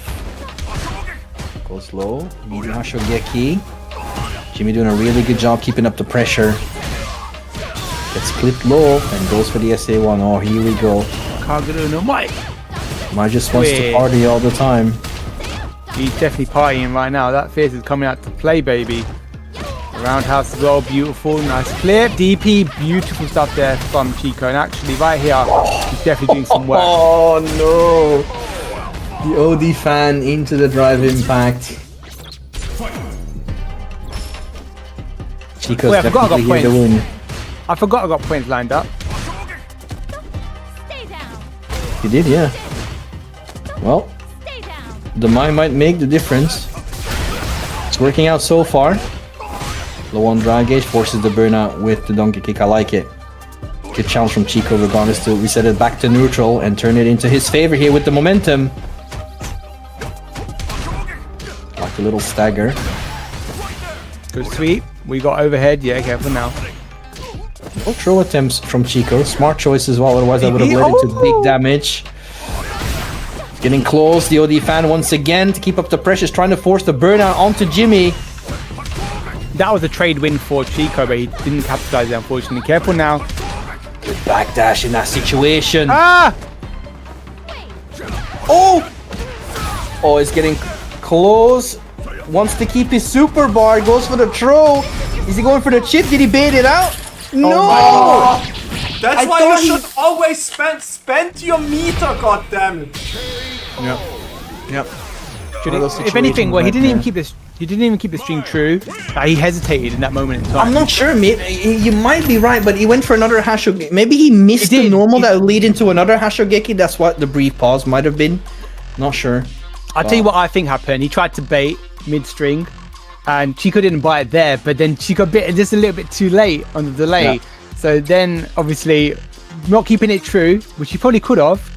Goes low. Shogeki. Jimmy doing a really good job keeping up the pressure. Gets clipped low and goes for the SA1. Oh, here we go. Kaguru no Mike. Mike just wants to party all the time. He's definitely partying right now. That Fierce is coming out to play, baby. Roundhouse as well, beautiful, nice clip. DP, beautiful stuff there from Chico. And actually, right here, he's definitely doing some work. Oh no! The OD fan into the drive impact. Chico's definitely here to win. I forgot I got points lined up. You did, yeah. Well, the mine might make the difference. It's working out so far. Low on drag gauge, forces the burnout with the donkey kick. I like it. Good challenge from Chico regardless to reset it back to neutral and turn it into his favor here with the momentum. Like a little stagger. Good sweep. We got overhead. Yeah, careful now. No throw attempts from Chico. Smart choice as well, otherwise I would have led into big damage. Getting close. The OD fan once again to keep up the pressure, is trying to force the burnout onto Jimmy. That was a trade win for Chico, but he didn't capitalize it, unfortunately. Careful now. Good backdash in that situation. Ah! Oh! Oh, he's getting close. Wants to keep his super bar. Goes for the throw. Is he going for the chip? Did he bait it out? No! Oh that's why you should always spend your meter, goddammit. Yep. Yep. If anything, well, he didn't even keep this. He didn't even keep the string true. He hesitated in that moment in time. I'm not sure. Maybe you might be right, but he went for another Hashogeki. Maybe he missed the normal that would lead into another Hashogeki. That's what the brief pause might have been. Not sure. I'll tell you what I think happened. He tried to bait mid-string, and Chico didn't bite it there, but then Chico bit it just a little bit too late on the delay. Yeah. So then, obviously, not keeping it true, which he probably could have.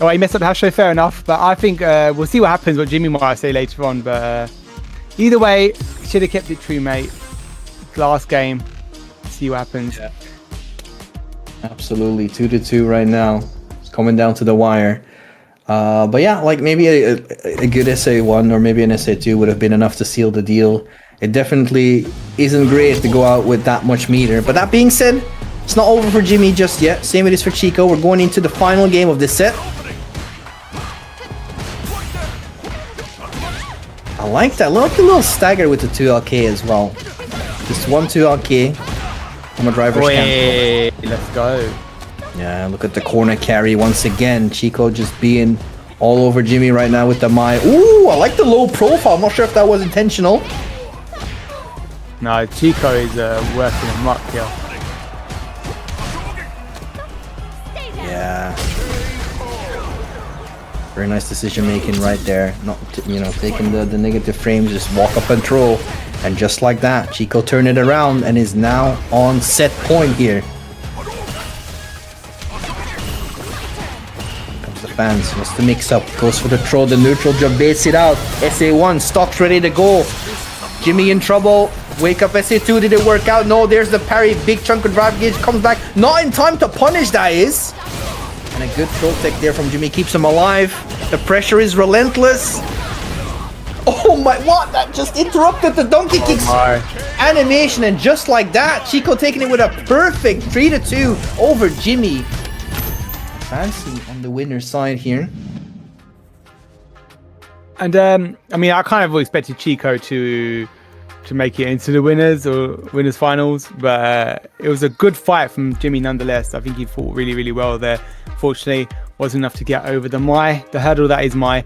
Oh, he messed up the hash show, fair enough. But I think we'll see what happens, what Jimmy might say later on. But either way, should have kept it true, mate. Last game. See what happens. Yeah. Absolutely. 2-2 right now. It's coming down to the wire. But yeah, like maybe a good SA1 or maybe an SA2 would have been enough to seal the deal. It definitely isn't great to go out with that much meter. But that being said, it's not over for Jimmy just yet. Same it is for Chico. We're going into the final game of this set. I like that. Look at the little stagger with the 2LK as well. Just 1 2LK from a driver's camp. Let's go. Yeah, look at the corner carry once again. Chico just being all over Jimmy right now with the Mai. Ooh, I like the low profile. I'm not sure if that was intentional. No, Chico is working a muck here. Yeah. Very nice decision making right there. Not, taking the negative frames, just walk up and throw. And just like that, Chico turned it around and is now on set point here. Comes the fans, wants to mix up, goes for the throw, the neutral jump, baits it out. SA1, stocks ready to go. Jimmy in trouble. Wake up SA2, did it work out? No, there's the parry, big chunk of drive gauge, comes back. Not in time to punish, that is. And a good throw tech there from Jimmy keeps him alive. The pressure is relentless. Oh my, what? That just interrupted the donkey kicks animation, and just like that, Chico taking it with a perfect 3-2 over Jimmy. Fancy on the winner's side here. And I mean, I kind of expected Chico to make it into the winners finals, but it was a good fight from Jimmy nonetheless. I think he fought really, really well there. Fortunately, wasn't enough to get over the hurdle that is Mai.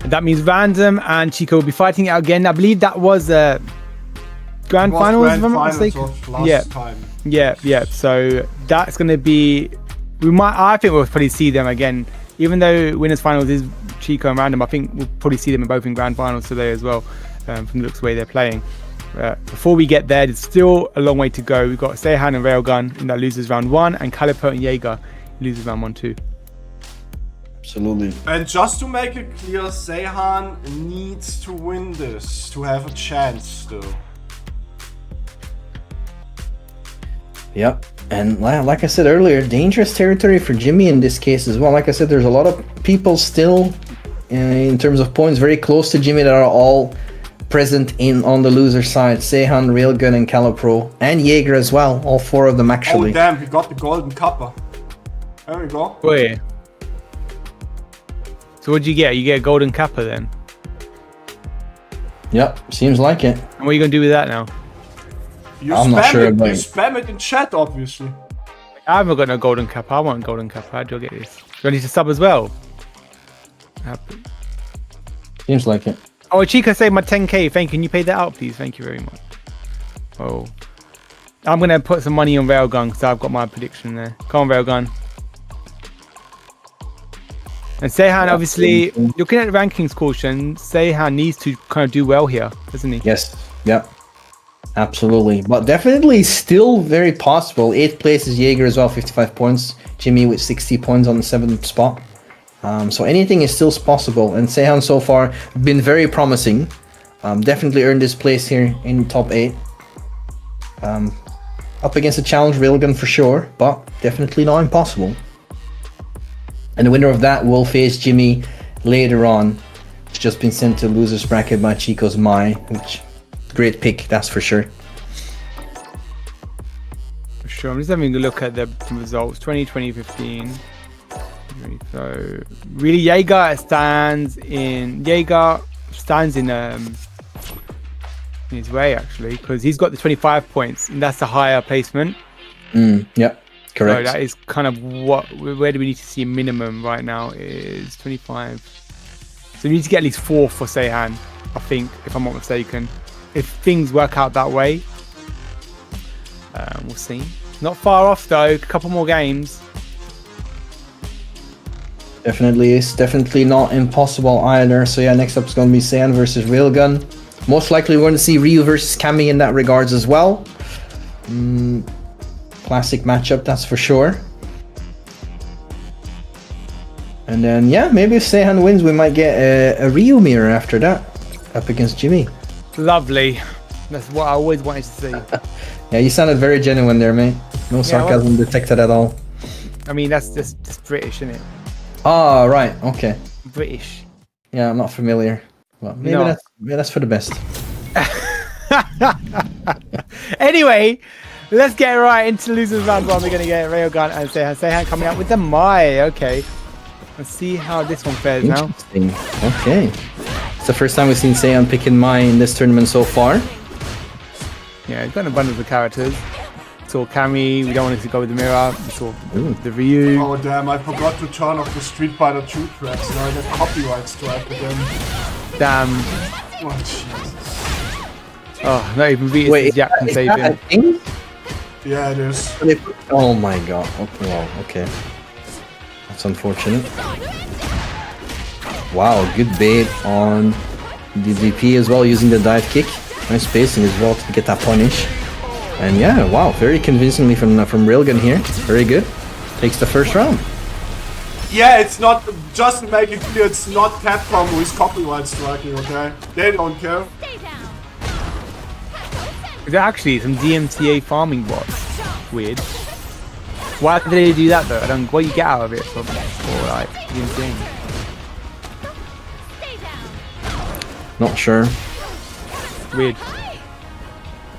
And that means Random and Chico will be fighting out again. I believe that was grand finals, if I'm not mistaken. Yeah. So that's going to be. I think we'll probably see them again, even though winners finals is Chico and Random. I think we'll probably see them both in grand finals today as well. From the looks of the way they're playing. Before we get there, there's still a long way to go. We've got Sehan and Railgun in that loses round 1, and Calipro and Jagger loses round 1 too. Absolutely. And just to make it clear, Sehan needs to win this to have a chance still. Yep. And like I said earlier, dangerous territory for Jimmy in this case as well. Like I said, there's a lot of people still, in terms of points, very close to Jimmy that are all present on the loser side. Sehan, Railgun, and Calipro, and Jagger as well. All 4 of them actually. Oh damn, we got the golden cuppa. There we go. Wait. So what'd you get? You get a golden kappa then? Yep, seems like it. And what are you gonna do with that now? I'm not sure about it. You spam it in chat, obviously. I haven't got no golden kappa. I want golden kappa. How do I get this? Do I need to sub as well? Seems like it. Oh, Chico saved my 10k. Can you pay that out, please? Thank you very much. Oh, I'm gonna put some money on Railgun because I've got my prediction there. Come on, Railgun. And Sehan, obviously, looking at the rankings caution, Sehan needs to kind of do well here, doesn't he? Yes. Yep. Absolutely. But definitely still very possible. 8th place is Jagger as well, 55 points. Jimmy with 60 points on the 7th spot. So anything is still possible, and Sehan so far been very promising. Definitely earned his place here in top 8. Up against a challenge Railgun for sure, but definitely not impossible. And the winner of that will face Jimmy later on. It's just been sent to losers bracket by Chico's Mai, which great pick, that's for sure. For sure. I'm just having a look at the results. 2015. So really, Jagger stands in his way actually, because he's got the 25 points, and that's the higher placement. Yep, correct. So that is kind of where do we need to see a minimum right now is 25. So we need to get at least 4 for Sehan, I think, if I'm not mistaken. If things work out that way, we'll see. Not far off though. A couple more games. Definitely is. Definitely not impossible either. So yeah, next up is going to be Sehan versus Railgun. Most likely we're going to see Ryu versus Cammy in that regards as well. Classic matchup, that's for sure. And then yeah, maybe if Sehan wins, we might get a Ryu mirror after that, up against Jimmy. Lovely. That's what I always wanted to see. Yeah, you sounded very genuine there, mate. No sarcasm detected at all. I mean, that's just British, isn't it? Ah, right. Okay. British. Yeah, I'm not familiar. Well, maybe that's for the best. Anyway, let's get right into losers round 1. We're going to get Railgun and Sehan coming out with the Mai. Okay. Let's see how this one fares now. Interesting. Okay. It's the first time we've seen Sehan picking Mai in this tournament so far. Yeah, he's got an abundance of characters. We saw Cammy, we don't want to go with the mirror. We saw the Ryu. Oh damn, I forgot to turn off the Street Fighter 2 tracks. Now I get copyright strike again. Damn. Oh Jesus. Oh, not even beat his Jack can save him. Yeah, it is. Oh my god. Okay, wow, okay. That's unfortunate. Wow, good bait on the DP as well, using the dive kick. Nice spacing as well to get that punish. And yeah, wow, very convincingly from Railgun here. Very good. Takes the first round. Yeah, it's not, just to make it clear, it's not Capcom who is copyright striking, okay? They don't care. Is there actually some DMCA farming bots? Weird. Why did they do that though? I don't. What do you get out of it for like DMCA? Not sure. Weird.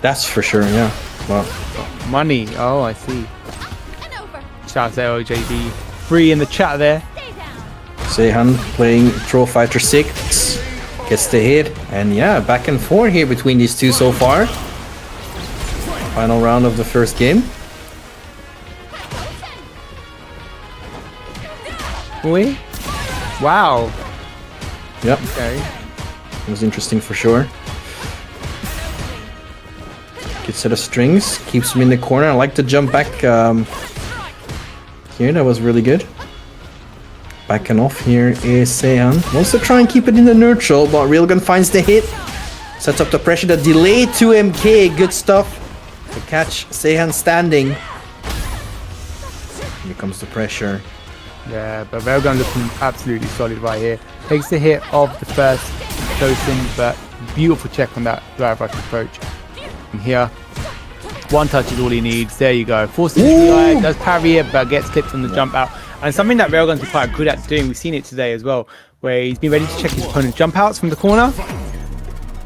That's for sure, yeah. Well, Money. Oh, I see. Shout out to LJB. Free in the chat there. Sehan playing Throw Fighter 6. Gets the hit. And yeah, back and forth here between these two so far. Final round of the first game. Oi. Wow. Yep. Okay. It was interesting for sure. Good set of strings. Keeps him in the corner. I like to jump back here. That was really good. Backing off here is Sehan. Wants to try and keep it in the neutral, but Railgun finds the hit. Sets up the pressure. The delay to MK. Good stuff. To catch Sehan standing. Here comes the pressure. Yeah, but Railgun looking absolutely solid right here. Takes the hit of the first close-in, but beautiful check on that drive rush approach. And here, one touch is all he needs. There you go. Forces the does parry it, but gets clipped on the jump out. And something that Railgun's been quite good at doing, we've seen it today as well, where he's been ready to check his opponent's jump outs from the corner.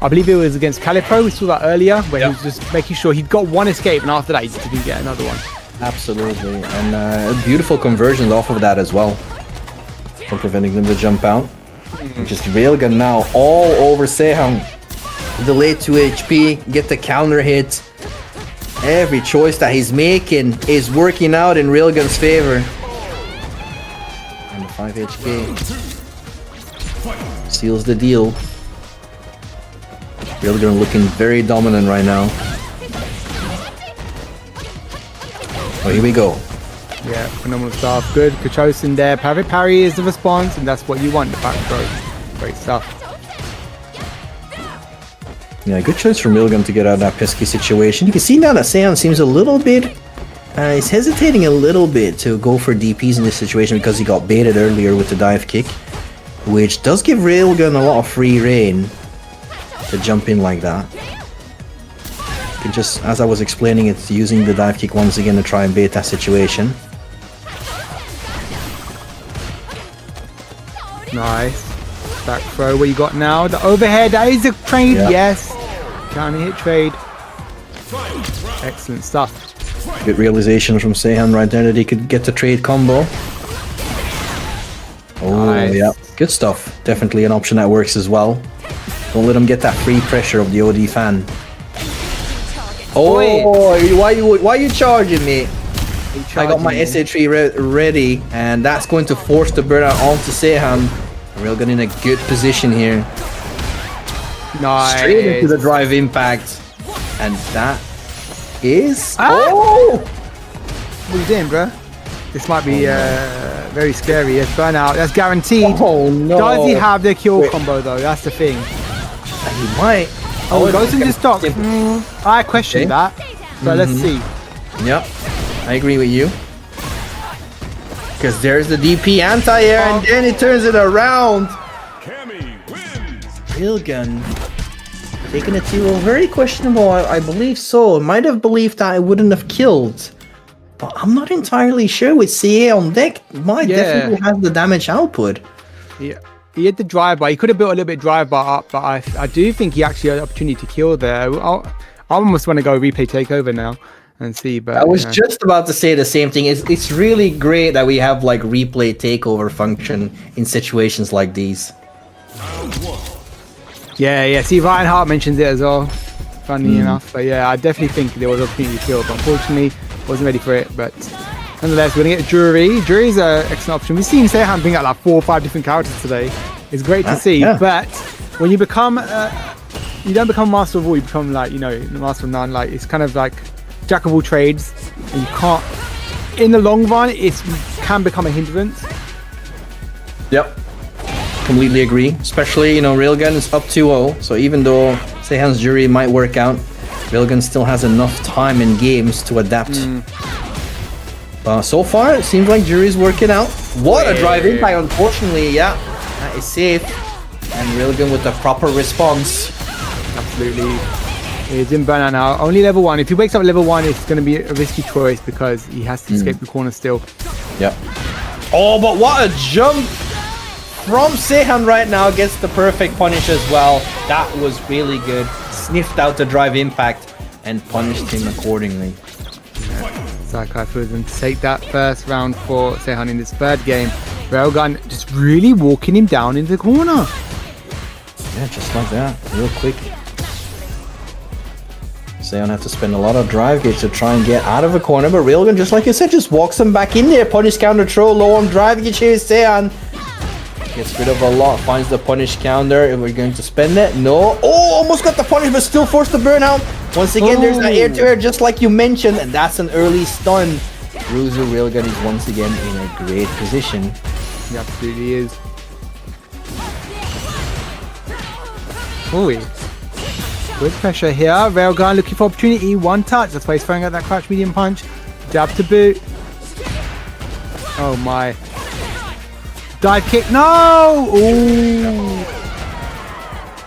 I believe it was against Calipro, we saw that earlier, where he was just making sure he'd got one escape, and after that he didn't get another one. Absolutely, and beautiful conversions off of that as well, for preventing them to jump out. Just Railgun now all over Sehan. Delay 2 HP, get the counter hit. Every choice that he's making is working out in Railgun's favor. And the 5 HP seals the deal. Railgun looking very dominant right now. Oh, here we go. Yeah, phenomenal stuff. Good. Kachosin there. Parry is the response, and that's what you want, the back throw. Great stuff. Yeah, good choice from Railgun to get out of that pesky situation. You can see now that Sehan seems a little bit... he's hesitating a little bit to go for DPs in this situation because he got baited earlier with the dive kick, which does give Railgun a lot of free reign to jump in like that. You can just, as I was explaining, it's using the dive kick once again to try and bait that situation. Nice. Back throw, what you got now? The overhead, that is a trade, yes. Counter hit trade. Excellent stuff. Good realization from Sehan right there that he could get the trade combo. Oh, nice. Yeah, good stuff. Definitely an option that works as well. Don't let him get that free pressure of the OD fan. Oh, why are you charging me? I got my SA3 ready, and that's going to force the burnout onto Sehan. Railgun in a good position here. Nice. Straight into the drive impact. And that is... Oh! What are you doing, bro? This might be very scary. Yes, burnout. That's guaranteed. Oh, no. Does he have the kill combo, though? That's the thing. He might. Oh, he goes into stock. I question that, but let's see. Yep, I agree with you. Because there's the DP anti-air, and then he turns it around. Railgun taking it to a very questionable, I believe so. Might have believed that it wouldn't have killed. But I'm not entirely sure with CA on deck. Might definitely have the damage output. Yeah. He had the drive-by. He could have built a little bit drive-by up, but I do think he actually had the opportunity to kill there. I almost want to go replay takeover now and see. But I was just about to say the same thing. It's really great that we have like replay takeover function in situations like these. Yeah. See, Ryan Hart mentions it as well. Funny enough, but yeah, I definitely think there was an opportunity to kill, but unfortunately, wasn't ready for it. But nonetheless, we're gonna get Jury. Jury's an excellent option. We've seen Sehan bring out like 4 or 5 different characters today. It's great to see, but when you become, you don't become master of all. You become like, master of none. Like it's kind of like jack of all trades, and you can't. In the long run, it can become a hindrance. Yep, completely agree. Especially, Railgun is up 2-0, so even though Sehan's Jury might work out, Railgun still has enough time in games to adapt. So far, it seems like Jury's working out. What a drive impact, unfortunately, that is safe. And Railgun with the proper response. Absolutely. He's in burnout now. Only level 1. If he wakes up at level 1, it's going to be a risky choice because he has to escape the corner still. Yep. Oh, but what a jump from Sehan right now. Gets the perfect punish as well. That was really good. Sniffed out the drive impact and punished him accordingly. Sakai for them to take that first round for Sehan in this third game. Railgun just really walking him down into the corner. Yeah, just like that, real quick. Sehan had to spend a lot of drive gauge to try and get out of the corner, but Railgun, just like I said, just walks him back in there. Punish counter throw, low on drive gauge here. Sehan gets rid of a lot, finds the punish counter, and we're going to spend it. No, oh, almost got the punish, but still forced the burnout. Once again, there's that air to air, just like you mentioned, and that's an early stun. Ruzu Railgun is once again in a great position. He absolutely is. Oi. Good pressure here. Railgun looking for opportunity. One touch. That's why he's throwing out that crouch medium punch. Jab to boot. Oh my. Dive kick. No! Ooh.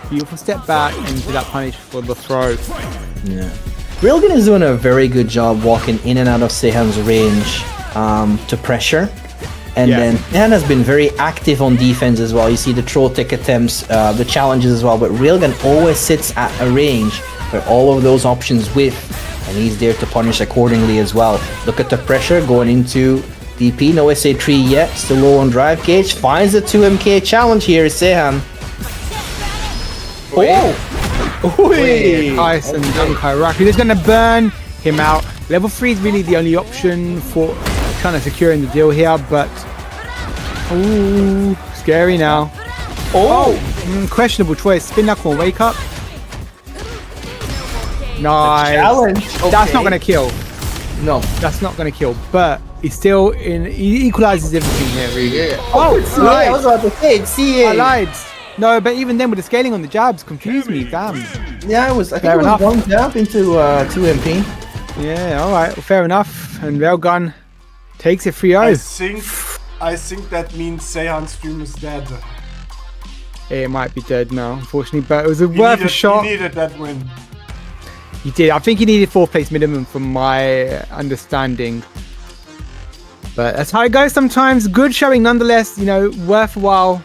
Beautiful step back into that punish for the throw. Yeah. Railgun is doing a very good job walking in and out of Sehan's range to pressure. And then Sehan has been very active on defense as well. You see the throw tech attempts, the challenges as well. But Railgun always sits at a range where all of those options with, and he's there to punish accordingly as well. Look at the pressure going into DP. No SA3 yet. Still low on drive gauge. Finds the 2MK challenge here. Sehan. Oh! Ice and Kairaku. He's going to burn him out. Level 3 is really the only option for kind of securing the deal here, but ooh, scary now. Questionable choice. Spin knuckle and wake up. Nice. Challenge. Okay. That's not going to kill. No. That's not going to kill, but he's still in. He equalizes everything here, really. Yeah. Oh, I was about to say, CA. I lied. No, but even then with the scaling on the jabs confused me. Damn. Yeah, I think it was one jab into 2MP. Yeah, alright, well, fair enough. And Railgun takes it 3-0. I think that means Sehan's stream is dead. It might be dead now, unfortunately, but it was worth a shot. He needed that win. He did. I think he needed 4th place minimum from my understanding. But that's how it goes sometimes. Good showing nonetheless, you know, worthwhile.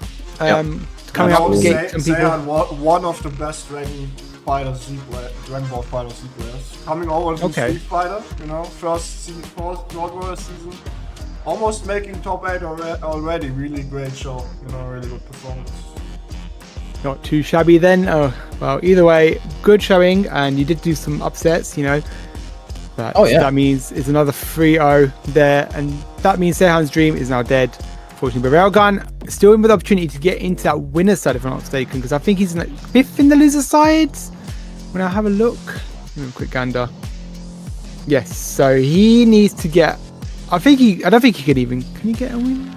Coming up against some people. Sehan, one of the best Dragon Ball Fighter Z players. Coming over to Street Fighter, you know, first Warrior season. Almost making top 8 already. Really great show, you know, really good performance. Not too shabby then. Oh, well, either way, good showing, and you did do some upsets, you know. But that means it's another 3-0 there, and that means Sehan's dream is now dead. Fortunately, but Railgun still in with the opportunity to get into that winner's side, if I'm not mistaken, because I think he's in like 5th in the loser's side. When I have a look, quick gander. Yes, so he needs to get. I don't think he could even. Can he get a win?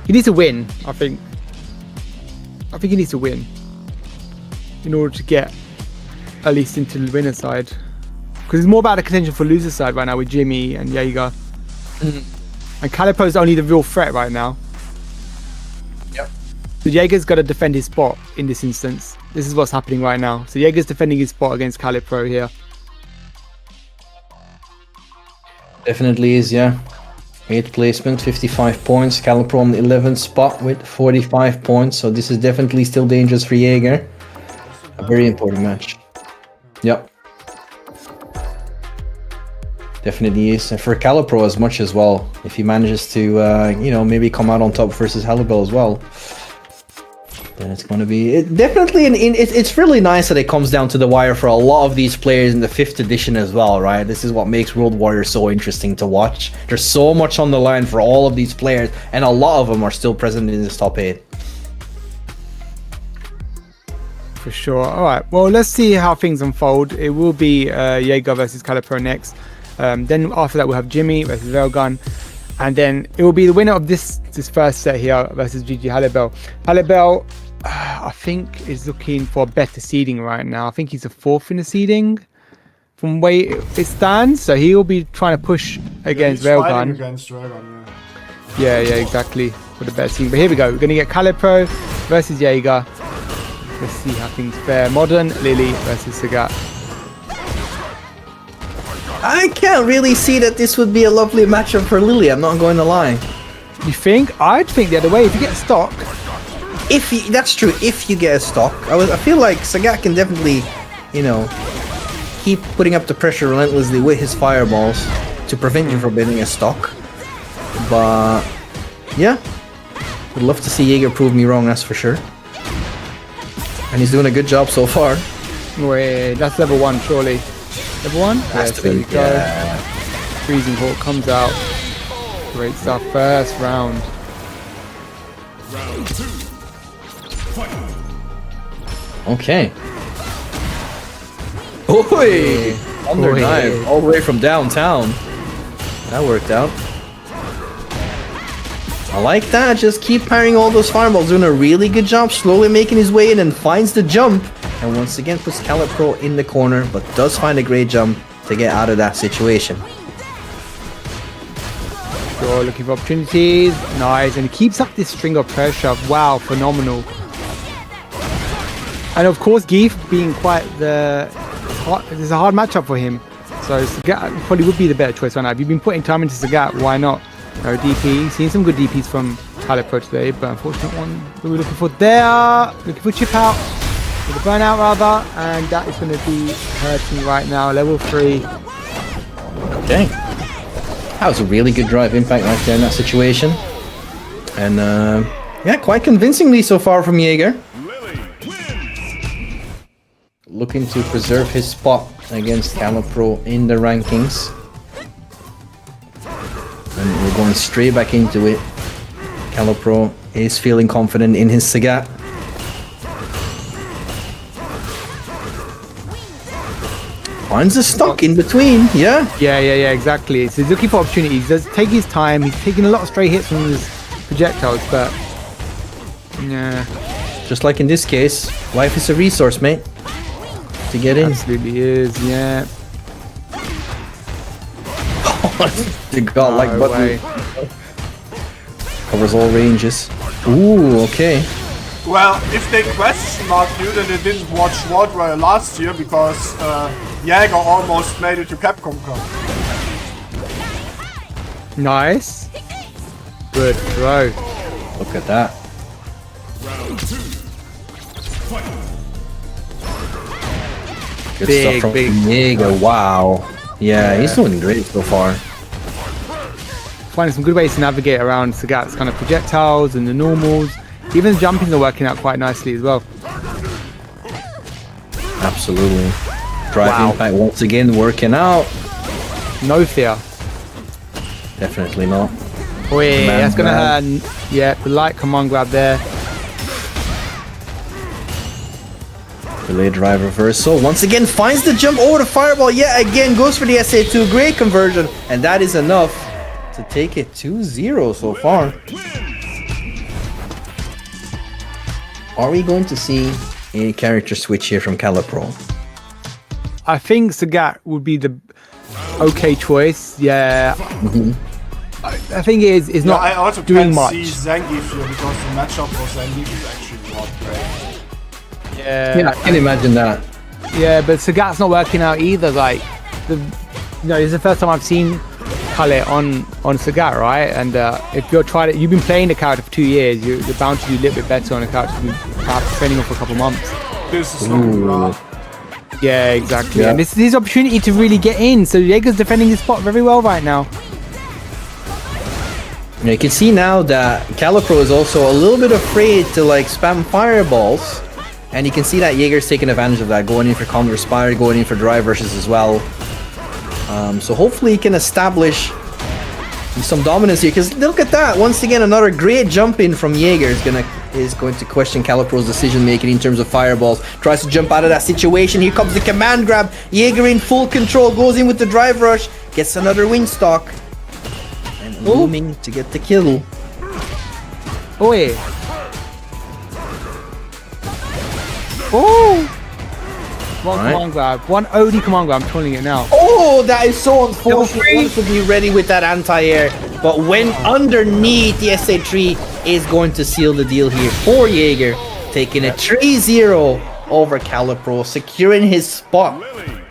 He needs to win. I think he needs to win in order to get at least into the winner's side, because it's more about the contention for loser's side right now with Jimmy and Jagger. And Calipro's only the real threat right now. Yep. So Jaeger's got to defend his spot in this instance. This is what's happening right now. So Jaeger's defending his spot against Calipro here. Definitely is, yeah. 8th placement, 55 points. Calipro on the 11th spot with 45 points. So this is definitely still dangerous for Jaeger. A very important match. Yep. Definitely is. And for Calipro as much as well. If he manages to, you know, maybe come out on top versus Halibell as well, then it's going to be it's really nice that it comes down to the wire for a lot of these players in the 5th edition as well, right? This is what makes World Warrior so interesting to watch. There's so much on the line for all of these players, and a lot of them are still present in this top 8. For sure. All right. Well, let's see how things unfold. It will be Jaeger versus Calipro next. Then after that, we'll have Jimmy versus Railgun. And then it will be the winner of this first set here versus GG Halibell. Halibell, I think, is looking for a better seeding right now. I think he's a 4th in the seeding from where it stands. So he'll be trying to push against Railgun. Against Railgun, yeah, exactly. For the better seeding. But here we go. We're going to get Calipro versus Jaeger. Let's see how things fare. Modern, Lily versus Sagat. I can't really see that this would be a lovely matchup for Lily, I'm not going to lie. You think? I'd think the other way. If you get stock, That's true. If you get a stock, I feel like Sagat can definitely, you know, keep putting up the pressure relentlessly with his fireballs to prevent you from getting a stock. But yeah, would love to see Jagger prove me wrong. That's for sure. And he's doing a good job so far. wait, that's level 1, surely. Level 1? Has to there be. we go. Yeah. Freezing Hawk comes out. Great stuff. First round. Okay. Oi! Under dive all the way from downtown. That worked out. I like that. Just keep parrying all those fireballs. Doing a really good job. Slowly making his way in and finds the jump. And once again puts Calipro in the corner. But does find a great jump to get out of that situation. Sure, looking for opportunities. Nice. And he keeps up this string of pressure. Wow, phenomenal. And of course, Geef being quite this is a hard matchup for him. So Sagat probably would be the better choice right now. If you've been putting time into Sagat, why not? No DP. Seen some good DPs from Calipro today, but unfortunate one we were looking for there. Looking for chip out. With a burnout rather. And that is going to be hurting right now. Level 3. Okay. That was a really good drive impact right there in that situation. And yeah, quite convincingly so far from Jagger. Looking to preserve his spot against Calipro in the rankings. And we're going straight back into it. Calipro is feeling confident in his Sagat. Finds a stock in between, yeah? Yeah, exactly. So he's looking for opportunities. He's taking his time. He's taking a lot of stray hits from his projectiles, but yeah. Just like in this case, life is a resource, mate. To get in. Absolutely is, yeah. The godlike button covers all ranges. Ooh, okay. Well, if they question mark you, then they didn't watch World War last year because Jagger almost made it to Capcom Cup. Nice. Good throw. Look at that. Good stuff from Jagger. Wow. Yeah, he's doing great so far. Finding some good ways to navigate around Sagat's kind of projectiles and the normals. Even the jumping are working out quite nicely as well. Absolutely. Drive impact once again working out. No fear. Definitely not. Oh yeah, that's gonna hurt. Yeah, the light command grab there. Delayed drive reversal. Once again finds the jump over the fireball. Yet again goes for the SA2. Great conversion. And that is enough to take it 2-0 so far. Are we going to see a character switch here from Calipro? I think Sagat would be the okay choice. Yeah. I think it is not I also doing can't much. see Zangief here because the matchup for Zangief is actually not great. Yeah, I can imagine that. Yeah, but Sagat's not working out either. Like, this is the first time I've seen Kale on Sagat, right? And if you've been playing the character for 2 years, you're bound to do a little bit better on a character you've been perhaps training on for a couple months. This is looking rough. Yeah, exactly. Yeah. And this is his opportunity to really get in. So Jaeger's defending his spot very well right now. You can see now that Calipro is also a little bit afraid to like spam fireballs. And you can see that Jaeger's taking advantage of that, going in for Counter Spire, going in for drive rushes as well. So hopefully he can establish some dominance here. Because look at that, once again another great jump in from Jagger is going to question Calipro's decision making in terms of fireballs. Tries to jump out of that situation. Here comes the command grab. Jagger in full control, goes in with the drive rush, gets another wing stock, and looming to get the kill. Oh yeah. Oh! One command grab. One OD command grab, I'm calling it now. Oh, that is so unfortunate. Wants to be ready with that anti-air. But when underneath, the SA3 is going to seal the deal here for Jagger. Taking a 3-0 over Calipro, securing his spot.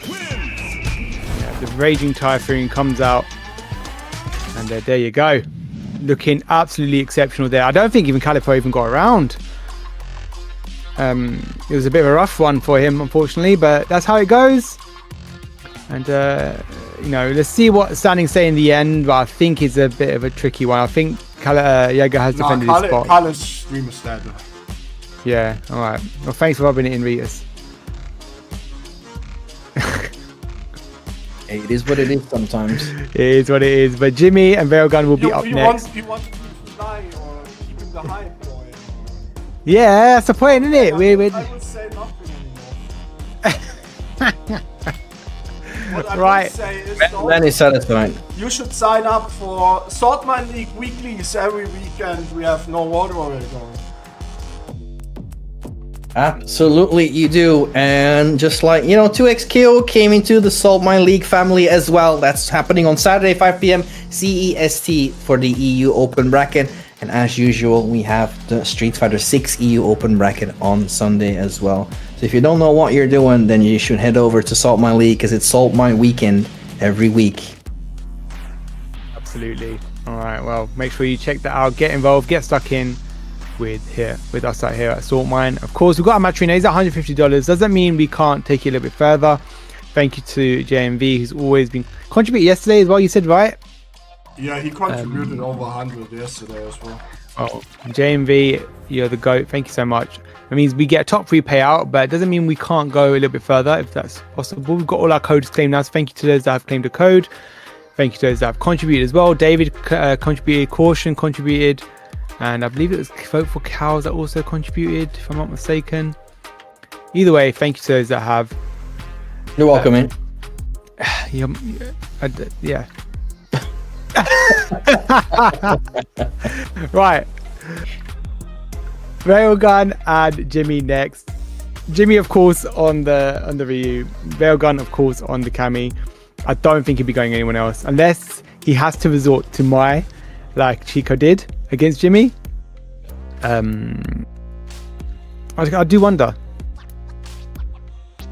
Yeah, the Raging Typhoon comes out. And there you go. looking absolutely exceptional there. I don't think even Calipro even got around. It was a bit of a rough one for him, unfortunately, but that's how it goes. And you know, let's see what standings say in the end. But I think it's a bit of a tricky one. I think Jagger has defended his spot. Kale's stream is dead. Yeah. All right. Well, thanks for rubbing it in, Ritas. It is what it is sometimes. It is what it is. But Jimmy and Railgun will be up next. You want to lie or keep him the hype, boy? Yeah, that's the point, isn't it? I would say nothing anymore. What I Right. would say is, Then he's satisfied. you should sign up for Saltmine League weeklies every weekend. We have no water already going. Absolutely, you do. And just like, you know, 2XKO came into the Saltmine League family as well. That's happening on Saturday, 5 p.m. CEST for the EU Open bracket. And as usual, we have the Street Fighter 6 EU Open bracket on Sunday as well. So if you don't know what you're doing, then you should head over to Saltmine League because it's Saltmine weekend every week. Absolutely. All right. Well, make sure you check that out. Get involved. Get stuck in with us out here at Saltmine. Of course, we've got a match arena. It's $150. Doesn't mean we can't take it a little bit further. Thank you to JMV, who's always been contributing yesterday as well. You said, right? Yeah, he contributed over 100 yesterday as well. Oh, JMV, you're the GOAT. Thank you so much. It means we get a top 3 payout, but it doesn't mean we can't go a little bit further if that's possible. We've got all our codes claimed now, so thank you to those that have claimed a code. Thank you to those that have contributed as well. David contributed, Caution contributed, and I believe it was Vote for Cows that also contributed, if I'm not mistaken. Either way, thank you to those that have. You're welcome, man. Yeah. Right. Railgun and Jimmy next. Jimmy, of course, on the Ryu. Railgun, of course, on the Cammy. I don't think he'd be going anyone else unless he has to resort to Mai, like Chico did against Jimmy. I do wonder.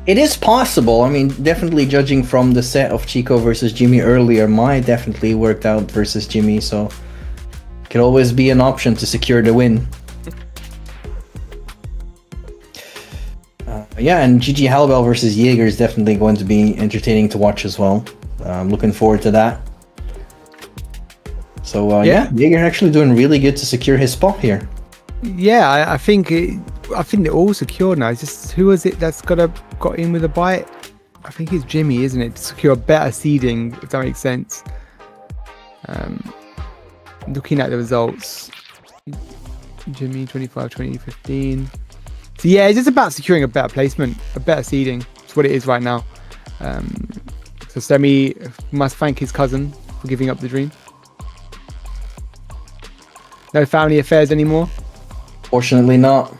It is possible. I mean, definitely judging from the set of Chico versus Jimmy earlier, Mai definitely worked out versus Jimmy, so it could always be an option to secure the win. Yeah, and GG Halibell versus Jagger is definitely going to be entertaining to watch as well. I'm looking forward to that. So yeah, Jagger actually doing really good to secure his spot here. Yeah, I think they're all secured now. It's just, who was it that's got in with a bite? I think it's Jimmy, isn't it? To secure a better seeding, if that makes sense. Looking at the results, Jimmy 25, 20, 15. So yeah, it's just about securing a better placement, a better seeding. That's what it is right now. So Semi must thank his cousin for giving up the dream. No family affairs anymore. Fortunately not.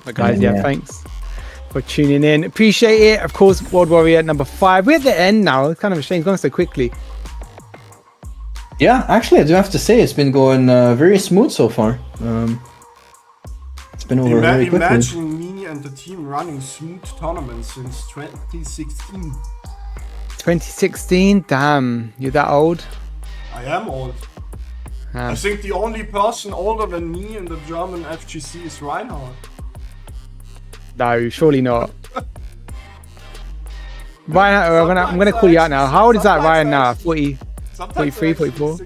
But guys, yeah, thanks for tuning in. Appreciate it. Of course, World Warrior number 5. We're at the end now. It's kind of a shame it's gone so quickly. Yeah, actually, I do have to say it's been going very smooth so far. It's been over very quickly. Imagine me and the team running smooth tournaments since 2016. 2016? Damn, you're that old? I am old. I think the only person older than me in the German FGC is Reinhardt. No, surely not. Ryan, I'm gonna call you out now. How old is that Ryan now? 40, 43, 44?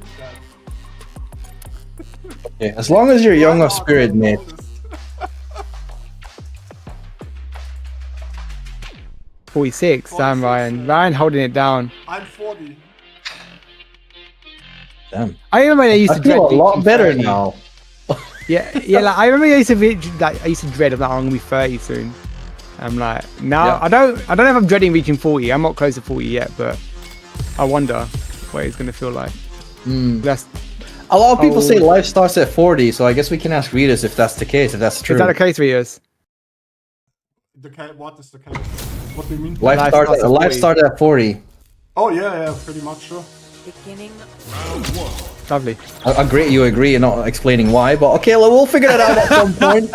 Yeah, as long as you're young of spirit, mate. $46. Damn, Ryan. Ryan holding it down. I'm 40. Damn. I remember I used to dread feel a lot reaching better 30. now. Yeah. Like I remember I used to dread. I'm like, I'm gonna be 30 soon. I'm like, now Yeah. I don't know if I'm dreading reaching 40. I'm not close to 40 yet, but I wonder what it's gonna feel like. That's A lot of people say life starts at 40, so I guess we can ask Ritas if that's the case, if that's true. Is that the case, Rios? What is the case? What do you mean? Life started at 40. Oh yeah, pretty much sure. Beginning. Lovely. You agree, and not explaining why, but okay, we'll figure that out at some point.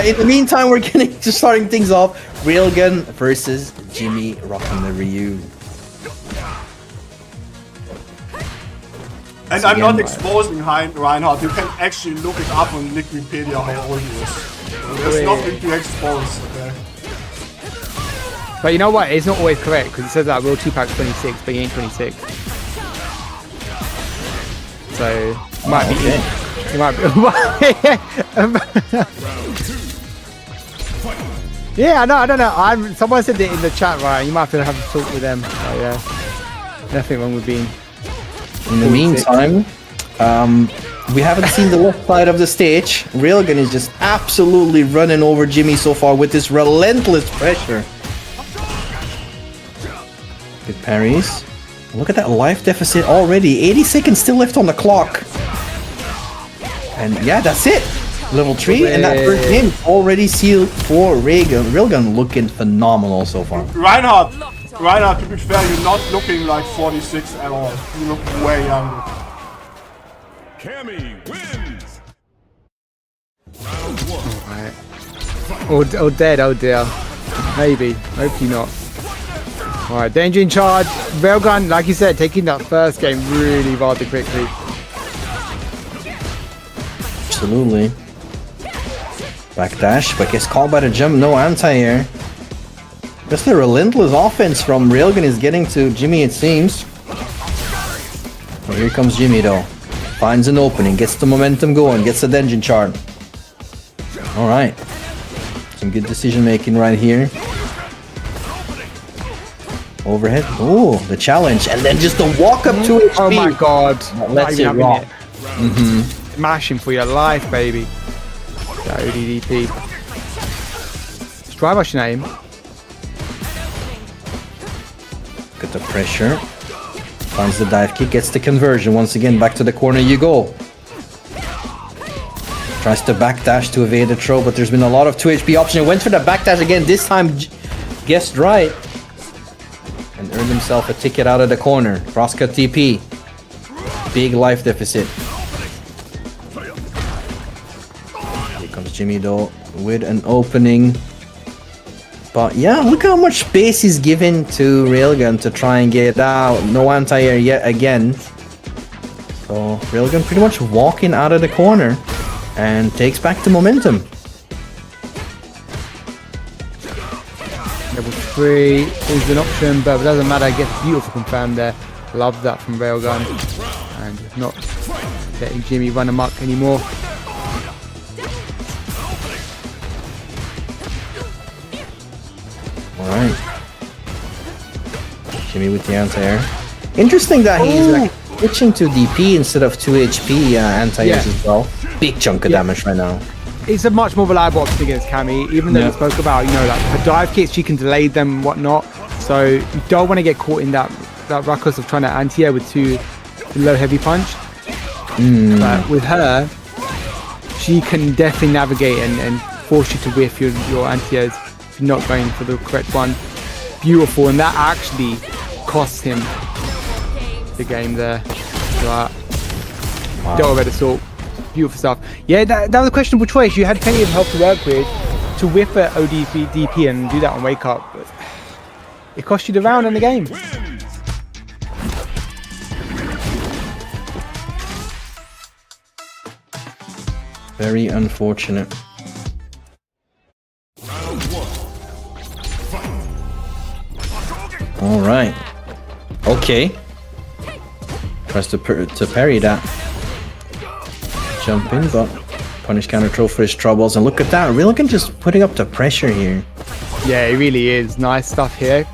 In the meantime, we're getting to starting things off. Railgun versus Jimmy rocking the Ryu. And I'm not exposing Reinhardt. You can actually look it up on Wikipedia how old he is. There's nothing to expose. Okay. But you know what? It's not always correct because it says that World 2-Pack's 26, but he ain't 26. So it might be. It might be. Yeah, no, I don't know. Someone said it in the chat, right? You might have to talk with them. Oh, yeah, nothing wrong with being. In the meantime, we haven't seen the left side of the stage. Railgun is just absolutely running over Jimmy so far with this relentless pressure. Good parries. Look at that life deficit already. 80 seconds still left on the clock. And yeah, that's it. Level 3, and that first game already sealed for Railgun. Railgun looking phenomenal so far. Reinhardt, to be fair, you're not looking like 46 at all. You look way younger. Cammy wins. Or dead, oh dear. Maybe. Hopefully not. Alright, danger in charge. Railgun, like you said, taking that first game really rather quickly. Absolutely. Backdash, but gets caught by the jump, no anti-air. Just the relentless offense from Railgun is getting to Jimmy, it seems. Well, here comes Jimmy though. Finds an opening, gets the momentum going, gets the engine chart. Alright. Some good decision making right here. Overhead. Oh, the challenge. And then just the walk up to HP. Oh my god. Let's it rock. Smash him for your life, baby. That ODDP. Let's try what's your name. Look at the pressure. Finds the dive kick, gets the conversion. Once again, back to the corner you go. Tries to backdash to evade the throw, but there's been a lot of 2 HP option. Went for the backdash again. This time, guessed right. And earned himself a ticket out of the corner. Crosscut TP. Big life deficit. Here comes Jimmy though with an opening. But yeah, look how much space he's given to Railgun to try and get out. No anti-air yet again. So Railgun pretty much walking out of the corner and takes back the momentum. Level 3 is an option, but it doesn't matter. Gets beautiful confirmed there. Love that from Railgun. And not letting Jimmy run amok anymore. Alright. Jimmy with the anti-air. Interesting that he's like switching to DP instead of 2 HP anti-airs as well. Big chunk of damage right now. It's a much more reliable option against Cammy, even though we spoke about, you know, like her dive kicks, she can delay them and whatnot. So you don't want to get caught in that ruckus of trying to anti-air with 2 low heavy punch. But with her, she can definitely navigate and force you to whiff your anti-airs if you're not going for the correct one. Beautiful, and that actually cost him the game there. But double red assault. Beautiful stuff. Yeah, that was a questionable choice. You had plenty of help to work with to whiff at DP and do that on wake up. But it cost you the round in the game. Very unfortunate. All right. Okay. Tries to parry that. Jump in, but punish counter throw for his troubles. And look at that, Railgun just putting up the pressure here. Yeah, it really is. Nice stuff here.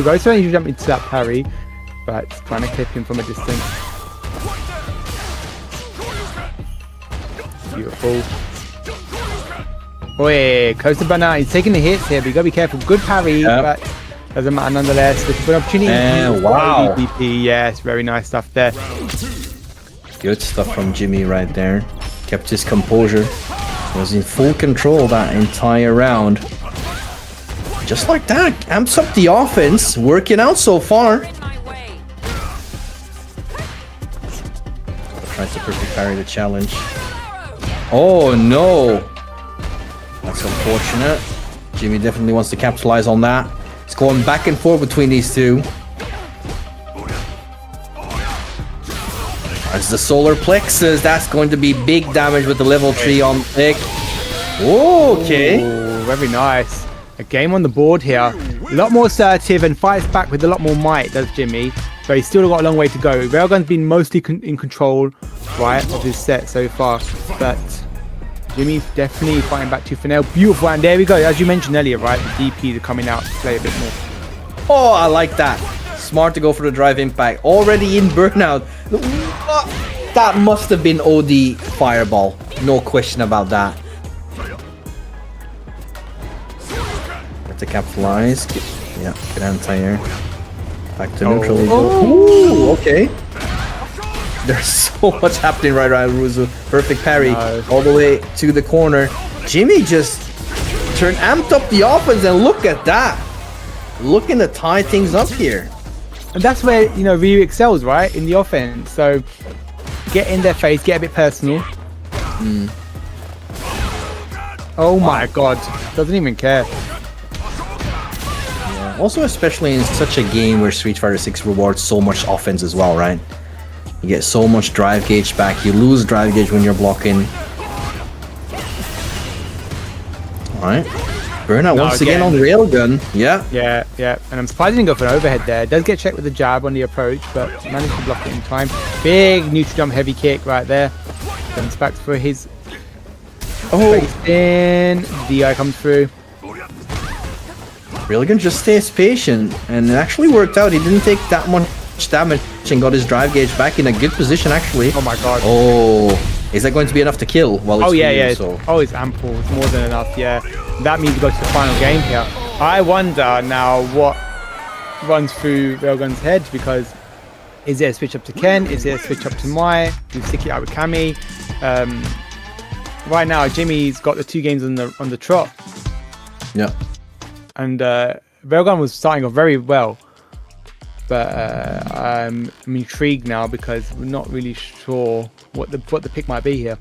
Goes when you jump into that parry, but trying to clip him from a distance. Beautiful. Oh yeah, close to burn out. He's taking the hits here, but you gotta be careful. Good parry, but doesn't matter nonetheless. Looking for an opportunity. Wow. DP. Yes, very nice stuff there. Good stuff from Jimmy right there. Kept his composure. Was in full control that entire round. Just like that, amps up the offense. Working out so far. Tries to perfect parry the challenge. Oh no! That's unfortunate. Jimmy definitely wants to capitalize on that. It's going back and forth between these two. As the solar plexus, that's going to be big damage with the level 3 on pick. Okay. Ooh, very nice. A game on the board here. A lot more assertive and fights back with a lot more might, does Jimmy. But he's still got a long way to go. Railgun's been mostly in control, right, of his set so far. But Jimmy definitely fighting back tooth and nail. Beautiful, and there we go. As you mentioned earlier, right, the DPs are coming out to play a bit more. Oh, I like that. Smart to go for the drive impact. Already in burnout. That must have been OD fireball. No question about that. Got to capitalize. Yeah, good anti-air. Back to neutral. Ooh, okay. There's so much happening right around Ruzu. Perfect parry. All the way to the corner. Jimmy just amped up the offense, and look at that. Looking to tie things up here. And that's where, you know, Ryu excels, right, in the offense. So get in their face, get a bit personal. Oh my god, doesn't even care. Yeah. Also, especially in such a game where Street Fighter 6 rewards so much offense as well, right? You get so much drive gauge back. You lose drive gauge when you're blocking. Alright. Burnout once again on Railgun. Yeah. Yeah. And I'm surprised he didn't go for an overhead there. Does get checked with the jab on the approach, but managed to block it in time. Big neutral jump heavy kick right there. Comes back for his face in. DI comes through. Railgun just stays patient, and it actually worked out. He didn't take that much damage and got his drive gauge back in a good position, actually. Oh my god. Oh, is that going to be enough to kill? Well, it's It's ample. It's more than enough. Yeah, that means we go to the final game here. I wonder now what runs through Railgun's head, because is there a switch up to Ken? Is there a switch up to Mai? Do we stick it out with Cammy? Right now, Jimmy's got the 2 games on the trot. Yeah. And Railgun was starting off very well. But I'm intrigued now because we're not really sure what the pick might be here.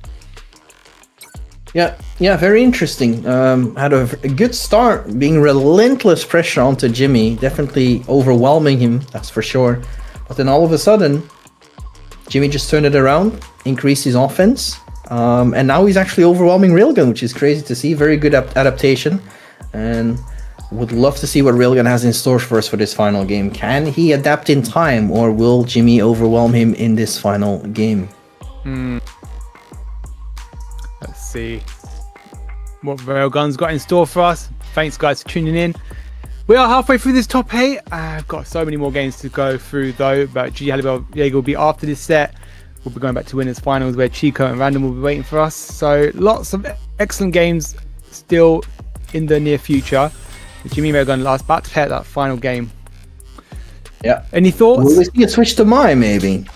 Yeah, very interesting. Had a good start, being relentless pressure onto Jimmy, definitely overwhelming him, that's for sure. But then all of a sudden, Jimmy just turned it around, increased his offense, and now he's actually overwhelming Railgun, which is crazy to see. Very good adaptation, and would love to see what Railgun has in store for us for this final game. Can he adapt in time, or will Jimmy overwhelm him in this final game? Let's see what Railgun's got in store for us. Thanks guys for tuning in. We are halfway through this top 8. I've got so many more games to go through though, but Halibell Jagger will be after this set. We'll be going back to winners finals where Chico and Random will be waiting for us. So lots of excellent games still in the near future. Jimmy and Railgun about to play at that final game. Yeah. Any thoughts? Will we see a switch to Mai, maybe?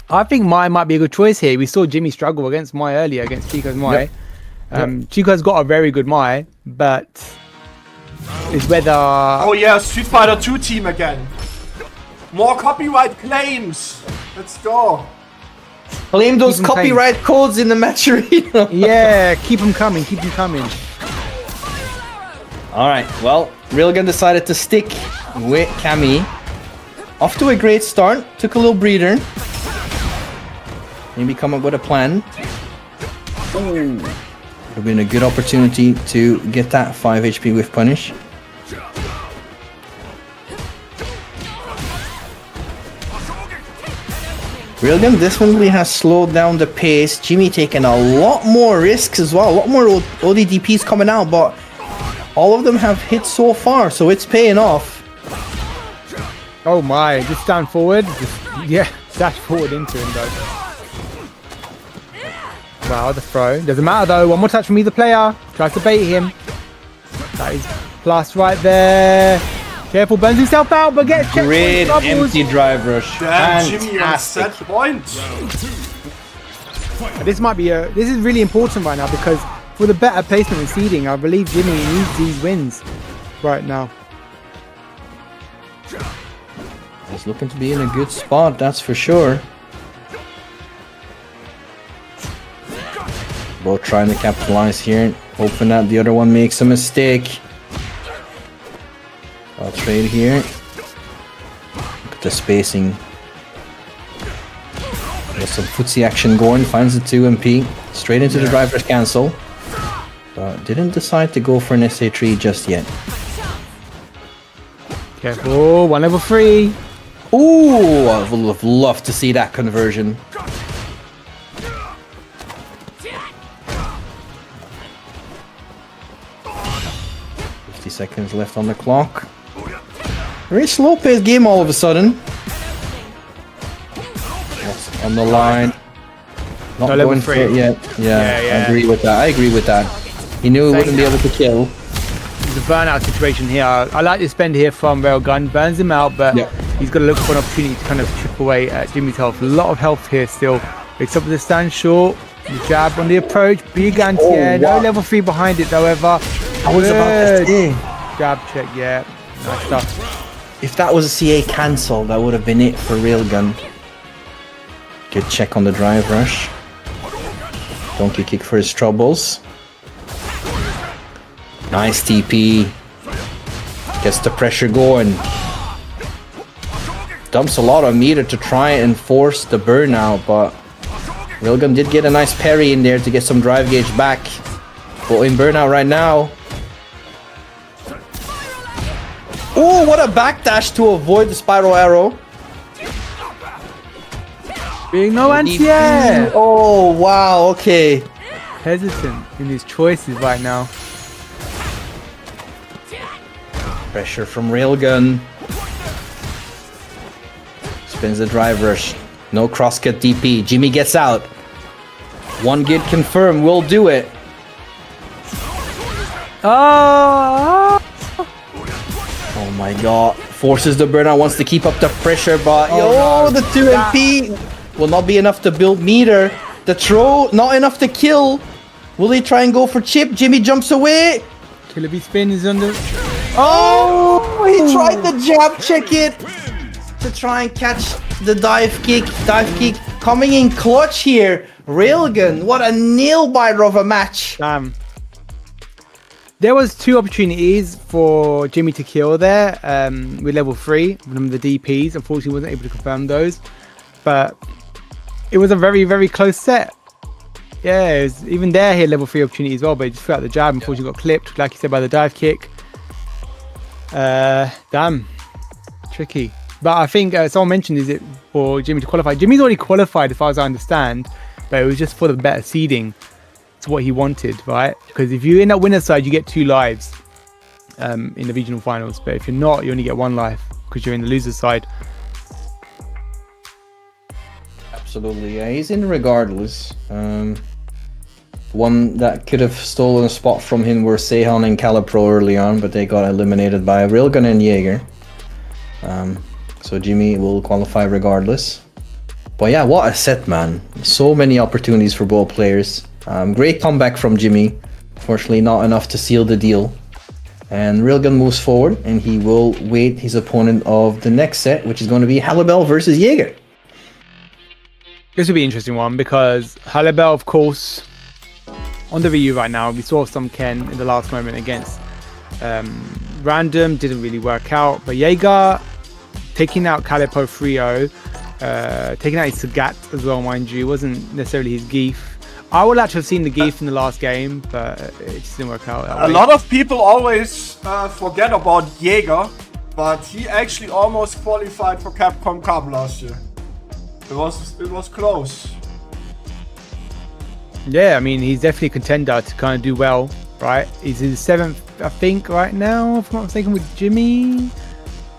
I think Mai might be a good choice here. We saw Jimmy struggle against Mai earlier, against Chico's Mai. Yep. Chico's got a very good Mai, but it's whether... Oh yeah, Street Fighter 2 team again. More copyright claims. Let's go. Claim those copyright codes in the match arena. Yeah, keep them coming, keep them coming. Alright, well, Railgun decided to stick with Cammy. Off to a great start, took a little breather. Maybe come up with a plan. Would have been a good opportunity to get that 5 HP with punish. Railgun definitely has slowed down the pace. Jimmy taking a lot more risks as well. A lot more ODDPs coming out, but all of them have hit so far, so it's paying off. Oh my, just stand forward. Yeah, dash forward into him though. Wow, the throw. Doesn't matter though. One more touch from either player. Tries to bait him. That is plus right there. Careful, burns himself out, but gets checked. Great empty drive rush. Damn, Jimmy on set point. This might be this is really important right now because for the better placement and seeding, I believe Jimmy needs these wins right now. He's looking to be in a good spot, that's for sure. Both trying to capitalize here, hoping that the other one makes a mistake. I'll trade here. Look at the spacing. Got some footsie action going, finds the 2MP, straight into the driver's cancel. But didn't decide to go for an SA3 just yet. Careful, 1 level 3. Ooh, I would have loved to see that conversion. 50 seconds left on the clock. Very slow-paced game all of a sudden. What's on the line? Not No, going for it yet. Yeah, Yeah. I agree with that. I agree with that. He knew he wouldn't be able to kill. There's a burnout situation here. I like this bend here from Railgun. Burns him out, but he's got to look for an opportunity to kind of chip away at Jimmy's health. A lot of health here still. Picks up the stand short. The jab on the approach. Big anti-air. No level 3 behind it, however. I was about to say. Jab check, yeah. Nice stuff. If that was a CA cancel, that would have been it for Railgun. Good check on the drive rush. Donkey kick for his troubles. Nice TP. Gets the pressure going. Dumps a lot of meter to try and force the burnout, but Railgun did get a nice parry in there to get some drive gauge back. But in burnout right now. Oh, what a backdash to avoid the spiral arrow. Being no anti-air. Oh, wow, okay. Hesitant in his choices right now. Pressure from Railgun. Spins the drive rush. No crosscut DP. Jimmy gets out. 1 git confirm. Will do it. Oh! Oh my god. Forces the burnout. Wants to keep up the pressure, but the 2MP will not be enough to build meter. The throw, not enough to kill. Will he try and go for chip? Jimmy jumps away. Killer Bee spin is under. Oh, he tried the jab check it to try and catch the dive kick. Dive kick coming in clutch here. Railgun, what a nail biter of a match. Damn. There was 2 opportunities for Jimmy to kill there with level 3 from the DPs. Unfortunately, wasn't able to confirm those. But it was a very, very close set. Yeah, even there he had level 3 opportunity as well, but he just threw out the jab. Unfortunately got clipped, like you said, by the dive kick. Damn. Tricky. But I think someone mentioned, is it for Jimmy to qualify? Jimmy's already qualified as far as I understand, but it was just for the better seeding. It's what he wanted, right? Because if you end up winner's side, you get 2 lives in the regional finals. But if you're not, you only get 1 life because you're in the loser's side. Absolutely, yeah, he's in regardless. One that could have stolen a spot from him were Sehan and Calipro early on, but they got eliminated by Railgun and Jagger. So Jimmy will qualify regardless. But yeah, what a set, man. So many opportunities for both players. Great comeback from Jimmy. Fortunately, not enough to seal the deal. And Railgun moves forward, and he will wait his opponent of the next set, which is going to be Halibell versus Jagger. This will be an interesting one because Halibell, of course, on the VU right now. We saw some Ken in the last moment against Random, didn't really work out. But Jagger taking out Calipro 3-0, taking out his Sagat as well, mind you, wasn't necessarily his Geef. I would like to have seen the Geef in the last game, but it just didn't work out that way. A lot of people always forget about Jagger, but he actually almost qualified for Capcom Cup last year. It was close. Yeah, I mean, he's definitely a contender to kind of do well, right? He's in 7th, I think, right now, if I'm not mistaken, with Jimmy.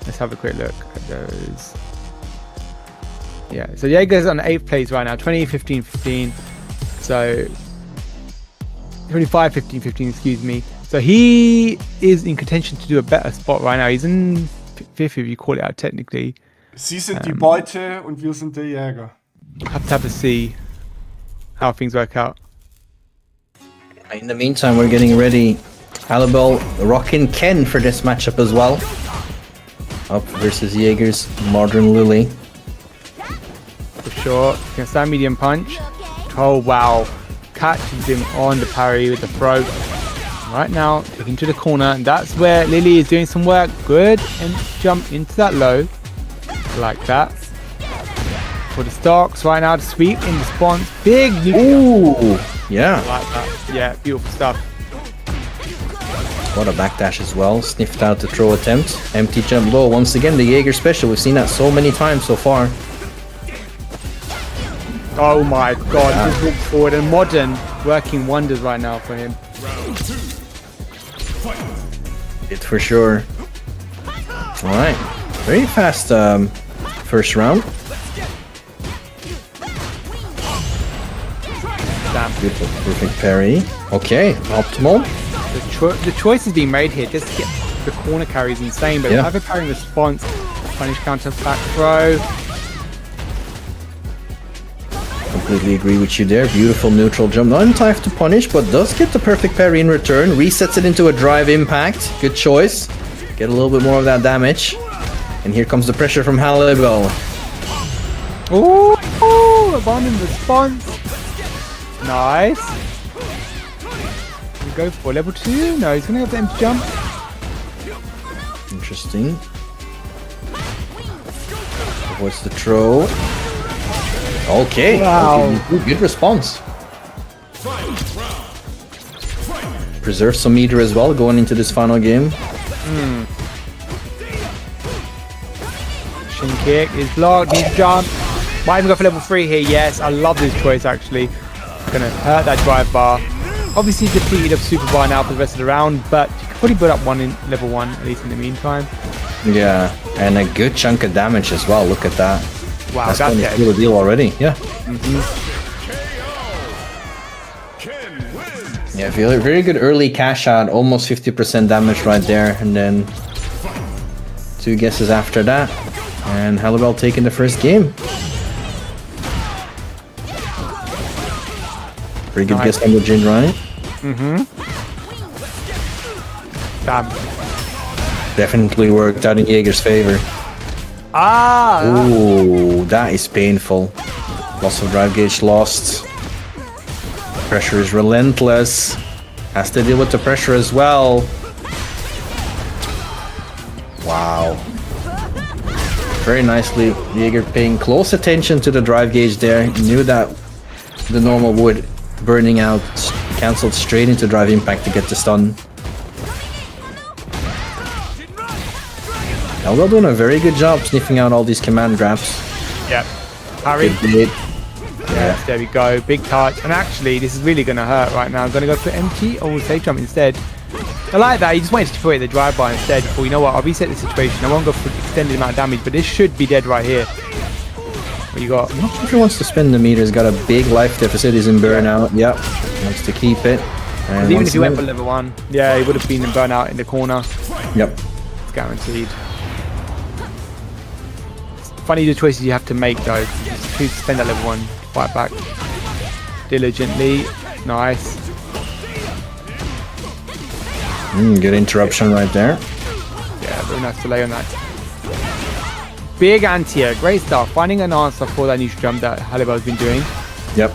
Let's have a quick look at those. Yeah, so Jager's on 8th place right now, 20, 15, 15. So 25, 15, 15, excuse me. So he is in contention to do a better spot right now. He's in 5th, if you call it out technically. Sie sind die Beute und wir sind der Jäger. Have to see how things work out. In the meantime, we're getting ready. Halibell rocking Ken for this matchup as well. Up versus Jaeger's Modern Lily. For sure. Can stand medium punch. Oh wow. Catches him on the parry with the throw. Right now, taking to the corner, and that's where Lily is doing some work. Good, and jump into that low. Like that. for the stocks right now. The sweep in response. Big nuclear. Ooh, yeah. Like that. Yeah, beautiful stuff. What a backdash as well. Sniffed out the throw attempt. Empty jump low. Once again, the Jaeger special. We've seen that so many times so far. Oh my god, just walk forward. And Modern working wonders right now for him. It for sure. Alright. Very fast first round. Damn. Beautiful, perfect parry. Okay, optimal. The choice is being made here just to get the corner carry is insane, but have a parry response, punish counter back throw. Completely agree with you there. Beautiful neutral jump. Not in time to punish, but does get the perfect parry in return. Resets it into a drive impact. Good choice. Get a little bit more of that damage. And here comes the pressure from Halibell. Ooh, abandoned response. Nice. We go for level 2. No, he's gonna have the empty jump. Interesting. Avoids the throw. Okay. Wow. Okay, good response. Preserve some meter as well going into this final game. Shin kick is blocked. Needs jump. Might even go for level 3 here. Yes, I love this choice actually. Gonna hurt that drive bar. Obviously depleted of super bar now for the rest of the round, but you could probably build up one in level 1 at least in the meantime. Yeah, and a good chunk of damage as well. Look at that. Wow, that's going to dead. seal the deal already. Yeah. Yeah, very good early cash out. Almost 50% damage right there, and then 2 guesses after that, and Halibell taking the first game. Pretty good guess on the Jin, right? Damn. Definitely worked out in Jaeger's favor. Ah! Ooh, that is painful. Loss of drive gauge lost. Pressure is relentless. Has to deal with the pressure as well. Wow. Very nicely. Jaeger paying close attention to the drive gauge there. He knew that the normal would burning out, cancelled straight into drive impact to get the stun. Halibell doing a very good job sniffing out all these command grabs. Yep. Parry. Yeah. There we go. Big touch. And actually, this is really going to hurt right now. I'm going to go for empty or safe jump instead. I like that. He just wanted to put the drive by instead. Well, you know what? I'll reset the situation. I won't go for extended amount of damage, but this should be dead right here. What you got? I'm not sure if he wants to spend the meter. He's got a big life deficit. He's in burnout. Yep. Wants to keep it. And even if he went for level 1, yeah, he would have been in burnout in the corner. Yep. It's guaranteed. Funny the choices you have to make though. Just choose to spend that level 1, fight back diligently. Nice. Good interruption right there. Yeah, very nice delay on that. Big anti-air, great stuff. Finding an answer for that neutral jump that Halibell's been doing. Yep.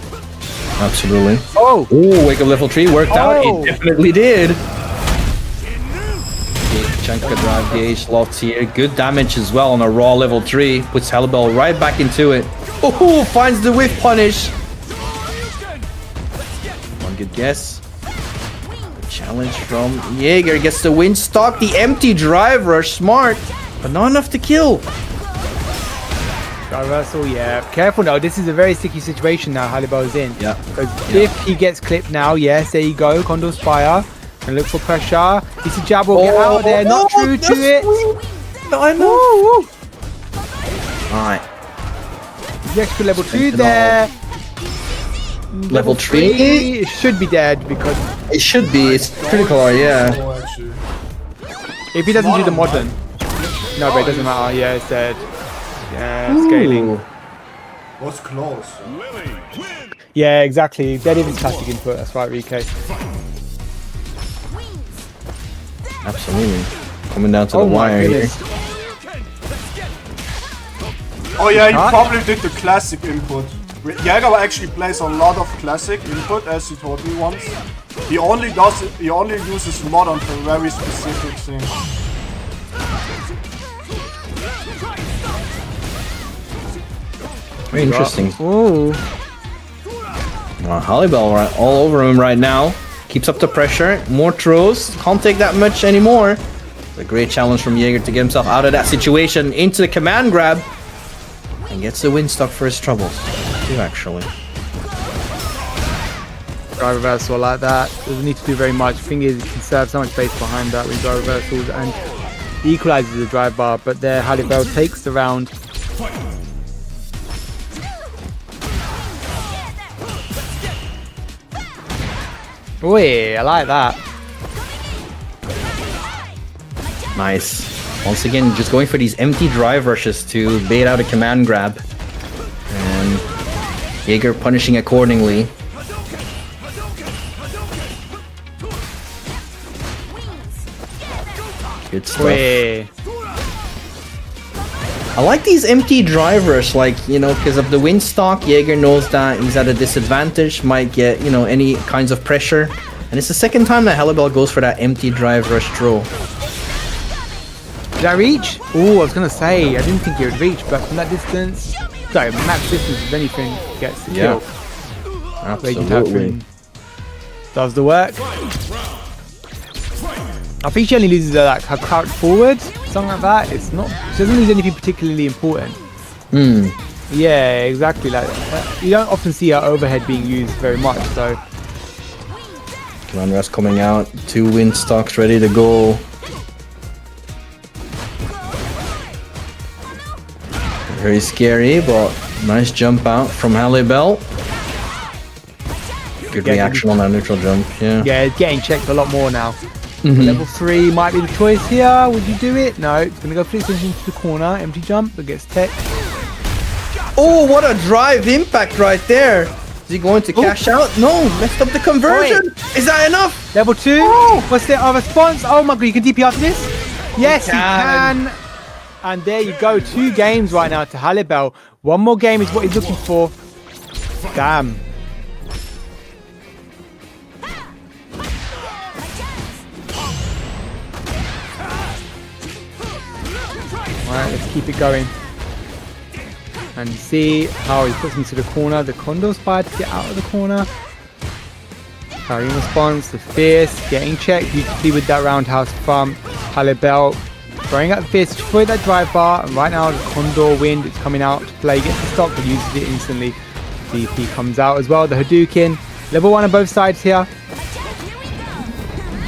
Absolutely. Oh! Ooh, wake up level 3 worked out. Oh. It definitely did. Big chunk of drive gauge lots here. Good damage as well on a raw level 3. Puts Halibell right back into it. Ooh, finds the whiff punish. One good guess. The challenge from Jaeger gets the win stock. The empty drive rush, smart, but not enough to kill. Reversal, yeah. Careful now. This is a very sticky situation now Halibell's in. Yeah. Because if he gets clipped now, yes, there you go. Condor Spire. And look for pressure. It's a jab will get out of there. Not true to it. I know. Woo, woo. Alright. The extra level 2 there. Level 3? It should be dead because It should be. It's critical, yeah. Oh, actually. if he doesn't do the modern. No, but it doesn't matter. Yeah, it's dead. Yeah, scaling. Ooh. Was close. Yeah, exactly. Dead even classic input. That's right, Rike. Absolutely. Coming down to the wire here. Oh yeah, he probably did the classic input. Jagger actually plays a lot of classic input, as he told me once. He only does it. He only uses modern for very specific things. Very interesting. Ooh. Halibell right all over him right now. Keeps up the pressure. More throws. Can't take that much anymore. A great challenge from Jagger to get himself out of that situation. Into the command grab. And gets the win stock for his troubles. Too, actually. Drive reversal like that. Doesn't need to do very much. Thing is, you can serve so much space behind that with drive reversals and equalizes the drive bar. But there, Halibell takes the round. Oh yeah, I like that. Nice. Once again, just going for these empty drive rushes to bait out a command grab. And Jagger punishing accordingly. Good stuff. Wait. I like these empty drivers, like, you know, because of the win stock, Jagger knows that he's at a disadvantage, might get, you know, any kinds of pressure. And it's the second time that Halibell goes for that empty drive rush throw. Did that reach? Oh, I was going to say, I didn't think it would reach, but from that distance, sorry, max distance, if anything, gets the kill. Absolutely. Does the work. I think she only loses her, like, her crouch forward, something like that. It's not, she doesn't lose anything particularly important. Yeah, exactly. Like, you don't often see her overhead being used very much, so. Command rush coming out, 2 win stocks ready to go. Very scary, but nice jump out from Halibell. Good reaction on that neutral jump, yeah. Yeah, it's getting checked a lot more now. Level 3 might be the choice here. Would you do it? No, it's going to go flip into the corner. Empty jump, but gets tech. Oh, what a drive impact right there. Is he going to cash out? No, messed up the conversion. Is that enough? Level 2. What's the response? Oh my god, you can DP after this? Yes, he can. And there you go. 2 games right now to Halibell. 1 more game is what he's looking for. Damn. Alright, let's keep it going. And see how he puts me to the corner. The Condor Spire to get out of the corner. Parrying response, the Fierce, getting checked beautifully with that roundhouse thump. Halibell throwing out the Fierce, destroy that drive bar. And right now the Condor Wind is coming out to play, gets the stock, but uses it instantly. DP comes out as well, the Hadouken. Level 1 on both sides here.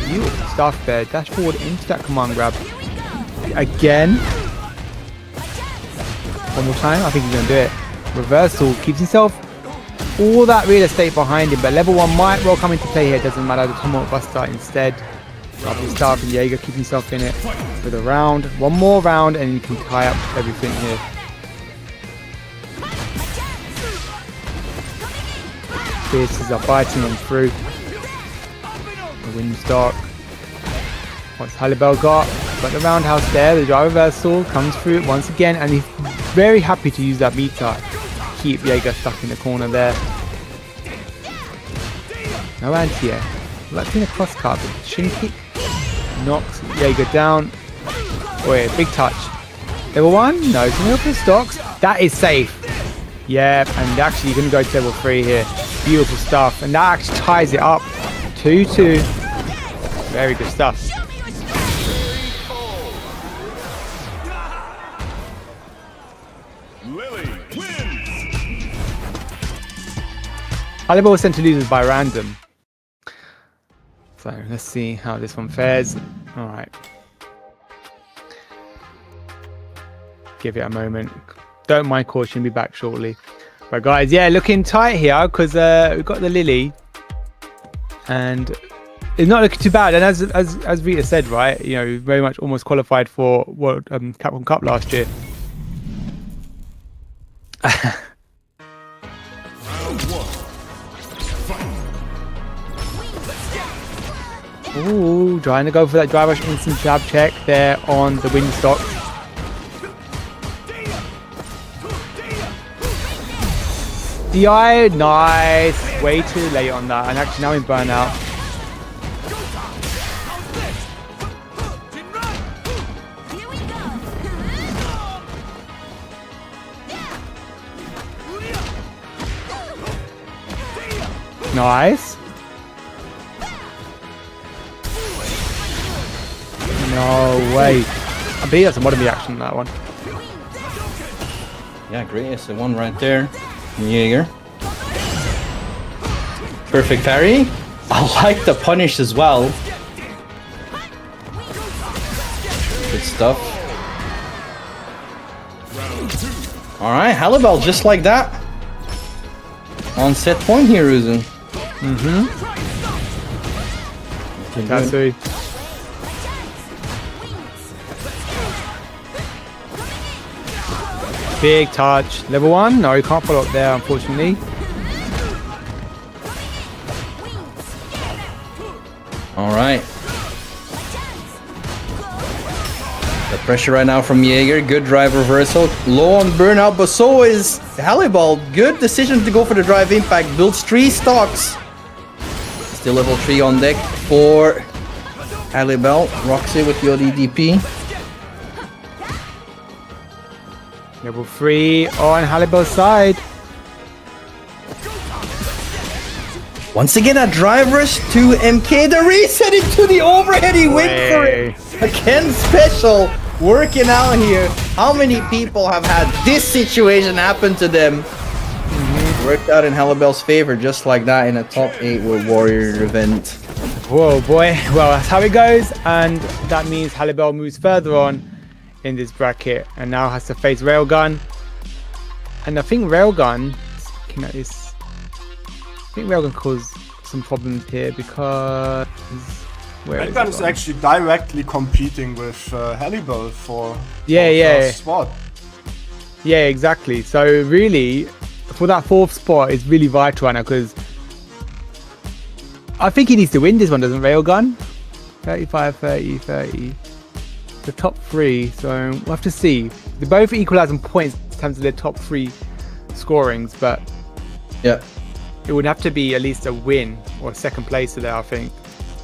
Beautiful stuff there. Dash forward into that command grab. Again. One more time, I think he's going to do it. Reversal, keeps himself all that real estate behind him, but level 1 might well come into play here, doesn't matter, the Tomahawk Buster instead. Lovely stuff, and Jagger keeps himself in it with a round. 1 more round, and you can tie up everything here. Fierces are biting on through. The wind stock. What's Halibell got? Got the roundhouse there, the drive reversal comes through it once again, and he's very happy to use that meter. Keep Jagger stuck in the corner there. No anti-air. Like in a cross cut, but shin kick knocks Jagger down. Oh yeah, big touch. Level 1? No, it's going to open stocks. That is safe. Yeah, and actually you're going to go to level 3 here. Beautiful stuff. And that actually ties it up. 2-2. Very good stuff. Halibell was sent to losers by random. So let's see how this one fares. Alright. Give it a moment. Don't mind caution, be back shortly. But guys, yeah, looking tight here because we've got the Lily. And it's not looking too bad. And as Rita said, right, you know, very much almost qualified for World Capcom Cup last year. Ooh, trying to go for that drive rush instant jab check there on the wind stock. DI, nice. Way too late on that, and actually now in burnout. Nice. No way. I believe that's a modern reaction on that one. Yeah, great. It's the one right there. Jagger. Perfect parry. I like the punish as well. Good stuff. Alright, Halibell just like that. On set point here, Ruzu. That's it. Big touch. Level 1? No, you can't follow up there, unfortunately. Alright. The pressure right now from Jagger. Good drive reversal. Low on burnout, but so is Halibell. Good decision to go for the drive impact. Builds 3 stocks. Still level 3 on deck for Halibell. Rocks it with the ODDP. Level 3 on Halibell's side. Once again, a drive rush to MK. The reset into the overhead. He went for it. Again, special. Working out here. How many people have had this situation happen to them? Worked out in Halibell's favor, just like that in a top 8 World Warrior event. Whoa, boy. Well, that's how it goes. And that means Halibell moves further on in this bracket and now has to face Railgun. And I think Railgun, looking at this, I think Railgun caused some problems here because Railgun is actually directly competing with Halibell for first spot. Yeah, exactly. So really, for that 4th spot, it's really vital right now because I think he needs to win this one, doesn't Railgun? 35, 30, 30. The top 3, so we'll have to see. They both equalize in points in terms of their top 3 scorings, but yeah, it would have to be at least a win or a 2nd place there, I think.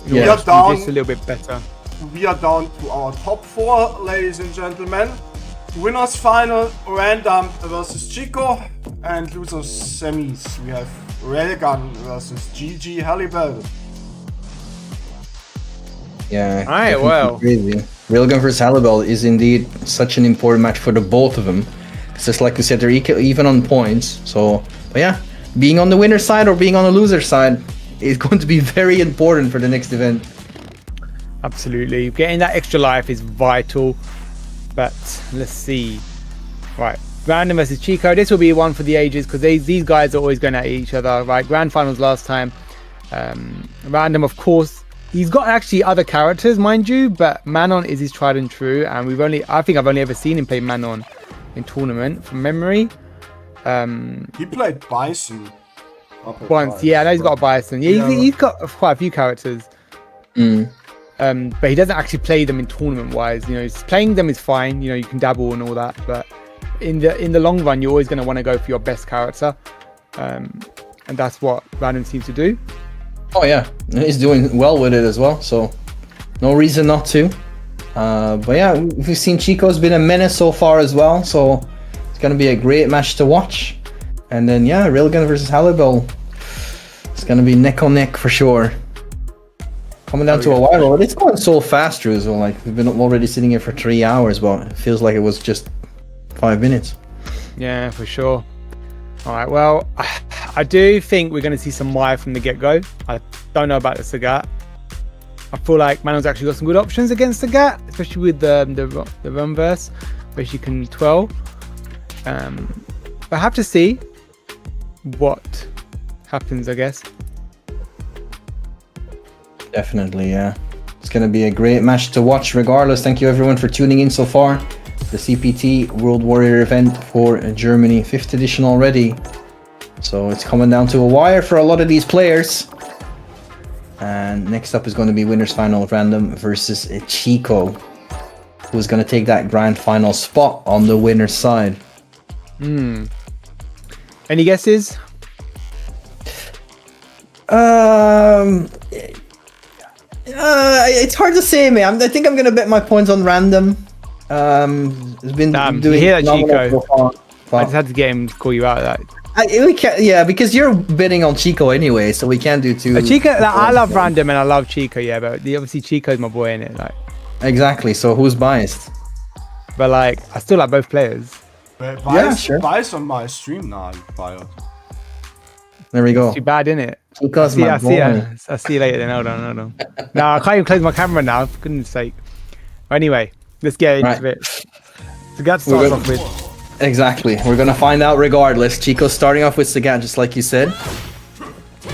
We are down just a little bit better. We are down to our top 4, ladies and gentlemen. Winners final, Random versus Chico, and losers semis. We have Railgun versus GG Halibell. Yeah. Alright, well. Crazy. Railgun versus Halibell is indeed such an important match for the both of them. It's just like you said, they're even on points. So, but yeah, being on the winner's side or being on the loser's side is going to be very important for the next event. Absolutely. Getting that extra life is vital. But let's see. Right. Random versus Chico. This will be one for the ages because these guys are always going at each other. Right. Grand finals last time. Random, of course. He's got actually other characters, mind you, but Manon is his tried and true, and I think I've only ever seen him play Manon in tournament from memory. He played Bison once, yeah, I know he's got a Bison. Yeah, he's got quite a few characters. But he doesn't actually play them in tournament wise. You know, playing them is fine. You know, you can dabble and all that, but in the long run, you're always going to want to go for your best character, and that's what Random seems to do. Oh yeah, he's doing well with it as well, so no reason not to. But yeah, we've seen Chico's been a menace so far as well, so it's gonna be a great match to watch. And then yeah, Railgun versus Halibell. It's gonna be neck on neck for sure. Coming down to a wire roll. It's going so fast, Drew, as well. Like we've been already sitting here for 3 hours, but it feels like it was just 5 minutes. Yeah, for sure. All right, well, I do think we're going to see some wire from the get-go. I don't know about the Sagat. I feel like Manon's actually got some good options against Sagat, especially with the run verse, where she can twirl. But I have to see what happens, I guess. Definitely, yeah. It's going to be a great match to watch regardless. Thank you everyone for tuning in so far. The CPT World Warrior event for Germany, 5th edition already. So it's coming down to a wire for a lot of these players. And next up is going to be winners final Random versus Chico, who's going to take that grand final spot on the winner's side. Any guesses? It's hard to say, man. I think I'm going to bet my points on Random. Has been doing you hear that, Chico? so far, I just had to get him to call you out of that. We can't, yeah, because you're bidding on Chico anyway, so we can't do two. Chico, like, I love Random and I love Chico, yeah, but obviously Chico's my boy in it, like. Exactly. So who's biased? But like, I still like both players. Bias on my stream now, bias. There we go. Too bad, innit? Chico's my boy. I'll see you later then. Hold on. No, I can't even close my camera now, for goodness sake. Anyway, let's get into it. Sagat starts off with. Exactly. We're gonna find out regardless. Chico's starting off with Sagat, just like you said.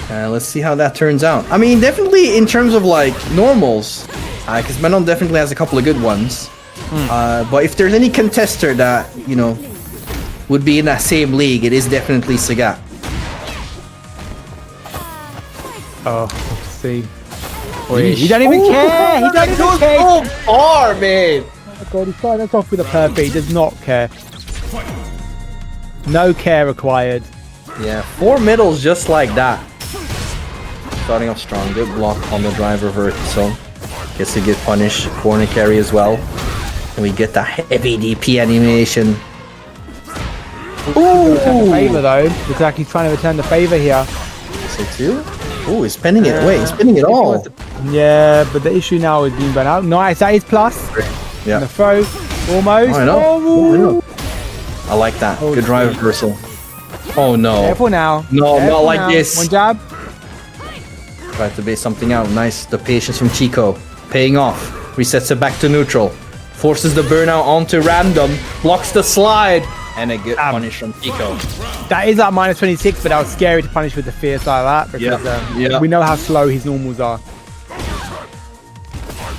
Let's see how that turns out. I mean, definitely in terms of like normals, because Menon definitely has a couple of good ones. But if there's any contester that, you know, would be in that same league, it is definitely Sagat. Oh, let's see. Wait, he don't even care. He don't even care. So far, man. Oh God, he's starting us off with a perfect. He does not care. No care required. Yeah, 4 middles just like that. Starting off strong. Good block on the drive reversal. Gets a good punish. Corner carry as well. And we get the heavy DP animation. Ooh! Return the favor though. Looks like he's trying to return the favor here. So too? Ooh, he's spinning it. Wait, he's spinning it all. Yeah, but the issue now is being burnt out. Nice, that is plus. Yeah. And the throw. Almost. Oh, I know. Oh, I know. I like that. Good drive reversal. Oh no. Careful now. No, Careful not like now. this. One jab. Tried to base something out. Nice. The patience from Chico. Paying off. Resets it back to neutral. Forces the burnout onto Random. Blocks the slide. And a good punish from Chico. That is at minus 26, but that was scary to punish with the fierce like that. Because we know how slow his normals are.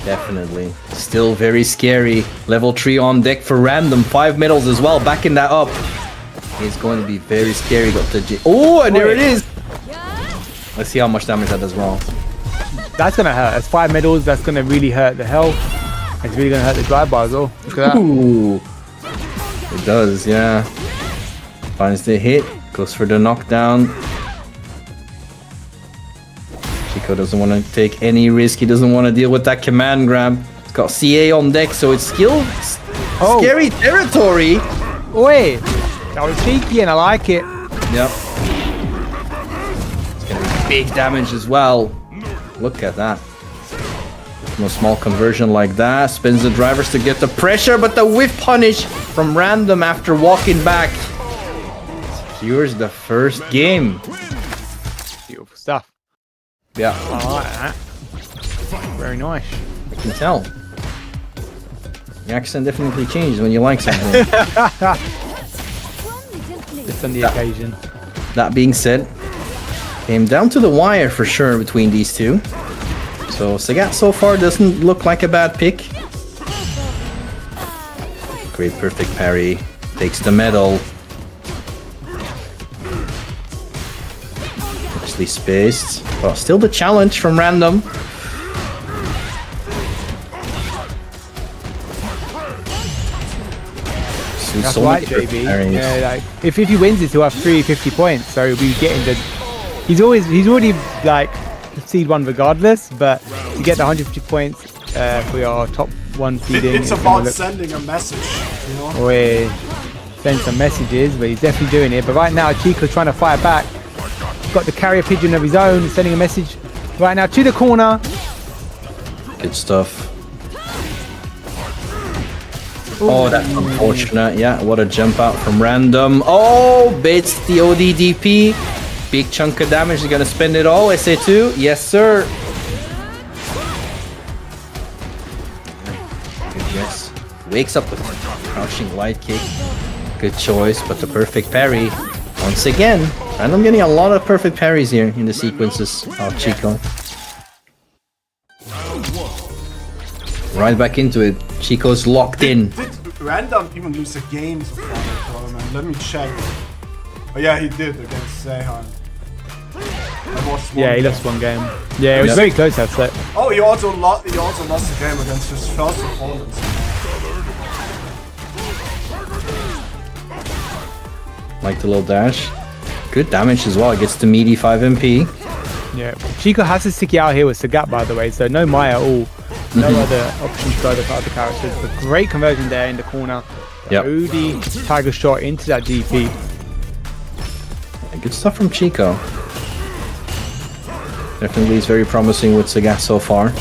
Definitely. Still very scary. Level 3 on deck for Random. 5 middles as well. Backing that up. It's going to be very scary. Got the oh, and there it is. Let's see how much damage that does wrong. That's going to hurt. That's 5 middles. That's going to really hurt the health. It's really going to hurt the drive bar as well. Look at that. Ooh. It does, yeah. Finds the hit. Goes for the knockdown. Chico doesn't want to take any risk. He doesn't want to deal with that command grab. It's got CA on deck, so it's skill. Scary territory. Wait. That was cheeky and I like it. Yep. It's going to be big damage as well. Look at that. No small conversion like that. Spins the drivers to get the pressure, but the whiff punish from Random after walking back secures the first game. Beautiful stuff. Yeah. I like that. Very nice. I can tell. The accent definitely changes when you like something. Just on the occasion. That being said, came down to the wire for sure between these two. So Sagat so far doesn't look like a bad pick. Great perfect parry. Takes the medal. Nicely spaced. But still the challenge from Random. That's right, JB. Yeah, like, if he wins it, he'll have 350 points. So he'll be getting the... He's already like seed 1 regardless, but to get the 150 points for your top 1 seeding. It's about sending a message, you know? We send some messages, but he's definitely doing it. But right now, Chico's trying to fire back. He's got the carrier pigeon of his own, sending a message right now to the corner. Good stuff. Oh, that's unfortunate. Yeah, what a jump out from Random. Oh, baits the ODDP. Big chunk of damage. He's gonna spend it all. SA2. Yes, sir. Good guess. Wakes up with a crouching light kick. Good choice, but the perfect parry. Once again, and I'm getting a lot of perfect parries here in the sequences of Chico. Right back into it. Chico's locked in. Did Random even lose a game so far in the tournament? Let me check. Oh yeah, he did against Sehan. Yeah, he lost 1 game. Yeah, it was very close that set. Oh, he also lost the game against his first opponent. Like the little dash. Good damage as well. It gets the meaty 5 MP. Yeah, Chico has to stick it out here with Sagat, by the way, so no Maya at all. No other options to go with other characters, but great conversion there in the corner. Yep. OD Tiger shot into that DP. Good stuff from Chico. Definitely is very promising with Sagat so far.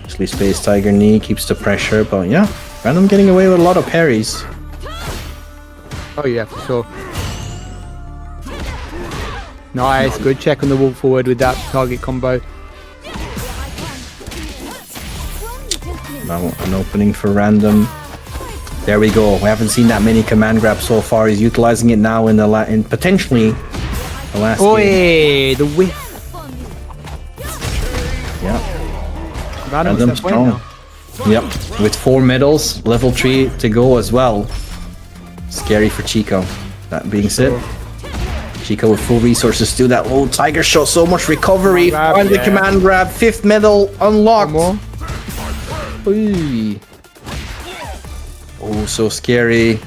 Actually Space Tiger knee keeps the pressure, but yeah, Random getting away with a lot of parries. Oh yeah, for sure. Nice, good check on the walk forward with that target combo. Now an opening for Random. There we go. We haven't seen that many command grabs so far. He's utilizing it now in the in potentially the last game. The whiff. Yeah. Random strong. Yep. With 4 medals, level 3 to go as well. Scary for Chico. That being said, Chico with full resources to do that low tiger shot. So much recovery. Find the command grab. 5th medal unlocked. Ooh. Oh, so scary.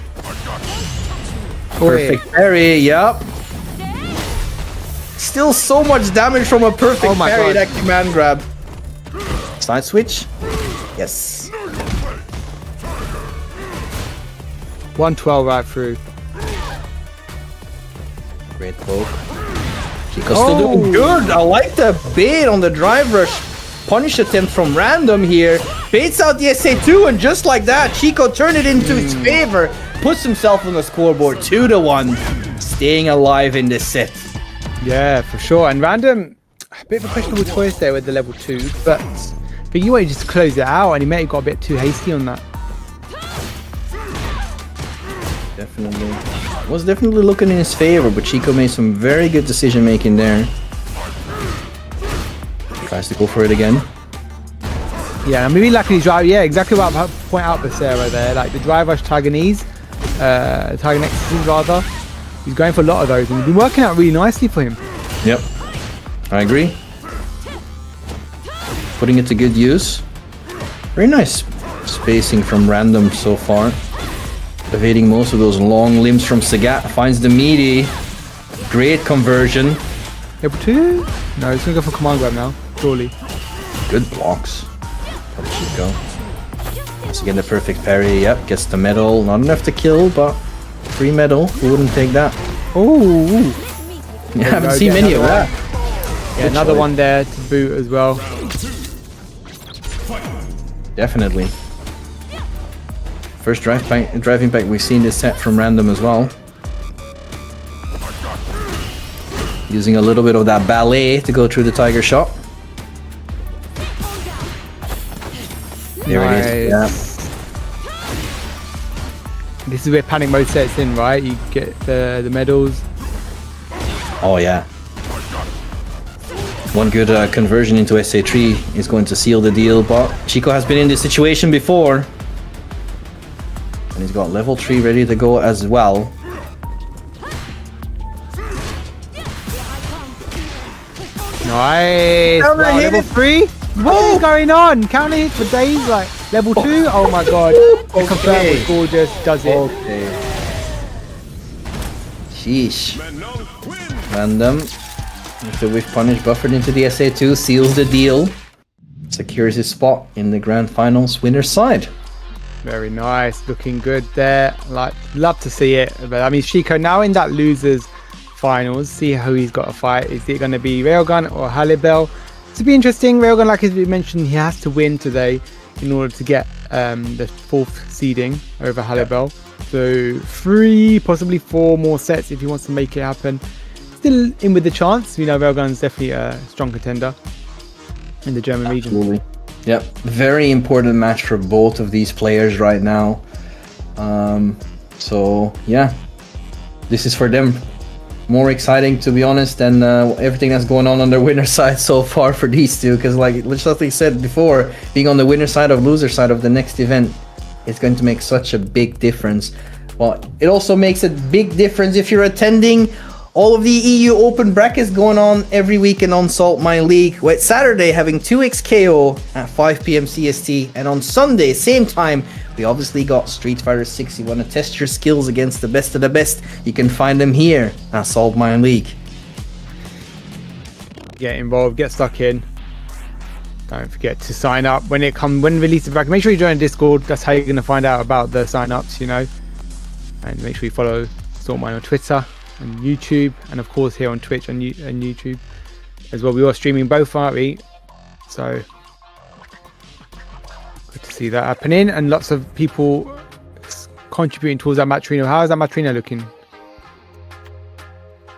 Perfect parry. Yep. Still so much damage from a perfect parry. That command grab. Side switch. Yes. 112 right through. Great poke. Chico's still doing good. I like the bait on the drive rush. Punish attempt from Random here. Baits out the SA2, and just like that, Chico turned it into his favor. Puts himself on the scoreboard 2-1. Staying alive in this set. Yeah, for sure. And Random, a bit of a questionable choice there with the level 2, but I think you wanted just to close it out, and he may have got a bit too hasty on that. Definitely. Was definitely looking in his favor, but Chico made some very good decision making there. Tries to go for it again. Yeah, I'm really liking his drive. Yeah, exactly what I point out for Sarah there. Like the drive rush Tiger knees, Tiger nexuses rather. He's going for a lot of those, and it's been working out really nicely for him. Yep, I agree. Putting it to good use. Very nice spacing from Random so far. Evading most of those long limbs from Sagat. Finds the meaty. Great conversion. Level 2? No, he's gonna go for command grab now. Surely. Good blocks from Chico. Once again, the perfect parry. Yep, gets the medal. Not enough to kill, but free medal. Who wouldn't take that? Oh, yeah, I haven't seen many of that. Yeah, another one there to boot as well. Definitely. First driving back we've seen this set from Random as well. Using a little bit of that ballet to go through the tiger shot. There it is. Yeah. This is where panic mode sets in, right? You get the medals. Oh yeah. One good conversion into SA3 is going to seal the deal, but Chico has been in this situation before. And he's got level 3 ready to go as well. Nice. Wow, level 3? What is going on? Counter hit for days, like level 2? Oh my god. The confirm was gorgeous. Does it. Okay. Sheesh. Random. With the whiff punish buffered into the SA2, seals the deal. Secures his spot in the grand finals winner's side. Very nice. Looking good there. Like, love to see it. But I mean, Chico now in that losers finals. See who he's got to fight. Is it going to be Railgun or Halibell? To be interesting, Railgun, like as we mentioned, he has to win today in order to get the 4th seeding over Halibell. So 3, possibly 4 more sets if he wants to make it happen. Still in with the chance. You know, Railgun's definitely a strong contender in the German region. Absolutely. Yep, very important match for both of these players right now. So yeah, this is for them. More exciting, to be honest, than everything that's going on their winner side so far for these two. Because like we said before, being on the winner side of loser side of the next event is going to make such a big difference. Well, it also makes a big difference if you're attending all of the EU Open brackets going on every weekend on Saltmine League. With Saturday having 2xKO at 5 PM CST, and on Sunday, same time, we obviously got Street Fighter 6. You want to test your skills against the best of the best, you can find them here at Saltmine League. Get involved, get stuck in. don't forget to sign up when releases back. Make sure you join Discord. That's how you're going to find out about the sign-ups, you know. And make sure you follow Saltmine on Twitter and YouTube, and of course here on Twitch and YouTube as well. We are streaming both, aren't we? So good to see that happening, and lots of people contributing towards that Matrino. How is that Matrino looking?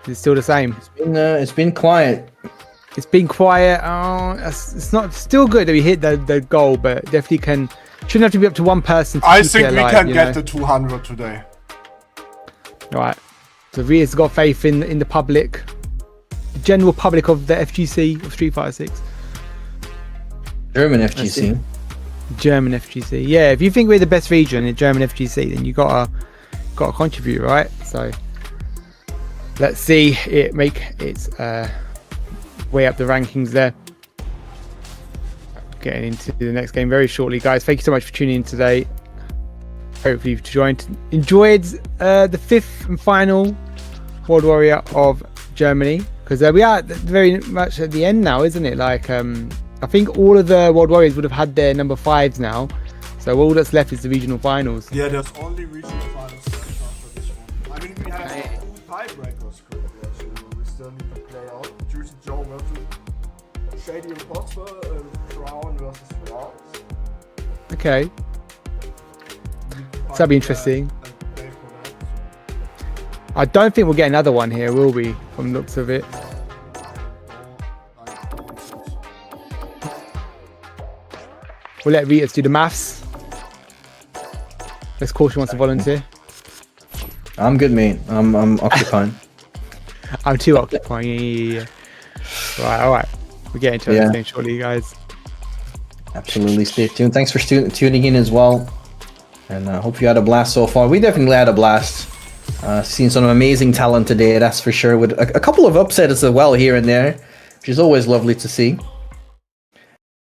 Is it still the same? It's been quiet. It's been quiet. Oh, it's not still good that we hit the goal, but definitely shouldn't have to be up to one person. I think we can get the 200 today. All right. So Ria's got faith in the public, the general public of the FGC of Street Fighter 6. German FGC. German FGC. Yeah, if you think we're the best region in German FGC, then you gotta contribute, right? So let's see it make its way up the rankings there. Getting into the next game very shortly, guys. Thank you so much for tuning in today. Hopefully you've enjoyed the 5th and final World Warrior of Germany, because we are very much at the end now, isn't it? Like I think all of the World Warriors would have had their number 5s now, so all that's left is the regional finals. Yeah, there's only regional finals after this one. I mean, we have 2 tiebreakers currently, actually. We still need to play out. Juicy Joe versus Shady Imposter and Crown versus Rounds. Okay. So that'd be interesting. I don't think we'll get another one here, will we? From the looks of it. We'll let Ritas do the maths. Let's call she wants to volunteer. I'm good, mate. I'm occupied. I'm too occupying. Yeah. Right, all right. We'll get into this game shortly, guys. Absolutely. Stay tuned. Thanks for tuning in as well. And I hope you had a blast so far. We definitely had a blast. Seen some amazing talent today, that's for sure. With a couple of upsets as well here and there, which is always lovely to see.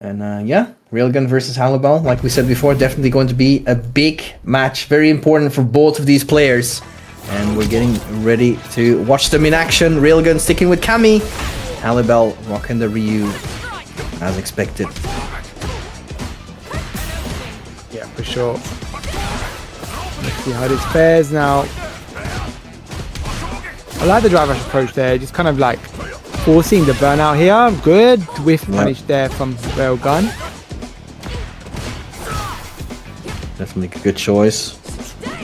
And yeah, Railgun versus Halibell, like we said before, definitely going to be a big match. Very important for both of these players. And we're getting ready to watch them in action. Railgun sticking with Cammy. Halibell rocking the Ryu as expected. Yeah, for sure. Let's see how this fares now. I like the drive rush approach there, just kind of like forcing the burnout here. Good whiff punish there from Railgun. Definitely a good choice.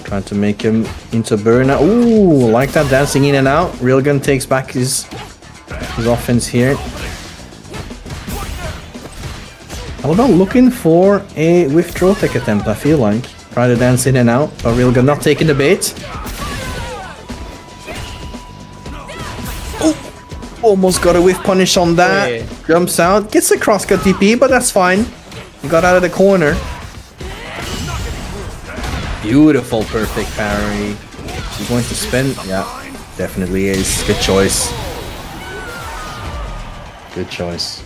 Trying to make him into burnout. Ooh, like that, dancing in and out. Railgun takes back his offense here. Halibell looking for a whiff throw tech attempt, I feel like. Try to dance in and out, but Railgun not taking the bait. Almost got a whiff punish on that. Yeah. Jumps out, gets a crosscut DP, but that's fine. He got out of the corner. Beautiful, perfect parry. He's going to spin. Yeah, definitely is. Good choice. Good choice.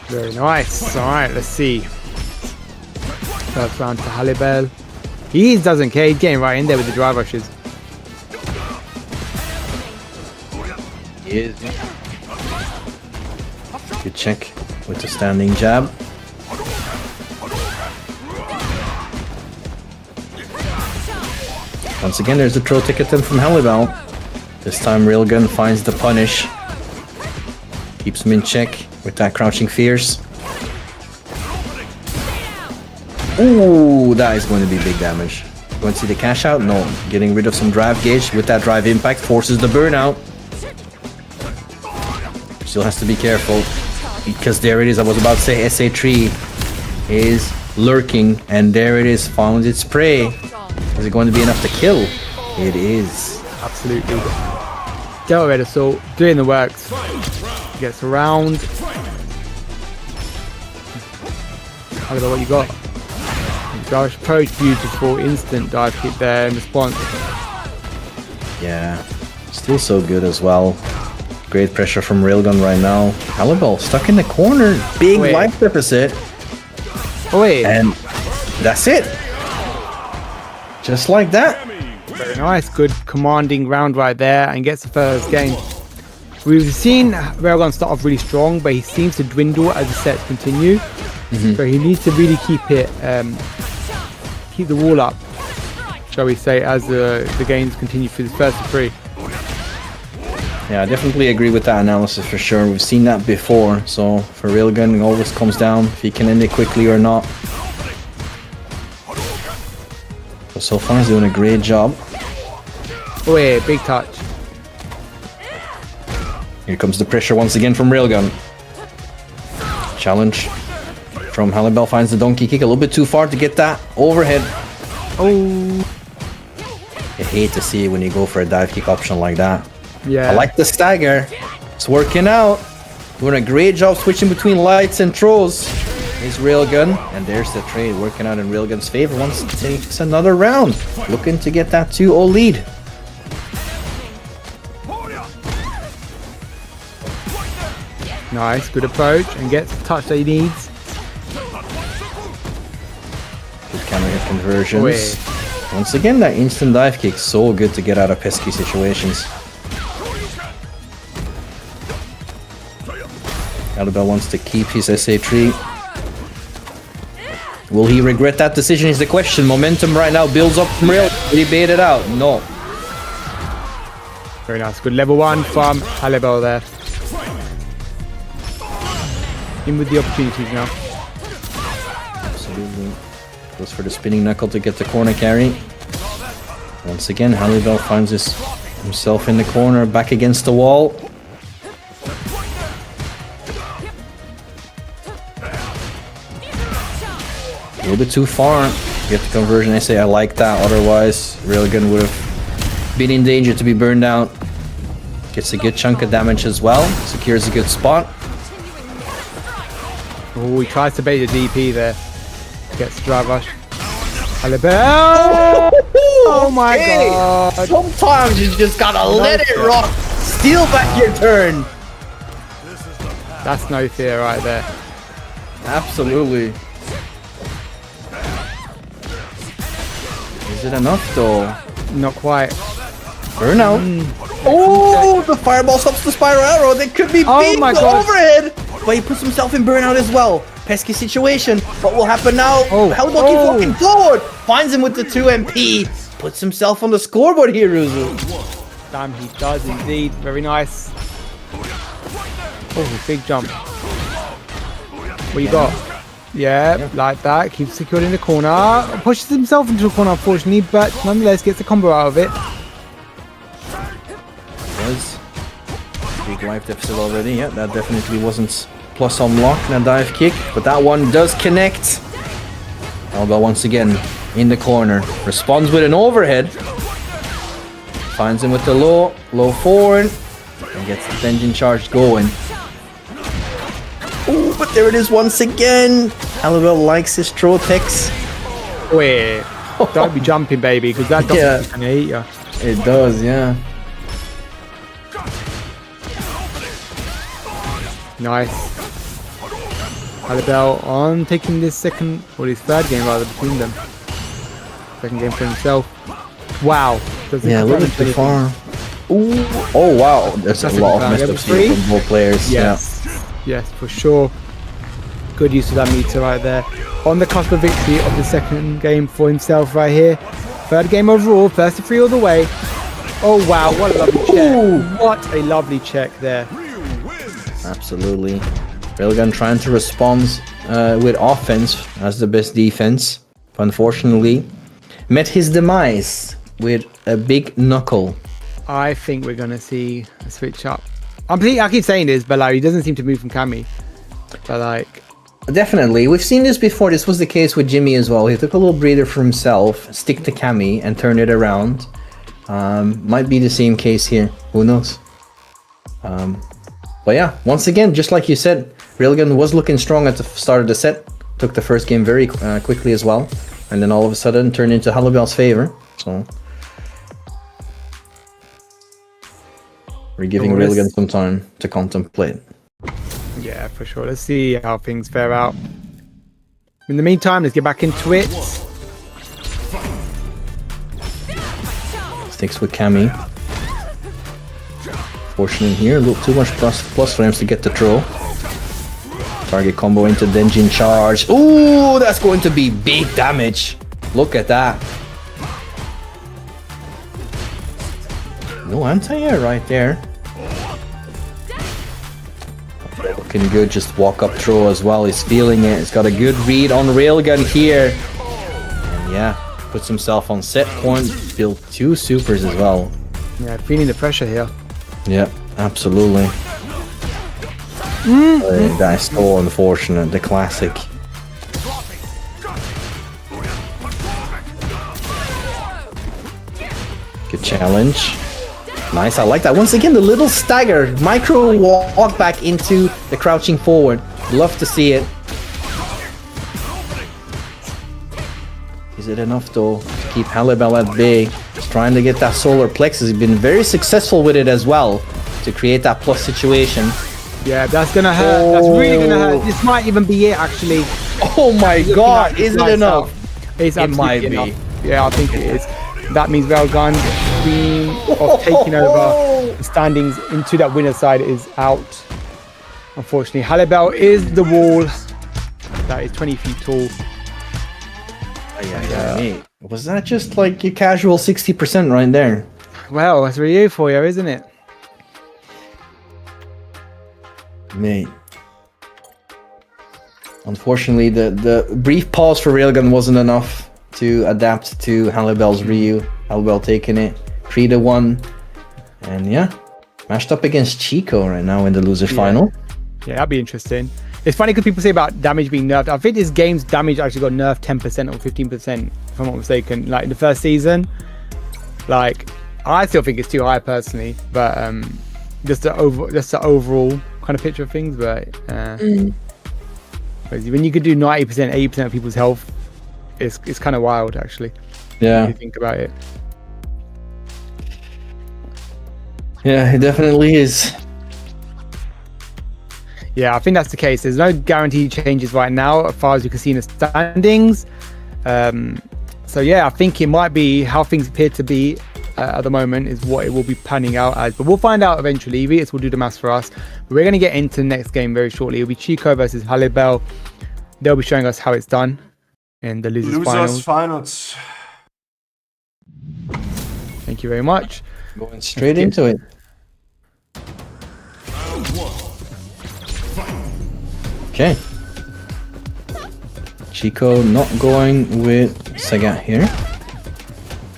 Very nice. All right, let's see. First round to Halibell. He doesn't care. He's getting right in there with the drive rushes. Good check with the standing jab. Once again, there's a throw tick attempt from Halibell. This time Railgun finds the punish. Keeps him in check with that crouching fierce. Ooh, that is going to be big damage. Want to see the cash out? No. Getting rid of some drive gauge with that drive impact. Forces the burnout. Still has to be careful. Because there it is. I was about to say SA3 is lurking. And there it is. Found its prey. Is it going to be enough to kill? It is. Absolutely. Delta Red Assault doing the works. Gets around. I don't know what you got. Dash approach, beautiful instant dive kick there in response. Yeah, still so good as well. Great pressure from Railgun right now. Halibell stuck in the corner. Big life deficit. And that's it. Just like that. Very nice. Good commanding round right there and gets the first game. We've seen Railgun start off really strong, but he seems to dwindle as the sets continue. So he needs to really keep the wall up, shall we say, as the games continue through this first three. Yeah, I definitely agree with that analysis for sure. We've seen that before, so for Railgun, it always comes down if he can end it quickly or not. But so far, he's doing a great job. Oh yeah, big touch. Here comes the pressure once again from Railgun. Challenge from Halibell, finds the donkey kick a little bit too far to get that overhead. Oh. You hate to see it when you go for a dive kick option like that. Yeah. I like the stagger. It's working out. Doing a great job switching between lights and throws. Is Railgun, and there's the trade working out in Railgun's favor once it takes another round. Looking to get that 2-0 lead. Nice, good approach, and gets the touch that he needs. Good counter hit conversions. Wait. Once again, that instant dive kick, so good to get out of pesky situations. Halibell wants to keep his SA3. Will he regret that decision is the question. Momentum right now builds up from Rail. Will he bait it out? No. Very nice, good level 1 from Halibell there. In with the opportunities now. Absolutely. Goes for the spinning knuckle to get the corner carry. Once again, Halibell finds himself in the corner, back against the wall. A little bit too far. Get the conversion. I say I like that. Otherwise, Railgun would have been in danger to be burned out. Gets a good chunk of damage as well. Secures a good spot. Oh, he tries to bait the DP there. Gets the drive rush. Halibell! Oh my god! Sometimes you just gotta let it rock. Steal back your turn. That's no fear right there. Absolutely. Is it enough though? Not quite. Burnout. Oh, the fireball stops the spiral arrow. That could be big. my The God. overhead. But he puts himself in burnout as well. Pesky situation. What will happen now? Halibell keeps walking forward. Finds him with the 2 MP. Puts himself on the scoreboard here, Ruzu. Damn, he does indeed. Very nice. Oh, big jump. What you got? Yeah, like that. Keeps secured in the corner. Pushes himself into a corner, unfortunately, but nonetheless gets a combo out of it. Was big life deficit already. Yeah, that definitely wasn't plus unlock in a dive kick, but that one does connect. Halibell once again in the corner. Responds with an overhead. Finds him with the low forward. And gets the engine charge going. Oh, but there it is once again. Halibell likes his throw techs. Wait, don't be jumping, baby, because that doesn't hit you. It does, yeah. Nice. Halibell on taking this second, or his third game rather, between them. Second game for himself. Wow. Doesn't Yeah, a little bit too far. Ooh. Oh wow, there's a lot of messed up speed from both players. Yes. Yes, for sure. Good use of that meter right there. On the cusp of victory of the second game for himself right here. Third game overall, 33 all the way. Oh wow, what a lovely check. What a lovely check there. Absolutely. Railgun trying to respond with offense as the best defense. But unfortunately, met his demise with a big knuckle. I think we're going to see a switch up. I keep saying this, but like, he doesn't seem to move from Cammy. But like... Definitely. We've seen this before. This was the case with Jimmy as well. He took a little breather for himself, stick to Cammy, and turn it around. Might be the same case here. Who knows? But yeah, once again, just like you said, Railgun was looking strong at the start of the set. Took the first game very quickly as well. And then all of a sudden turned into Halibell's favor. So we're giving Railgun some time to contemplate. Yeah, for sure. Let's see how things fare out. In the meantime, let's get back into it. Sticks with Cammy. Fortunate here, a little too much plus frames to get the throw. Target combo into Denjin charge. Ooh, that's going to be big damage. Look at that. No anti-air right there. Looking good, just walk up throw as well. He's feeling it. He's got a good read on Railgun here. And yeah, puts himself on set point. Build 2 supers as well. Yeah, feeling the pressure here. Yep, absolutely. That's so unfortunate. The classic. Good challenge. Nice, I like that. Once again, the little stagger. Micro walk back into the crouching forward. Love to see it. Is it enough though to keep Halibell at bay? He's trying to get that solar plexus. He's been very successful with it as well to create that plus situation. Yeah, that's gonna hurt. That's really gonna hurt. This might even be it, actually. Oh my god, is it enough? It's It might be. enough. Yeah, I think it is. That means Railgun being of taking over the standings into that winner side is out. Unfortunately, Halibell is the wall that is 20 feet tall. Yeah. Was that just like your casual 60% right there? Well, that's Ryu for you, isn't it? Mate. Unfortunately, the brief pause for Railgun wasn't enough to adapt to Halibell's Ryu. Halibell taking it 3-1. And yeah, matched up against Chico right now in the loser final. Yeah, that'd be interesting. It's funny because people say about damage being nerfed. I think this game's damage actually got nerfed 10% or 15%, if I'm not mistaken. Like in the first season, like I still think it's too high personally, but just the overall kind of picture of things. But when you could do 90%, 80% of people's health, it's kind of wild actually. Yeah, if you think about it. Yeah, it definitely is. Yeah, I think that's the case. There's no guaranteed changes right now as far as you can see in the standings. So yeah, I think it might be how things appear to be at the moment is what it will be panning out as. But we'll find out eventually. Vitas will do the maths for us. But we're going to get into the next game very shortly. It'll be Chico versus Halibell. They'll be showing us how it's done in the losers finals. Thank you very much. Going straight into it. Okay. Chico not going with Sagat here.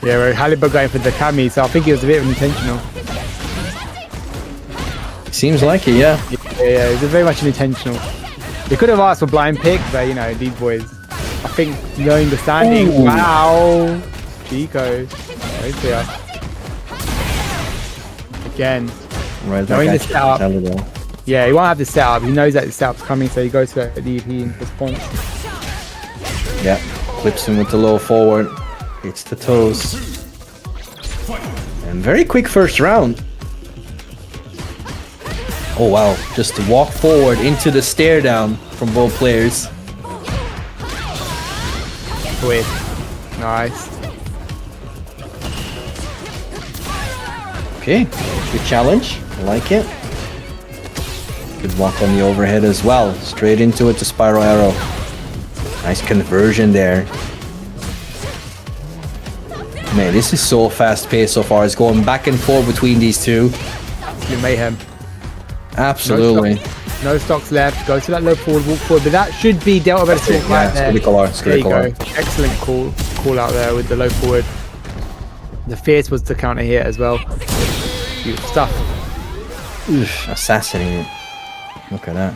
Yeah, well, Halibell going for the Kami, so I think it was a bit intentional. Seems like it, yeah. Yeah, it was very much intentional. They could have asked for blind pick, but you know, these boys, I think knowing the standing, wow, Chico, very clear. Again, Right knowing the back setup. Halibell. Yeah, he won't have the setup. He knows that the setup's coming, so he goes for the DP in response. Yeah, clips him with the low forward. Hits the toes. And very quick first round. Oh wow, just to walk forward into the stare down from both players. Quick. Nice. Okay, good challenge. I like it. Good walk on the overhead as well. Straight into it to Spiral Arrow. Nice conversion there. Man, this is so fast paced so far. It's going back and forth between these two. You mayhem. Absolutely. No stocks left. Go to that low forward, walk forward. But that should be Delta better swing right there. There you go. Excellent call out there with the low forward. The Fierce was the counter here as well. Beautiful stuff. Oof, assassinated. Look at that.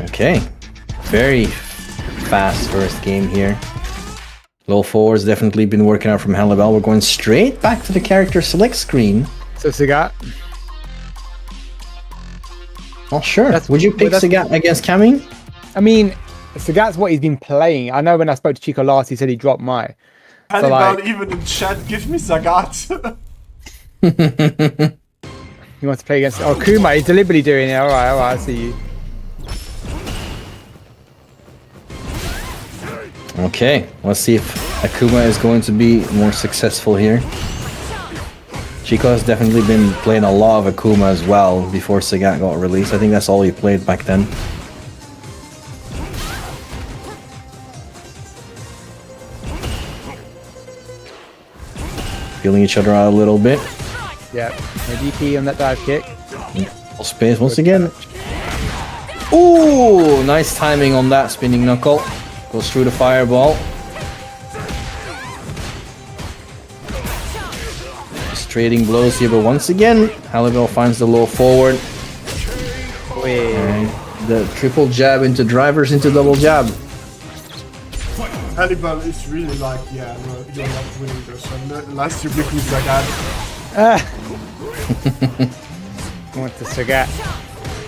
Okay. Very fast first game here. Low forward's definitely been working out from Halibell. We're going straight back to the character select screen. So Sagat. Oh sure. Would you pick Sagat against Kami? I mean, Sagat's what he's been playing. I know when I spoke to Chico last, he said he dropped Mai. Halibell, so like, even in chat, give me Sagat. He wants to play against... Oh, Kuma, he's deliberately doing it. Alright, I see you. Okay, let's see if Akuma is going to be more successful here. Chico has definitely been playing a lot of Akuma as well before Sagat got released. I think that's all he played back then. Feeling each other out a little bit. Yeah, no DP on that dive kick. Full space once again. Ooh, nice timing on that spinning knuckle. Goes through the fireball. Just trading blows here, but once again, Halibell finds the low forward. And the triple jab into drivers into double jab. Halibell is really like, yeah, no, you're not winning this, unless you give me Sagat. Want to Sagat.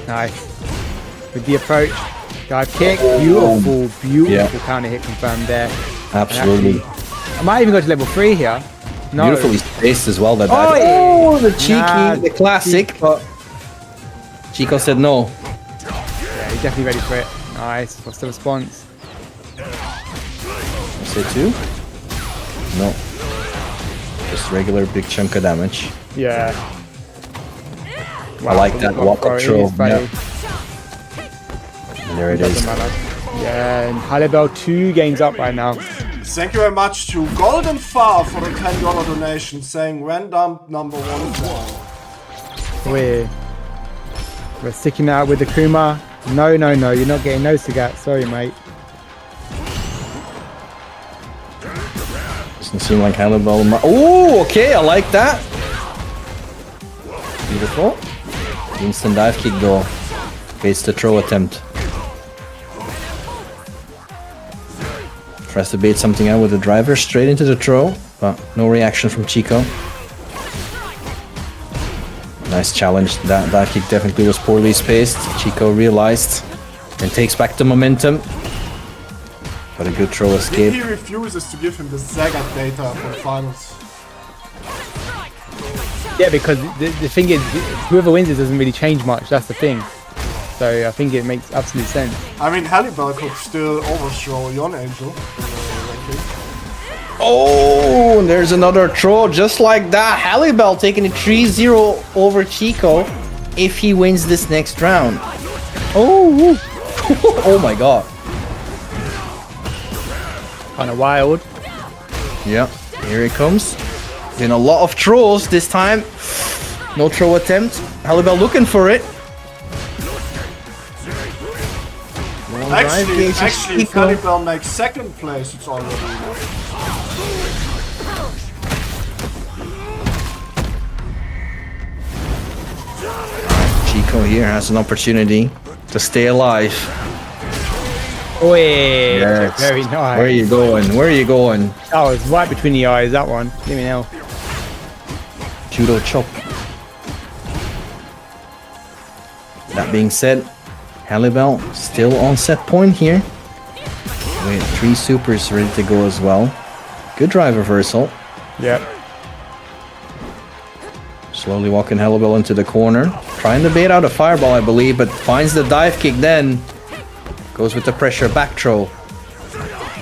Nice. With the approach. Dive kick. Beautiful, beautiful counter hit confirmed there. Absolutely. I might even go to level 3 here. No. Beautifully spaced as well. That Oh, dive. yeah. The cheeky, the classic, but Chico said no. Yeah, he's definitely ready for it. Nice. What's the response? Say 2? No. Just regular big chunk of damage. Yeah. I like that walk-up throw. Yeah. And there it is. Yeah, and Halibell 2 games up right now. Thank you very much to Golden Far for the $10 donation, saying random number 1. We're sticking out with the Kuma. No, you're not getting no Sagat. Sorry, mate. Doesn't seem like Halibell. Oh, okay, I like that. Beautiful. Instant dive kick though. Baits the throw attempt. Tries to bait something out with the driver straight into the throw, but no reaction from Chico. Nice challenge. That dive kick definitely was poorly spaced. Chico realized and takes back the momentum. But a good throw escape. He refuses to give him the Sagat data for the finals. Yeah, because the thing is, whoever wins it doesn't really change much. That's the thing. So I think it makes absolute sense. I mean, Halibell could still overthrow Yon Angel. Oh, and there's another throw just like that. Halibell taking it 3-0 over Chico if he wins this next round. Oh, oh my god. Kind of wild. Yeah, here it comes. Been a lot of throws this time. No throw attempt. Halibell looking for it. Actually, if Halibell makes second place, it's already enough. Chico here has an opportunity to stay alive. Wait, Yes. very nice. Where are you going? Where are you going? Oh, it's right between the eyes, that one. Let me know. Judo chop. That being said, Halibell still on set point here. With 3 supers ready to go as well. Good drive reversal. Yep. Slowly walking Halibell into the corner. Trying to bait out a fireball, I believe, but finds the dive kick then. Goes with the pressure back throw.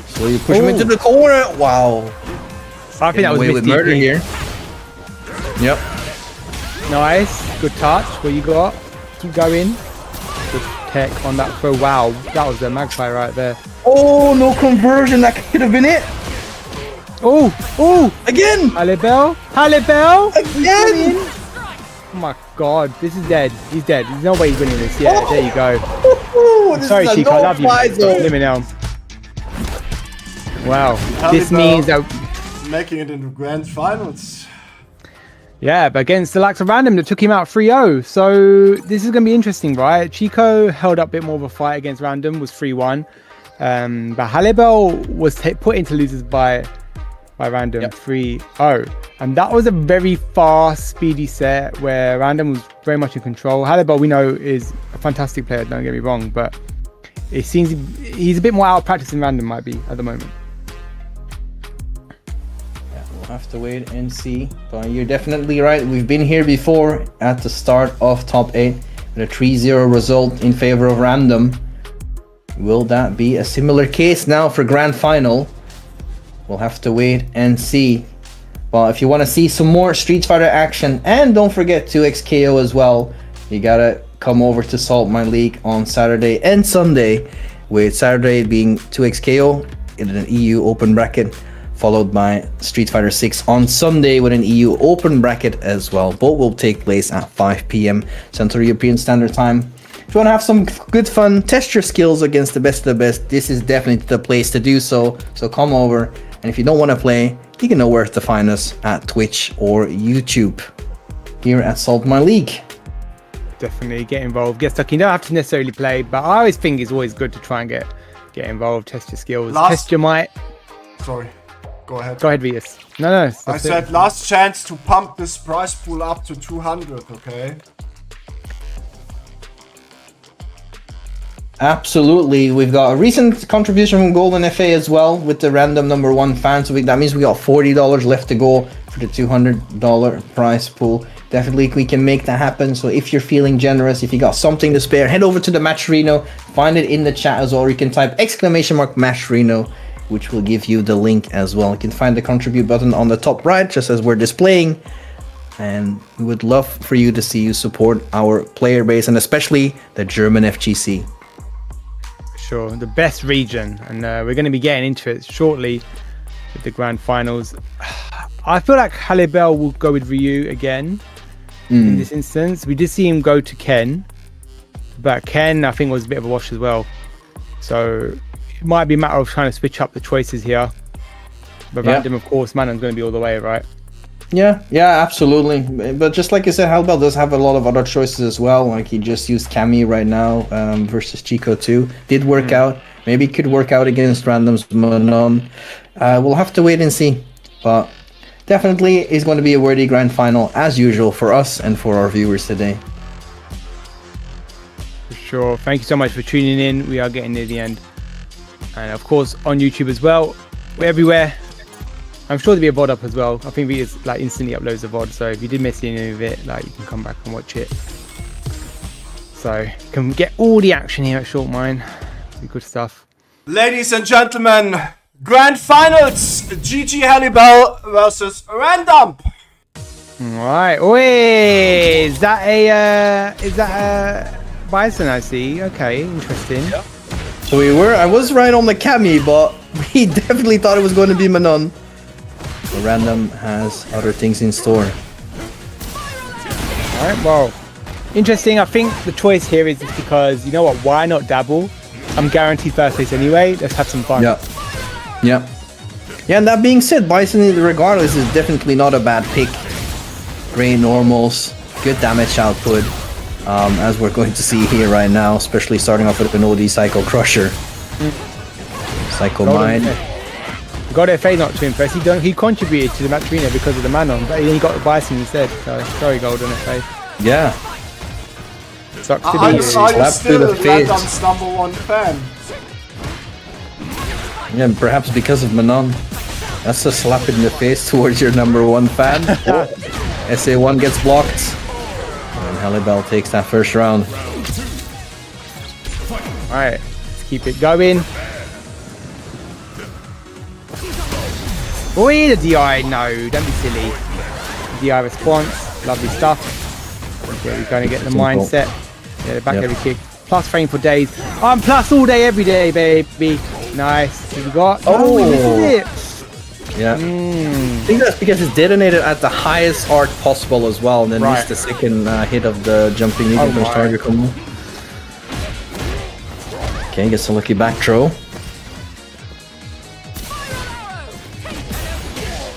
So you push him into the corner. Wow. I think that was away with murder here. Yep. Nice. Good touch. What you got? Keep going. Good tech on that throw. Wow. That was the magpie right there. Oh, no conversion. That could have been it. Oh, Again. Halibell. Again. Oh my god, this is dead. He's dead. There's no way he's winning this. Yeah, there you go. This Sorry, is a Chico, I love you. no-fly zone. Let me know. Wow, this means that... Making it into grand finals. Yeah, but against the likes of Random that took him out 3-0. So this is going to be interesting, right? Chico held up a bit more of a fight against Random, was 3-1. But Halibell was put into losers by Random 3-0. And that was a very fast, speedy set where Random was very much in control. Halibell, we know, is a fantastic player, don't get me wrong, but it seems he's a bit more out of practice than Random might be at the moment. We'll have to wait and see. But you're definitely right. We've been here before at the start of top 8 with a 3-0 result in favor of Random. Will that be a similar case now for grand final? We'll have to wait and see. But if you want to see some more Street Fighter action, and don't forget 2xKO as well, you gotta come over to Saltmine League on Saturday and Sunday, with Saturday being 2xKO in an EU open bracket, followed by Street Fighter 6 on Sunday with an EU open bracket as well. Both will take place at 5 p.m. Central European Standard Time. If you want to have some good fun, test your skills against the best of the best, this is definitely the place to do so. So come over, and if you don't want to play, you can know where to find us at Twitch or YouTube here at Saltmine League. Definitely get involved, get stuck. You don't have to necessarily play, but I always think it's always good to try and get involved, test your skills, test your might. Sorry, go ahead. Go ahead, Vias. No. I said last chance to pump this prize pool up to 200, okay? Absolutely. We've got a recent contribution from Golden FA as well with the random number 1 fan. So that means we got $40 left to go for the $200 prize pool. Definitely we can make that happen. So if you're feeling generous, if you got something to spare, head over to the Match Reno, find it in the chat as well. You can type !Match Reno, which will give you the link as well. You can find the contribute button on the top right, just as we're displaying. And we would love for you to see you support our player base, and especially the German FGC. Sure, the best region, and we're going to be getting into it shortly with the grand finals. I feel like Halibell will go with Ryu again in this instance. We did see him go to Ken, but Ken I think was a bit of a wash as well. So it might be a matter of trying to switch up the choices here. But random, of course, Manon's going to be all the way, right? Yeah, absolutely. But just like you said, Halibell does have a lot of other choices as well. Like he just used Cammy right now versus Chico too. Did work out. Maybe it could work out against randoms Manon. We'll have to wait and see. But definitely is going to be a worthy grand final as usual for us and for our viewers today. For sure. Thank you so much for tuning in. We are getting near the end. And of course on YouTube as well. We're everywhere. I'm sure there'll be a VOD up as well. I think we just like instantly uploads a VOD, so if you did miss any of it, like you can come back and watch it. So you can get all the action here at Saltmine. Good stuff. Ladies and gentlemen, grand finals, GG Halibell versus Random. Alright, oi! Is that a Bison I see? Okay, interesting. Yeah. So I was right on the Cammy, but we definitely thought it was going to be Manon. Random has other things in store. Alright, well, interesting. I think the choice here is just because, you know what, why not dabble? I'm guaranteed first place anyway. Let's have some fun. Yeah, and that being said, Bison, regardless, is definitely not a bad pick. Great normals, good damage output, as we're going to see here right now, especially starting off with an OD Psycho Crusher. Psycho Mine. God FA not too impressed. He contributed to the match arena because of the Manon, but he got the Bison instead. So sorry, Golden FA. Yeah. Sucks to be I'm you. still Random's number 1 fan. Yeah, perhaps because of Manon. That's a slap in the face towards your number 1 fan. SA1 gets blocked. And Halibell takes that first round. Alright, let's keep it going. Oi, the DI, no, don't be silly. DI response, lovely stuff. Okay, we're going to get the mindset. Yeah, back every kick. Plus frame for days. I'm plus all day, every day, baby. Nice. What we got? Oh, this is it. Yeah. I think that's because it's detonated at the highest arc possible as well, and then missed the second hit of the jumping medium first target combo. Okay, gets a lucky back throw.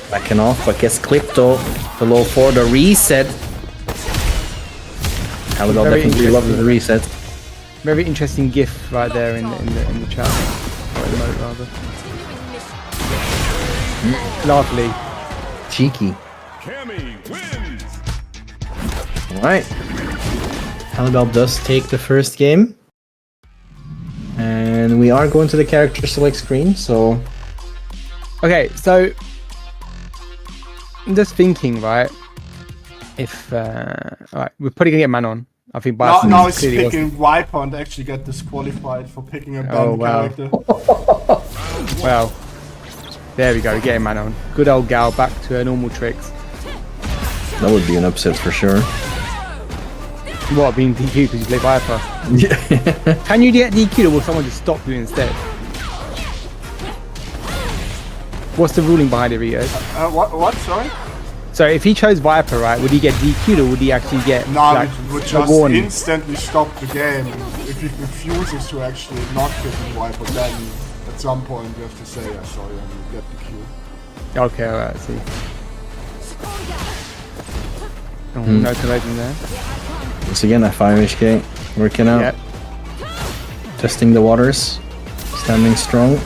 Backing off, but gets clipped though. Below 4, the reset. Halibell definitely loves the reset. Very interesting GIF right there in the chat. Or emote rather. Lovely. Cheeky. Alright. Halibell does take the first game. And we are going to the character select screen, so... Okay, so... I'm just thinking, right? If alright, we're probably gonna get Manon. I think Bison now he's picking Viper and actually get disqualified for picking a banned character. Well, There we go, getting man on. Good old gal back to her normal tricks. That would be an upset for sure. What, being DQ because you play Viper? Yeah. Can you get DQ'd or will someone just stop you instead? What's the ruling behind it, Rito? What? Sorry? So if he chose Viper, right, would he get DQ'd or would he actually get No, like, it would a just warning? instantly stop the game. If he refuses to actually not get the wiper, then at some point you have to say, yeah, sorry, and you get the Q. Okay, alright, I see. Oh, no conversion there. Once again, a 5 HK working out. Yep. Testing the waters. Standing strong.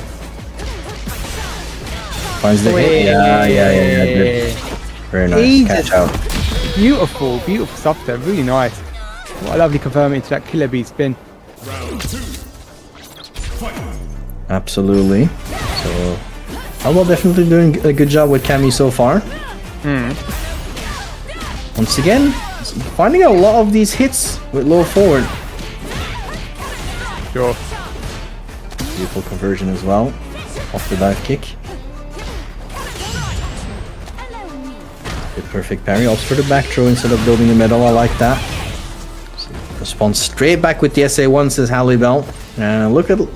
Finds the hit. Yeah. Good. Very nice. Easy. Catch out. Beautiful stuff there. Really nice. What a lovely confirm into that killer bee spin. Absolutely. So, Halibell definitely doing a good job with Cammy so far. Once again, finding a lot of these hits with low forward. Sure. Beautiful conversion as well. Off the dive kick. Good perfect parry. Opts for the back throw instead of building the middle. I like that. So, responds straight back with the SA1, says Halibell.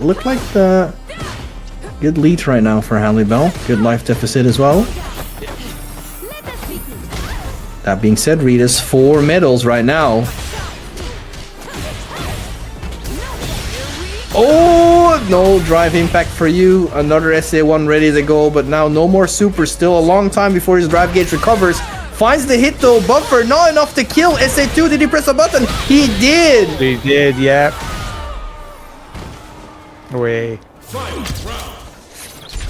Look like the good lead right now for Halibell. Good life deficit as well. That being said, Rita's 4 medals right now. Oh, no drive impact for you. Another SA1 ready to go, but now no more super. Still a long time before his drive gauge recovers. Finds the hit though. Buffer, not enough to kill. SA2, did he press a button? He did. He did, yep. Away.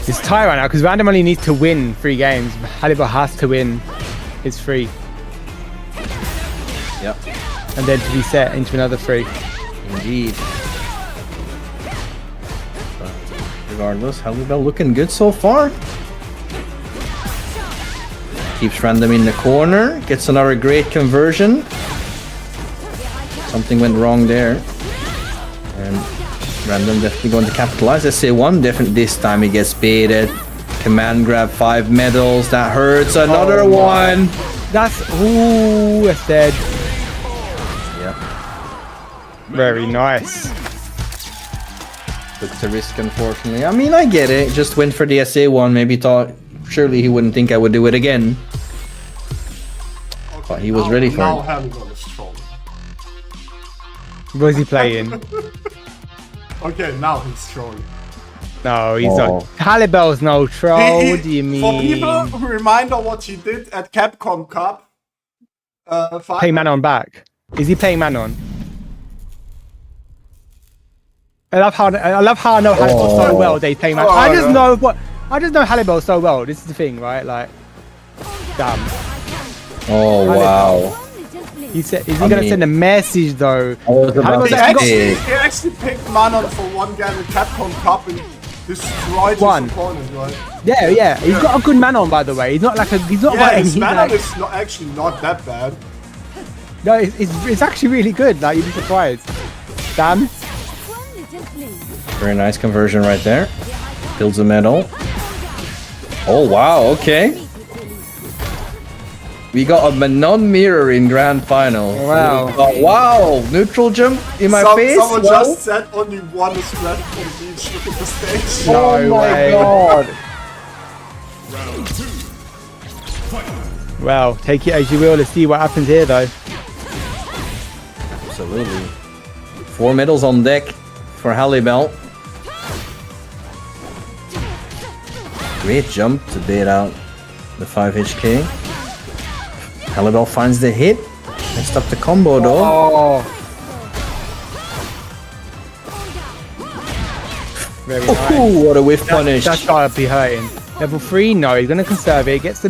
It's tie right now because Random only needs to win 3 games. Halibell has to win his 3. Yep. And then to be set into another 3. Indeed. But regardless, Halibell looking good so far. Keeps Random in the corner. Gets another great conversion. Something went wrong there. And Random definitely going to capitalize. SA1 definitely this time he gets baited. Command grab 5 medals. That hurts. Another one. That's ooh, it's dead. Yep. Very nice. Took the risk, unfortunately. I mean, I get it. Just went for the SA1. Maybe thought surely he wouldn't think I would do it again. But he was ready for now it. Halibell is trolling. What is he playing? Okay, now he's trolling. No, he's not. Halibell's no troll. What do you mean? For people who reminder what he did at Capcom Cup, Playing Manon back. Is he playing Manon? I love how I know Halibell so well. They play Manon. I just know Halibell so well. This is the thing, right? Like, damn. Oh, wow. He said, is he going to send a message though? He actually picked Manon for one game in Capcom Cup and destroyed his opponent, right? Yeah. He's got a good Manon, by the way. He's not like a. He's not like his Manon is not actually not that bad. No, it's actually really good. Like, you'd be surprised. Damn. Very nice conversion right there. Builds a medal. Oh, wow. Okay. We got a Manon mirror in grand final. Wow. Wow. Neutral jump in my face. Someone just said only one is left from each. Look at the stage. Oh my god. Well, take it as you will. Let's see what happens here, though. Absolutely. 4 medals on deck for Halibell. Great jump to bait out the 5 HK. Halibell finds the hit. Messed up the combo though. Oh. Very nice. Ooh, what a whiff punish. That's gotta be hurting. Level 3, no, he's gonna conserve it. Gets the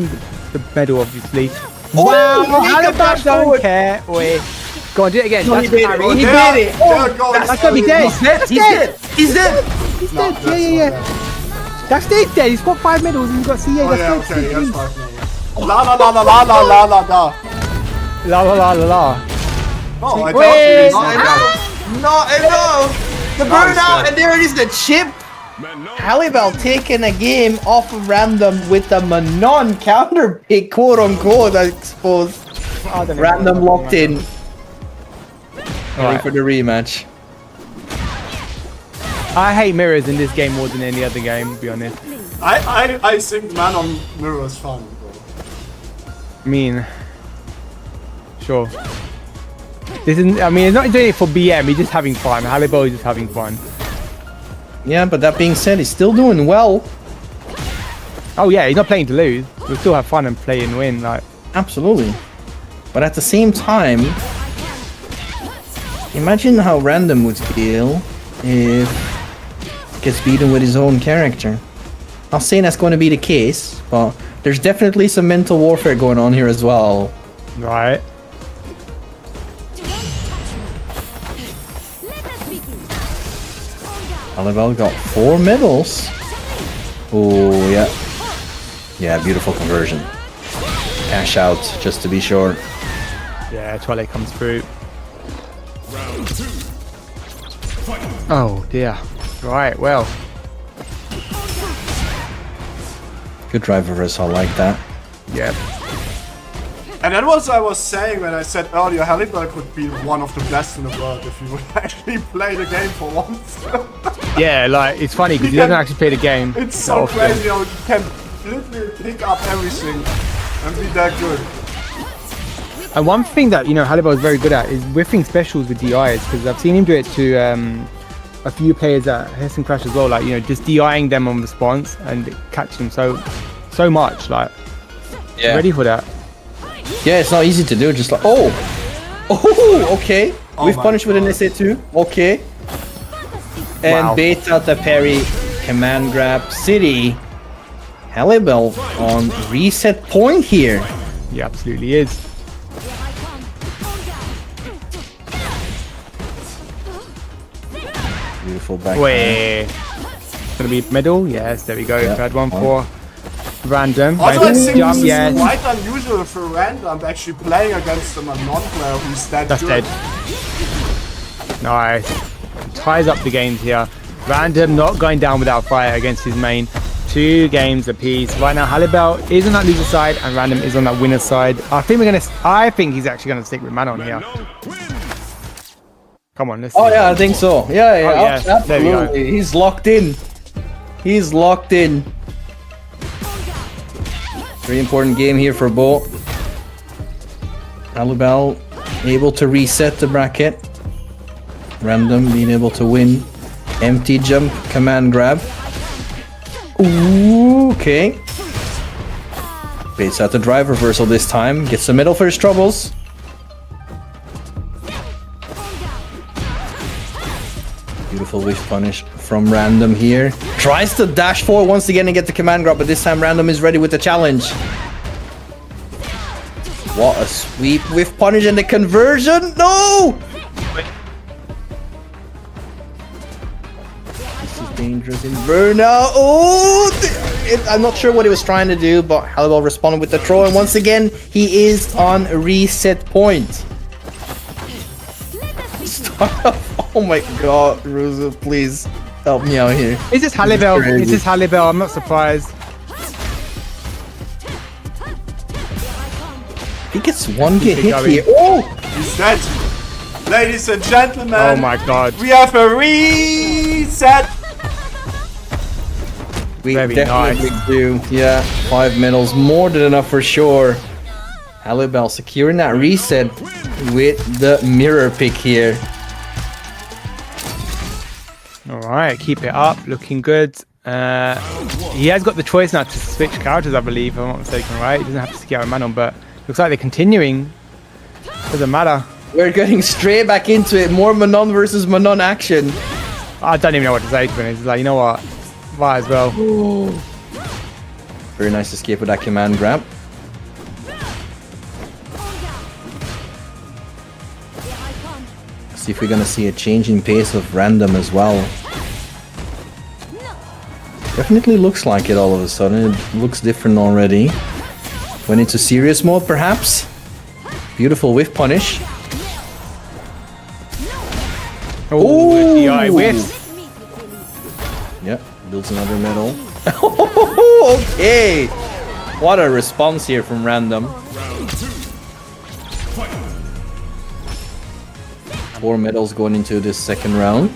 medal, obviously. Wow, Halibell don't care. Wait. Go on, do it again. That's He did it. That's gonna be dead. He's dead. He's dead. He's dead. Yeah. That's dead. He's got 5 medals and he's got CA. That's Okay, dead. yes, 5 medals. La la la la la la la la la. La la la la la. Oh, I Wait, thought Not enough. The burnout, and there it is, the chip. Halibell taking a game off of random with a Manon counter pick, quote unquote, I suppose. Random locked in. Ready for the rematch. I hate mirrors in this game more than any other game, to be honest. I think Manon mirror is fun, bro. I mean, sure. This isn't. I mean, he's not doing it for BM. He's just having fun. Halibell is just having fun. Yeah, but that being said, he's still doing well. Oh yeah, he's not playing to lose. We'll still have fun and play and win. Like absolutely. But at the same time, imagine how random would feel if he gets beaten with his own character. Not saying that's going to be the case, but there's definitely some mental warfare going on here as well. right. Halibell got 4 medals. Oh, yeah. Yeah, beautiful conversion. Cash out, just to be sure. Yeah, Twilight comes through. Oh dear. Right. Well. Good drive reversal like that. Yeah. And that was I was saying when I said earlier, Halibell could be one of the best in the world if he would actually play the game for once. Yeah. Like it's funny because he doesn't actually play the game. It's so often. crazy how he can literally pick up everything and be that good. And one thing that Halibell is very good at is whiffing specials with DIs, because I've seen him do it to a few players at Hessen Crash as well. Like just DIing them on response and catching them so much. Like ready for that. Yeah, it's not easy to do. Just like okay. We've punished with an SA2. Okay. And Wow. bait out the parry. Command grab. City. Halibell on reset point here. He absolutely is. Beautiful back. Wait. Gonna be medal? Yes, there we go. Yeah. Third one for random. Also, I think Jump, this yes. is quite unusual for random actually playing against a non-player who's that That's good. dead. Nice. Ties up the games here. Random not going down without a fight against his main. 2 games apiece. Right now, Halibell is on that loser side and Random is on that winner side. I think he's actually gonna stick with Manon here. Come on, let's see. Oh yeah, I think so. Yeah, yeah. There we go. absolutely. He's locked in. He's locked in. Very important game here for Bo. Halibell able to reset the bracket. Random being able to win. Empty jump, command grab. Ooh, okay. Baits out the drive reversal this time. Gets the middle for his troubles. Beautiful whiff punish from Random here. Tries to dash forward once again and get the command grab, but this time Random is ready with the challenge. What a sweep whiff punish and the conversion. No! This is dangerous in burnout. Oh! I'm not sure what he was trying to do, but Halibell responded with the throw, and once again, he is on reset point. Oh my god, Ruzu, please help me out here. Is this Halibell? Is this Halibell? I'm not surprised. He gets one hit going. here. Oh! He's dead. Ladies and gentlemen, Oh my god. we have a reset. We Very definitely nice. do. Yeah, 5 medals, more than enough for sure. Halibell securing that reset with the mirror pick here. Alright, keep it up, looking good. He has got the choice now to switch characters, I believe, if I'm not mistaken, right? He doesn't have to stick out with Manon, but looks like they're continuing. Doesn't matter. We're getting straight back into it. More Manon versus Manon action. I don't even know what to say to him. It's like, you know what? Might as well. Very nice escape with that command grab. See if we're gonna see a change in pace of Random as well. Definitely looks like it all of a sudden. It looks different already. Went into serious mode perhaps. Beautiful whiff punish. Oh, the DI whiff. Yep, builds another metal. Okay! What a response here from Random. 4 medals going into this second round.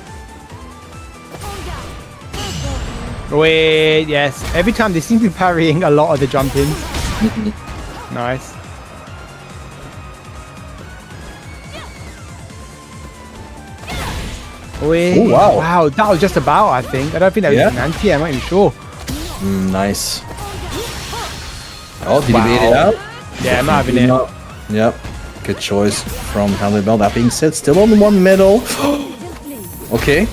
Wait, yes. Every time they seem to be parrying a lot of the jump-ins. Nice. Wait. Oh, wow. Wow, that was just about, I think. I don't think that was an anti, I'm not even sure. Nice. Oh, did he bait it out? Yeah, I'm having it. Yep. Good choice from Halibell. That being said, still on 1 medal. Okay.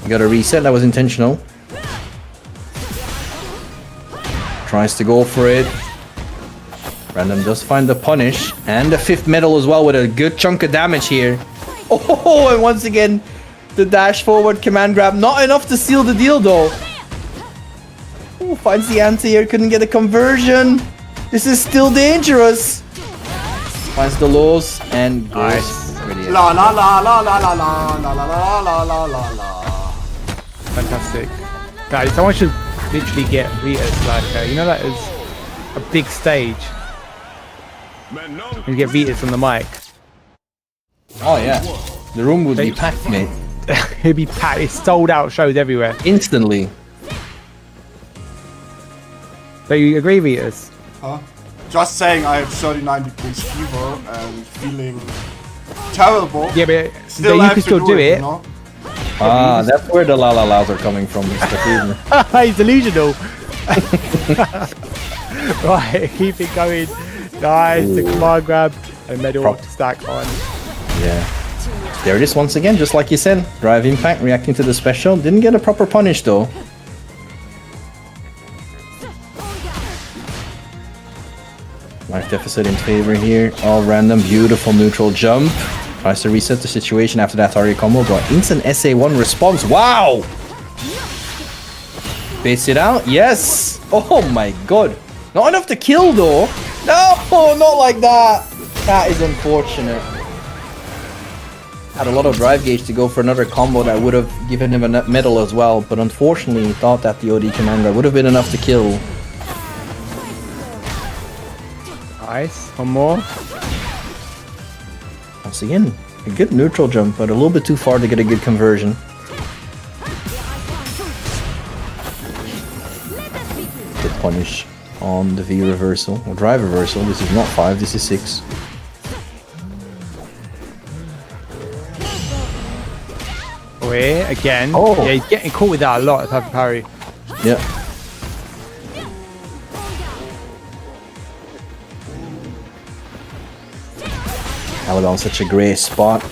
Got a reset, that was intentional. Tries to go for it. Random does find the punish. And the 5th medal as well with a good chunk of damage here. Oh, and once again, the dash forward command grab. Not enough to seal the deal though. Oh, finds the anti here, couldn't get a conversion. This is still dangerous. Finds the lows and goes. La la la la la la la la la la la la la. Fantastic. Guys, someone should literally get Vitas like, you know, that is a big stage. You get Vitas on the mic. Oh yeah, the room would be packed, mate. It'd be packed. It's sold out shows everywhere. Instantly. So you agree, Vitas? Huh? Just saying, I have 39 degrees fever and feeling terrible. Yeah, but Still you have can to still do it. You know? Ah, that's where the la la la's are coming from, Mr. Cleveland. He's delusional. Right, keep it going. Nice, the command grab and medal to stack on. Yeah. There it is once again, just like you said. Drive impact, reacting to the special. Didn't get a proper punish though. Life deficit in favor here. All random, beautiful neutral jump. Tries to reset the situation after that target combo. Got instant SA1 response. Wow! Baits it out. Yes! Oh my god. Not enough to kill though. No, not like that. That is unfortunate. Had a lot of drive gauge to go for another combo that would have given him a medal as well. But unfortunately, he thought that the OD commander would have been enough to kill. Nice, one more. Once again, a good neutral jump, but a little bit too far to get a good conversion. Good punish on the V reversal, or drive reversal. This is not 5, this is 6. Wait, again. Oh. Yeah, he's getting caught with that a lot, type of parry. Yeah. Halibell in such a great spot.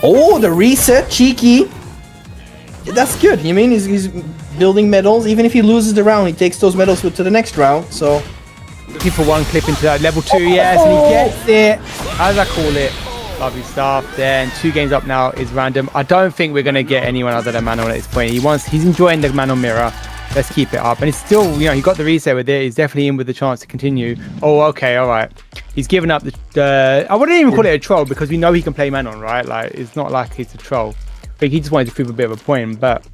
Oh, the reset, cheeky. That's good. You mean he's building medals. Even if he loses the round, he takes those medals to the next round. So Looking for one clip into that level 2, yes, and he gets it. As I call it. Lovely stuff. Then 2 games up now is random. I don't think we're gonna get anyone other than Manon at this point. He's enjoying the Manon mirror. Let's keep it up. And it's still, you know, he got the reset with it. He's definitely in with the chance to continue. Oh, okay, all right. He's given up the... I wouldn't even call it a troll because we know he can play Manon, right? Like, it's not like he's a troll. I think he just wanted to prove a bit of a point, but...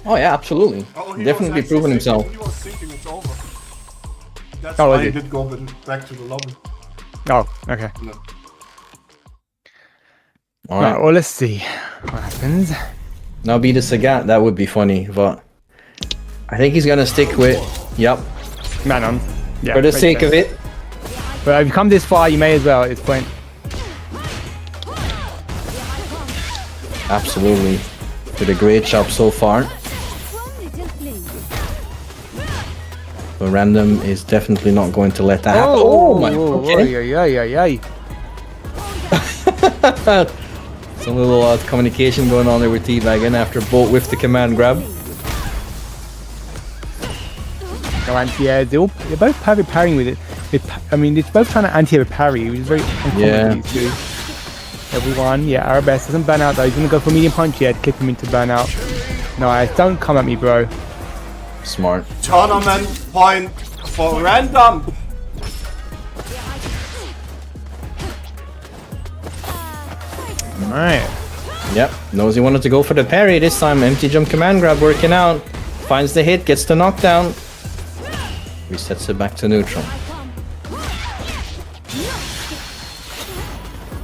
oh yeah, absolutely. He Definitely was proven himself. He was thinking it's over. That's Oh, why was he he? did go back to the lobby. Oh, okay. No. All Right, right. well, let's see what happens. Now beat a Sagat, that would be funny, but I think he's gonna stick with, yep, Manon. Yeah, for the makes sake of sense. it. But if you come this far, you may as well at this point. Absolutely. Did a great job so far. But Random is definitely not going to let that happen. Oh my, okay. Yeah. Some little communication going on there with Teabagging after Bolt whiffed the command grab. No anti-air. They're both parrying with it. I mean, it's both trying to anti-air parry, which is very uncommon these two. Everyone, yeah, Arabesque doesn't burn out though. He's gonna go for medium punch here to clip him into burnout. Nice, don't come at me, bro. Smart. Tournament point for Random. Alright. Yep, knows he wanted to go for the parry this time. Empty jump command grab working out. Finds the hit, gets the knockdown. Resets it back to neutral.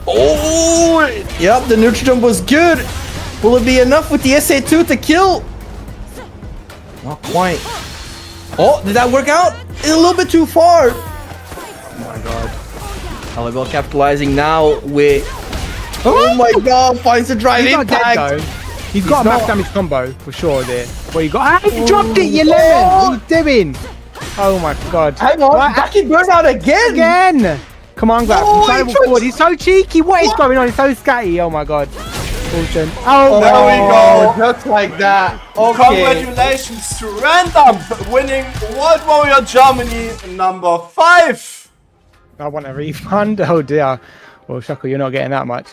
Oh! Yep, the neutral jump was good. Will it be enough with the SA2 to kill? Not quite. Oh, did that work out? It's a little bit too far. Oh my god. Halibell capitalizing now with... Oh my god, finds the drive He's not impact. dead, though. He's got a max damage combo for sure there. Well, you got... Ah, you dropped it, you lemon! What are you doing? Oh my god. Hang on, back in burnout again! Again! Come on, Grab. Oh, Incredible forward. He's so cheeky. What is going on? He's so scatty. Oh my god. Caution. Oh, There we go. just like that. Okay. Congratulations to Random winning World Warrior Germany number 5. I want a refund. Oh dear. Well, Shako, you're not getting that much.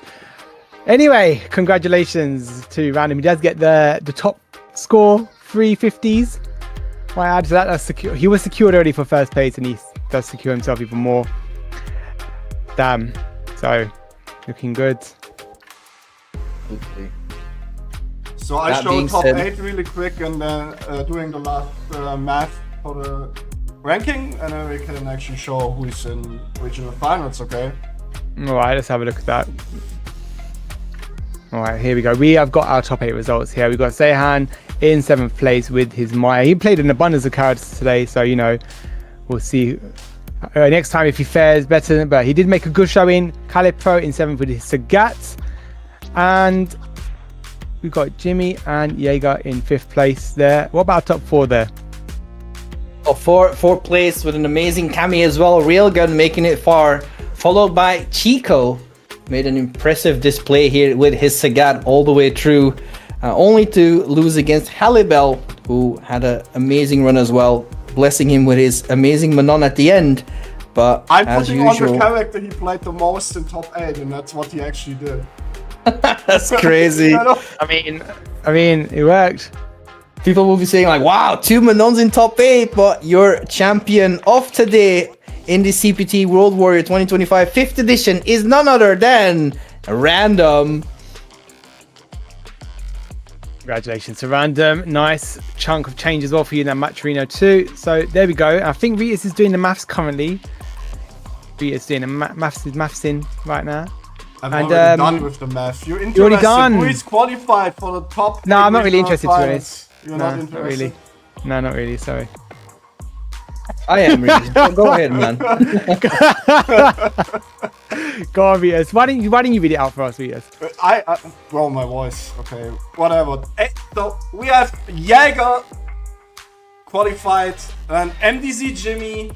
Anyway, congratulations to Random. He does get the top score, 350s. Might add to that. That's secure. He was secured already for first place, and he does secure himself even more. Damn. So, looking good. Okay. So I That showed being top said- 8 really quick and then doing the last math for the ranking, and then we can actually show who is in regional finals, okay? Alright, let's have a look at that. Alright, here we go. We have got our top 8 results here. We've got Sehan in 7th place with his Maya. He played an abundance of characters today, so, you know, we'll see next time if he fares better. But he did make a good showing. Calipro in 7th with his Sagat. And we've got Jimmy and Jagger in 5th place there. What about top 4 there? Oh, fourth place with an amazing Cami as well. Railgun making it far. Followed by Chico. Made an impressive display here with his Sagat all the way through. Only to lose against Halibell, who had an amazing run as well. Blessing him with his amazing Manon at the end. But I'm as putting usual, on the character he played the most in top 8, and that's what he actually did. that's crazy. I mean, it worked. People will be saying like, wow, 2 Manons in top 8, but your champion of today in the CPT World Warrior 2025 5th edition is none other than Random. Congratulations to Random. Nice chunk of change as well for you in that match Reno 2. So there we go. I think Ritas is doing the maths currently. Ritas doing the maths in right now. I'm already done with the math. You're interested already done? who is qualified for the top? No, 8 I'm not really regional interested to be finals? honest. You're No, not interested? not really. No, not really. Sorry. I am really. Go ahead, man. Go on, Ritas. Why didn't you read it out for us, Ritas? Bro, my voice. Okay, whatever. So we have Jagger qualified, and MDZ Jimmy,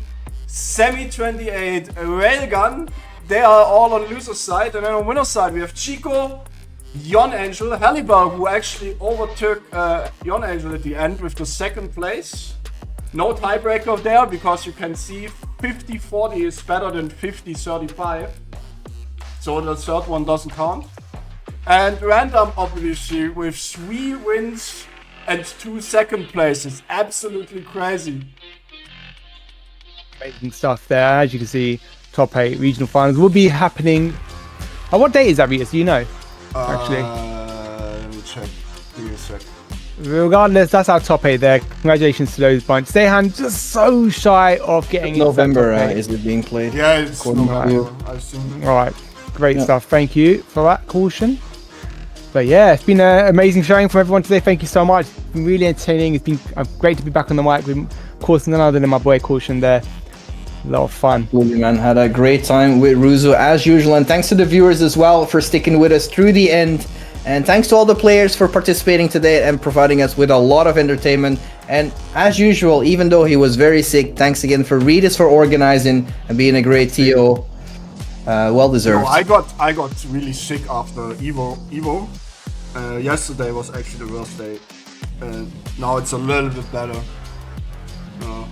Semi 28, Railgun. They are all on loser side, and then on winner side we have Chico, Yon Angel, Halibell, who actually overtook Yon Angel at the end with the 2nd place. No tiebreaker there because you can see 50-40 is better than 50-35. So the 3rd one doesn't count. And Random obviously with 3 wins and 2 second places. Absolutely crazy. Amazing stuff there. As you can see, top 8 regional finals will be happening. What date is that, Ritas? Do you know? Actually. Let me check. Give me a sec. Regardless, that's our top 8 there. Congratulations to those bunch. Sehan just so shy of getting into that November top 8. is it being played? Yeah, it's According to November. you. I've seen it. All right, great stuff. Thank you for that caution. But yeah, it's been an amazing showing from everyone today. Thank you so much. It's been really entertaining. It's been great to be back on the mic with, of course, none other than my boy Caution there. A lot of fun. Absolutely, man. Had a great time with Ruzo as usual, and thanks to the viewers as well for sticking with us through the end. And thanks to all the players for participating today and providing us with a lot of entertainment. And as usual, even though he was very sick, thanks again for Ritas for organizing and being a great TO. Well deserved. No, I got really sick after Evo. Yesterday was actually the worst day. Now it's a little bit better. But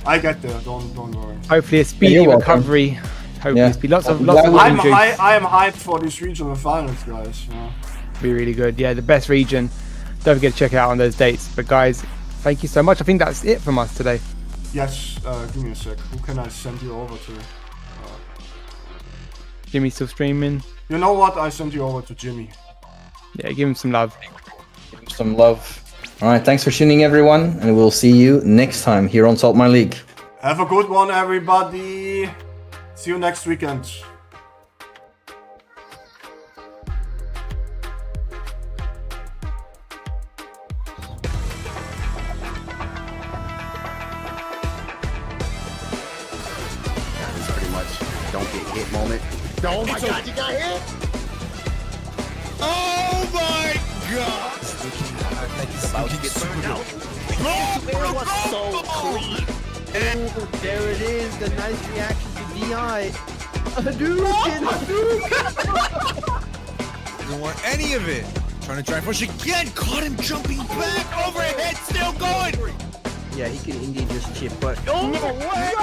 I get there. Don't worry. Hopefully a speedy you're welcome. recovery. Hopefully Yeah. it's be lots of glad we- I'm juice. hyped for these regional finals, guys. Yeah. Be really good. Yeah, the best region. Don't forget to check it out on those dates. But guys, thank you so much. I think that's it from us today. Yes. Give me a sec. Who can I send you over to? Jimmy's still streaming. You know what? I send you over to Jimmy. Yeah, give him some love. Some love. All right, thanks for tuning, everyone, and we'll see you next time here on Saltmine League. Have a good one, everybody. See you next weekend. Don't get hit moment. Oh my god, you got hit! Oh my god! About to get burned out. It was so clean. Oh, there it is. The nice reaction to DI. Didn't want any of it. Trying to try and push again. Caught him jumping back. Overhead, still going. Yeah, he could indeed just chip, but... Oh, no way!